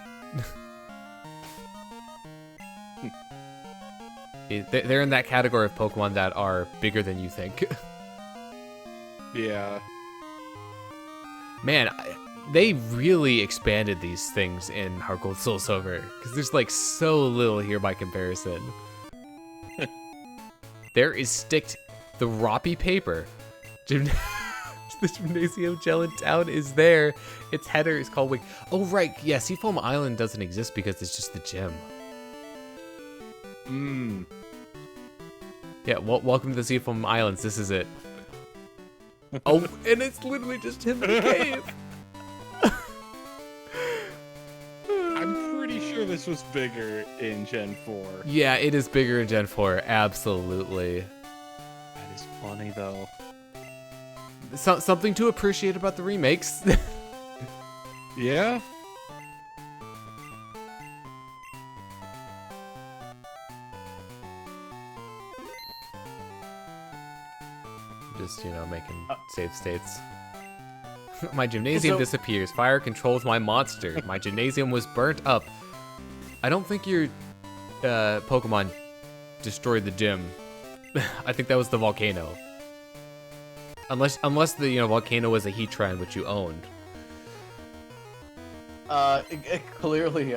They're in that category of Pokemon that are bigger than you think. Yeah. Man, they really expanded these things in Heart Gold Soul Silver because there's like so little here by comparison. There is sticked the Roppy paper. The Gymnasium Gel in town is there. Its header is called Wing. Oh right, yeah. Seaform Island doesn't exist because it's just the gym. Mmm. Yeah. Welcome to the Seaform Islands. This is it. Oh, and it's literally just him in a cave. I'm pretty sure this was bigger in Gen 4. Yeah, it is bigger in Gen 4. Absolutely. That is funny, though. Something to appreciate about the remakes. Yeah? Just, you know, making save states. My gymnasium disappears. Fire controls my monster. My gymnasium was burnt up. I don't think your Pokemon destroyed the gym. I think that was the volcano. Unless the volcano was a Heatran which you owned. Clearly,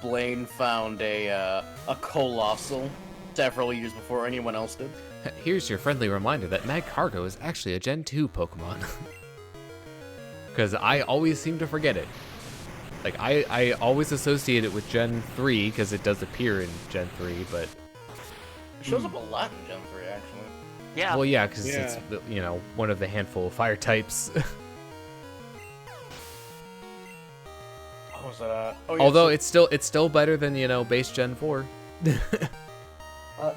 Blaine found a colossal several years before anyone else did. Here's your friendly reminder that Magcargo is actually a Gen 2 Pokemon. Because I always seem to forget it. Like, I always associate it with Gen 3 because it does appear in Gen 3, but... It shows up a lot in Gen 3, actually. Yeah. Well, yeah, because it's, you know, one of the handful of fire types. What was that? Oh, yeah, Although it's still better than, you know, base Gen 4.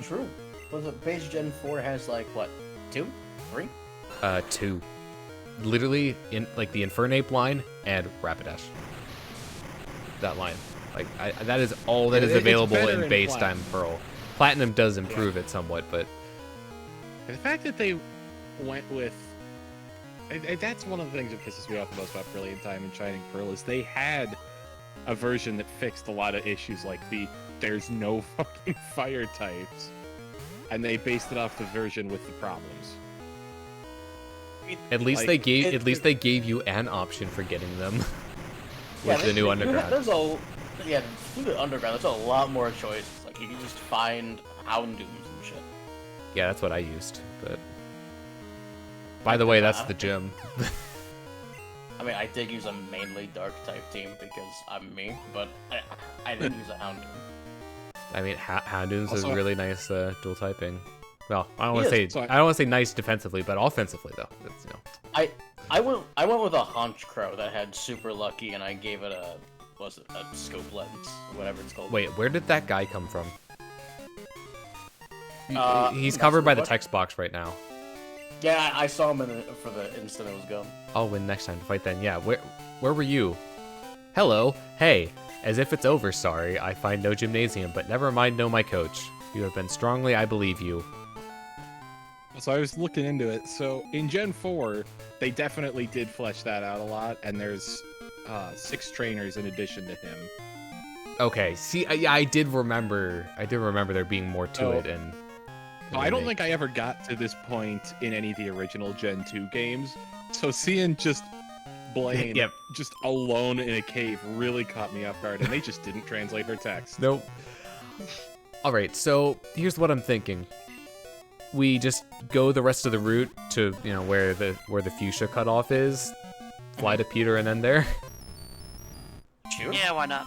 True. Was it base Gen 4 has, like, what, 2? 3? 2. Literally, in like the Infernape line and Rapidash. That line. Like, that is all that is available in base time Pearl. Platinum does improve it somewhat, but... The fact that they went with... That's one of the things that pisses me off the most about Brilliant Time and Shining Pearl, is they had a version that fixed a lot of issues, like there's no fucking fire types, and they based it off the version with the problems. At least Like, they gave you an option for getting them with the new underground. Through the underground, there's a lot more choices. Like, you can just find Houndooms and shit. Yeah, that's what I used, but... By the way, that's the gym. I mean, I did use a mainly Dark-type team because I'm me, but I didn't use a Houndoom. I mean, Houndooms is Also- really nice dual typing. Well, I don't He want to is. say I don't want to say nice defensively, but offensively though, it's, you know. I went with a Haunch Crow that had Super Lucky, and I gave it a scope lens, whatever it's called. Wait, where did that guy come from? He's that's covered by the what? text box right now. Yeah, I saw him for the instant it was gone. I'll win next time to fight then. Yeah, where were you? Hello, hey. As if it's over, sorry. I find no gymnasium, but never mind, no my coach. You have been strongly, I believe you. So I was looking into it. So in Gen 4, they definitely did flesh that out a lot, and there's 6 trainers in addition to him. Okay, see, yeah, I did remember there being more to Oh. it, and... I don't think I ever got to this point in any of the original Gen 2 games. So seeing just Blaine Yep. just alone in a cave really caught me off guard, and they just didn't translate her text. Nope. Alright, so here's what I'm thinking. We just go the rest of the route to, you know, where the Fuschia cutoff is, fly to Pewter and end there. Sure. Yeah, why not?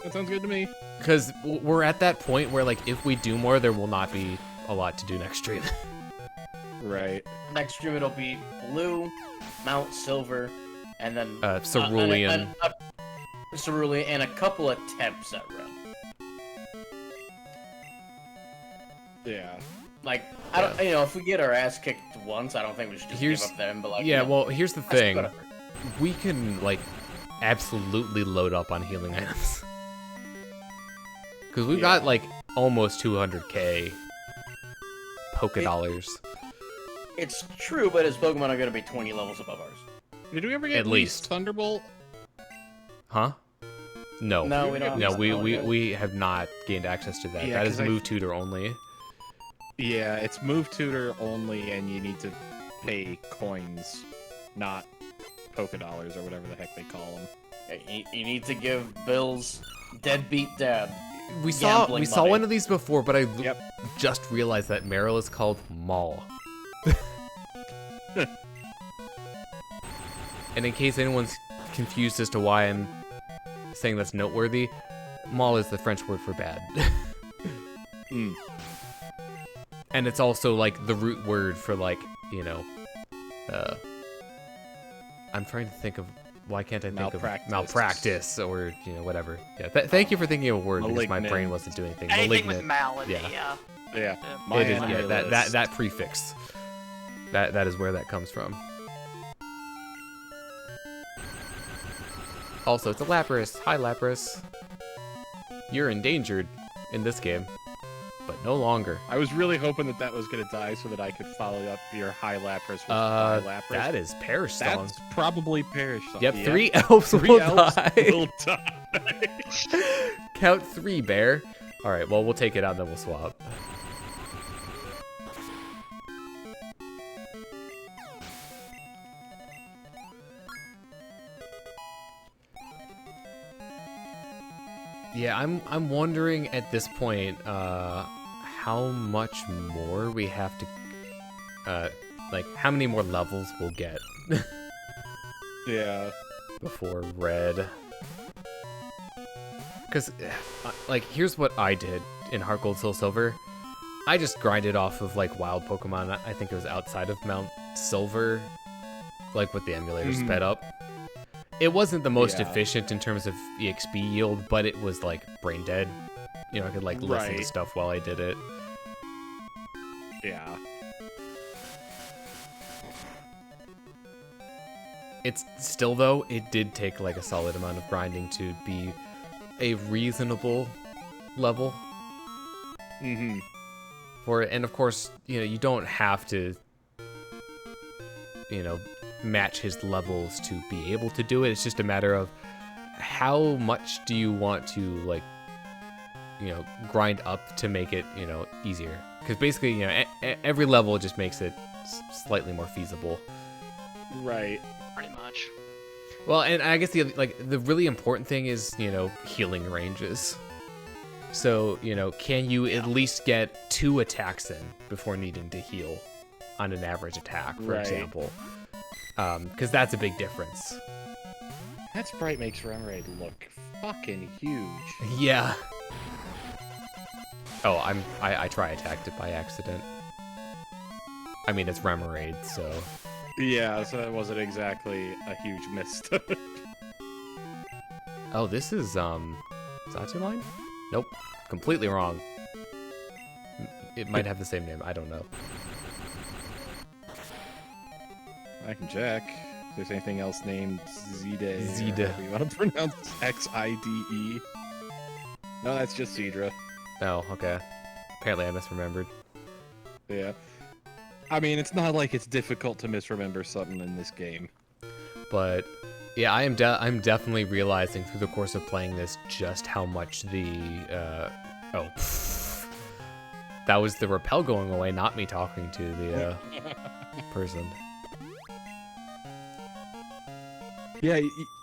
That sounds good to me. Because we're at that point where, like, if we do more, there will not be a lot to do next stream. Right. Next stream it'll be Blue, Mount Silver, and then Cerulean. Cerulean, and a couple of temps at Red. Yeah. Like, I don't, if we get our ass kicked once, I don't think we should just give up then. But like, yeah, well, here's the thing: whatever. we can like absolutely load up on healing items because we've got like almost 200k dollars. It's true, but his Pokemon are going to be 20 levels above ours. Did we ever get At least Thunderbolt? Huh? No. No, we don't. No, we have not gained access to that. Yeah, that is 'cause move tutor only. Yeah, it's move tutor only, and you need to pay coins, not dollars or whatever the heck they call them. You need to give Bill's deadbeat dad. We saw Gambling one money. of these before, but I Yep. just realized that Meryl is called Mall. And in case anyone's confused as to why I'm saying that's noteworthy, Mall is the French word for bad. Hmm. And it's also like the root word for like, I'm trying to think of, why can't I think Malpractice. of malpractice or, whatever. Yeah, thank you for thinking of a word because my Malignant. brain wasn't doing anything. Anything with Malignant. malady, Yeah. yeah. Yeah. It is, Mine yeah, under that this. that prefix. That is where that comes from. Also, it's a Lapras. Hi, Lapras. You're endangered in this game, but no longer. I was really hoping that was going to die so that I could follow up your High Lapras with High Lapras. That is Perish Song. That's probably Perish Song. Yep, Yeah. 3 elves Three will elves die. will die. Count 3, Bear. All right, well, we'll take it out, then we'll swap. Yeah, I'm wondering at this point how much more we have to like how many more levels we'll get Yeah. before red. Cuz like here's what I did in Heart Gold Soul Silver. I just grinded off of like wild Pokemon. I think it was outside of Mount Silver, like with the emulator sped up. It wasn't the most Yeah. efficient in terms of EXP yield, but it was like brain dead. I could like listen to Right. stuff while I did it. Yeah. It's still though, it did take like a solid amount of grinding to be a reasonable level Mm-hmm. for it. And of course, you don't have to match his levels to be able to do it. It's just a matter of how much do you want to like grind up to make it easier, because basically every level just makes it slightly more feasible. Right. Pretty much. Well, and I guess the really important thing is healing ranges. So can you at least get 2 attacks in before needing to heal on an average attack, for Right. example? Because that's a big difference. That sprite makes Remoraid look fucking huge. Yeah. Oh, I try attacked it by accident. I mean, it's Remoraid, so. Yeah, so that wasn't exactly a huge mistake. Oh, this is Zatuline? Nope, completely wrong. It might have the same name. I don't know. I can check. If there's anything else named Zide. Zide. Or however you want to pronounce Xide. No, that's just Zedra. Oh, okay. Apparently, I misremembered. Yeah. I mean, it's not like it's difficult to misremember something in this game. But yeah, I'm definitely realizing through the course of playing this just how much the that was the repel going away, not me talking to the person. Yeah,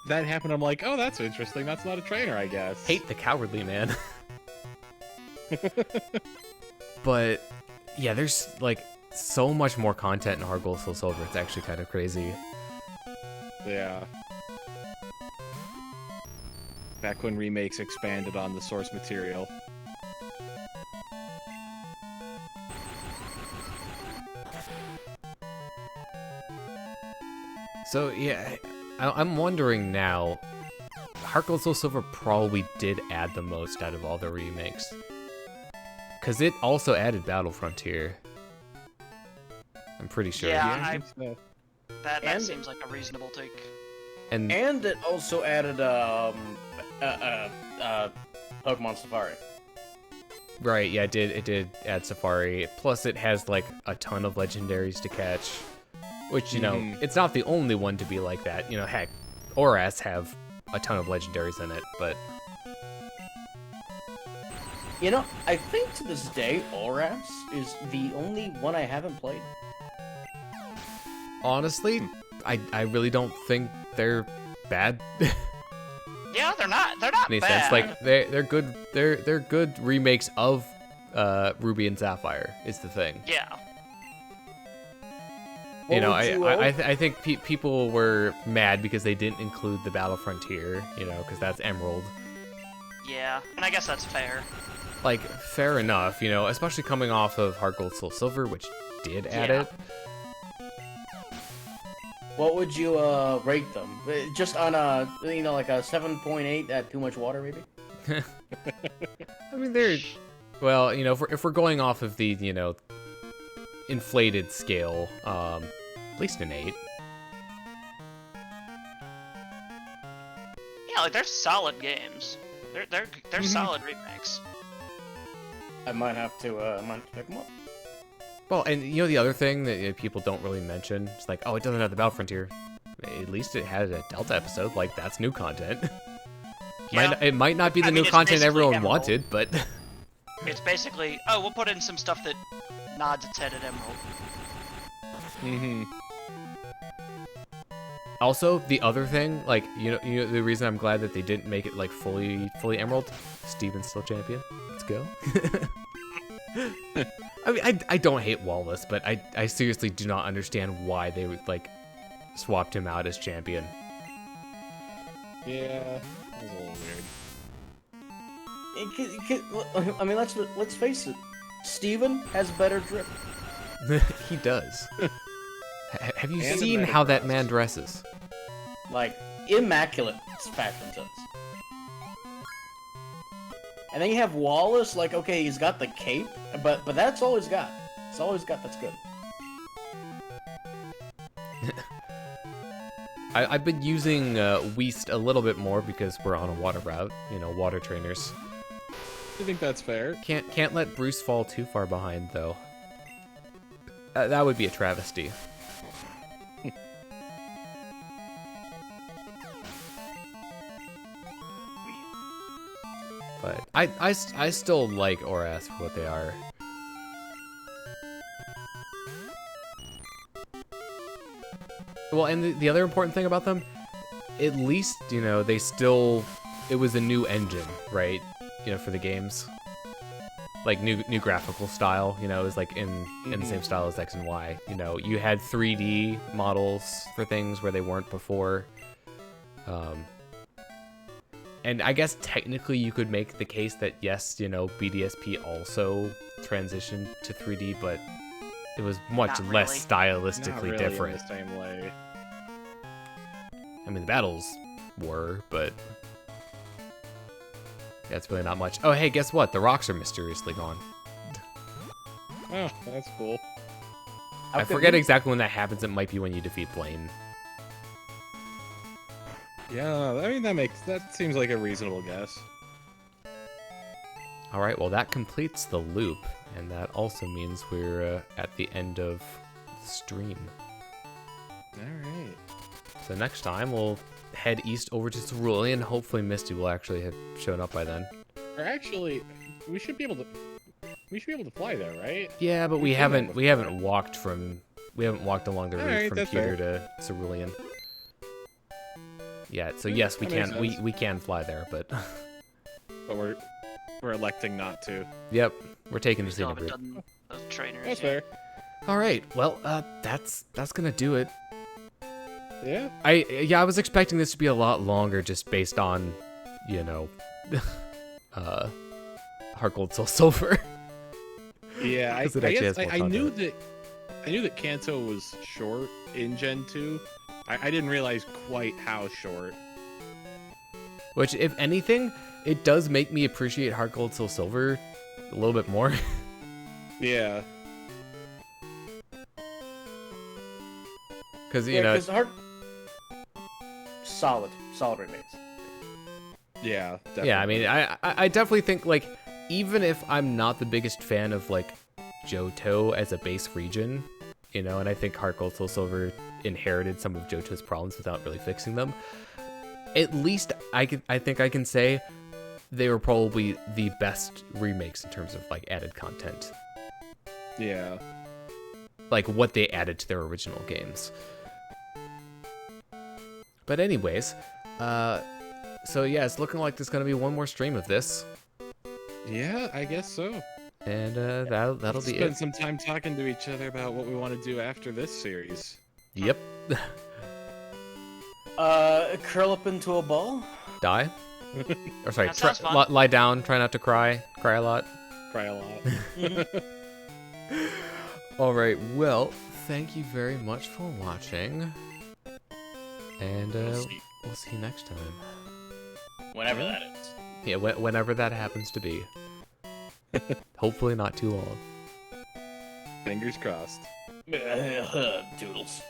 that happened. I'm like, oh, that's interesting. That's not a trainer, I guess. Hate the cowardly man. But yeah, there's like so much more content in Heart Gold Soul Silver. It's actually kind of crazy. Yeah. Back when remakes expanded on the source material. So yeah, I'm wondering now. Heart Gold Soul Silver probably did add the most out of all the remakes, because it also added Battle Frontier. I'm pretty sure. Yeah, I think so. that And- seems like a reasonable take. And And it also added Pokemon Safari. right, yeah, it did add Safari. Plus, it has like a ton of legendaries to catch, which you know, it's not the only one to be like that. You know, heck, Oras have a ton of legendaries in it, but You know, I think to this day, Oras is the only one I haven't played. honestly, I really don't think they're bad. Yeah, they're not Any bad. sense. Like they're good. They're good remakes of Ruby and Sapphire. Is the thing. Yeah. You know, What would I think people were mad because they didn't include the Battle Frontier. You know, because that's Emerald. Yeah, and I guess that's fair. Like fair enough. You know, especially coming off of Heart Gold Soul Silver, which did add Yeah. it. What would you rate them? Just on a like a 7.8 at too much water, maybe. I mean, they're well, you know, if we're going off of the inflated scale, at least an 8. Yeah, like they're solid games. They're solid remakes. I might have to pick them up. Well, and you know the other thing that people don't really mention, it's like, oh, it doesn't have the Battle Frontier. At least it had a Delta episode. Like that's new content. Yeah. It might not be the I mean, new it's content basically everyone Emerald. wanted, but It's basically, oh, we'll put in some stuff that nods its head at Emerald. also the other thing, like you know the reason I'm glad that they didn't make it like fully Emerald. Steven's still champion. Let's go. I mean, I don't hate Wallace, but I seriously do not understand why they would like swapped him out as champion. Yeah, that was a little weird. I mean, let's face it. Steven has better drip. He does. Have you And a seen better how that dress. man dresses? Like, immaculate fashion sense. And then you have Wallace, like, okay, he's got the cape, but that's all he's got. That's all he's got that's good. I've been using Weast a little bit more because we're on a water route, you know, water trainers. I think that's fair. Can't let Bruce fall too far behind though. That would be a travesty. But I still like Oras for what they are. Well, and the other important thing about them, at least, you know, it was a new engine, right? You know, for the games. Like new graphical style, you know, it was like in the same style as X and Y. You know, you had 3D models for things where they weren't before. And I guess technically you could make the case that yes, you know, BDSP also transitioned to 3D, but it was much Not less really. stylistically Not really different. in the same way. I mean, the battles were, but that's really not much. Oh, hey, guess what? The rocks are mysteriously gone. Oh, that's cool. I forget exactly when that happens. It might be when you defeat Blaine. Yeah, I mean that seems like a reasonable guess. All right, well, that completes the loop, and that also means we're at the end of the stream. All right. So next time, we'll head east over to Cerulean. Hopefully Misty will actually have shown up by then. Or actually, we should be able to fly there, right? Yeah, but we We've done that haven't walked along the route Alright, from that's Pewter to Cerulean. Yeah, so yes, we that makes can sense. we can fly there, but But we're electing not to. yep, we're taking the Still scenic haven't route. done those trainers That's yet. fair. All right, well, that's gonna do it. Yeah. I was expecting this to be a lot longer, just based on, you know, Heart Gold Soul Silver. Yeah, I Because it actually guess has more I knew content. that Kanto was short in Gen 2. I didn't realize quite how short. Which, if anything, it does make me appreciate Heart Gold Soul Silver a little bit more. Yeah. Because, you know... Solid remains. Yeah, definitely. Yeah, I mean, I definitely think, like, even if I'm not the biggest fan of, like, Johto as a base region, you know, and I think Heart Gold Soul Silver inherited some of Johto's problems without really fixing them, at least I think I can say they were probably the best remakes in terms of, like, added content. Yeah. Like, what they added to their original games. But anyways, so yeah, it's looking like there's gonna be one more stream of this. Yeah, I guess so. And that'll be Spend it. some time talking to each other about what we want to do after this series. Yep. Curl up into a ball. Die. Or sorry, That sounds fun. lie down. Try not to cry. Cry a lot. Cry a lot. All right. Well, thank you very much for watching, and we'll see you next time. Whenever that is. Yeah, whenever that happens to be. Hopefully not too long. Fingers crossed. Doodles.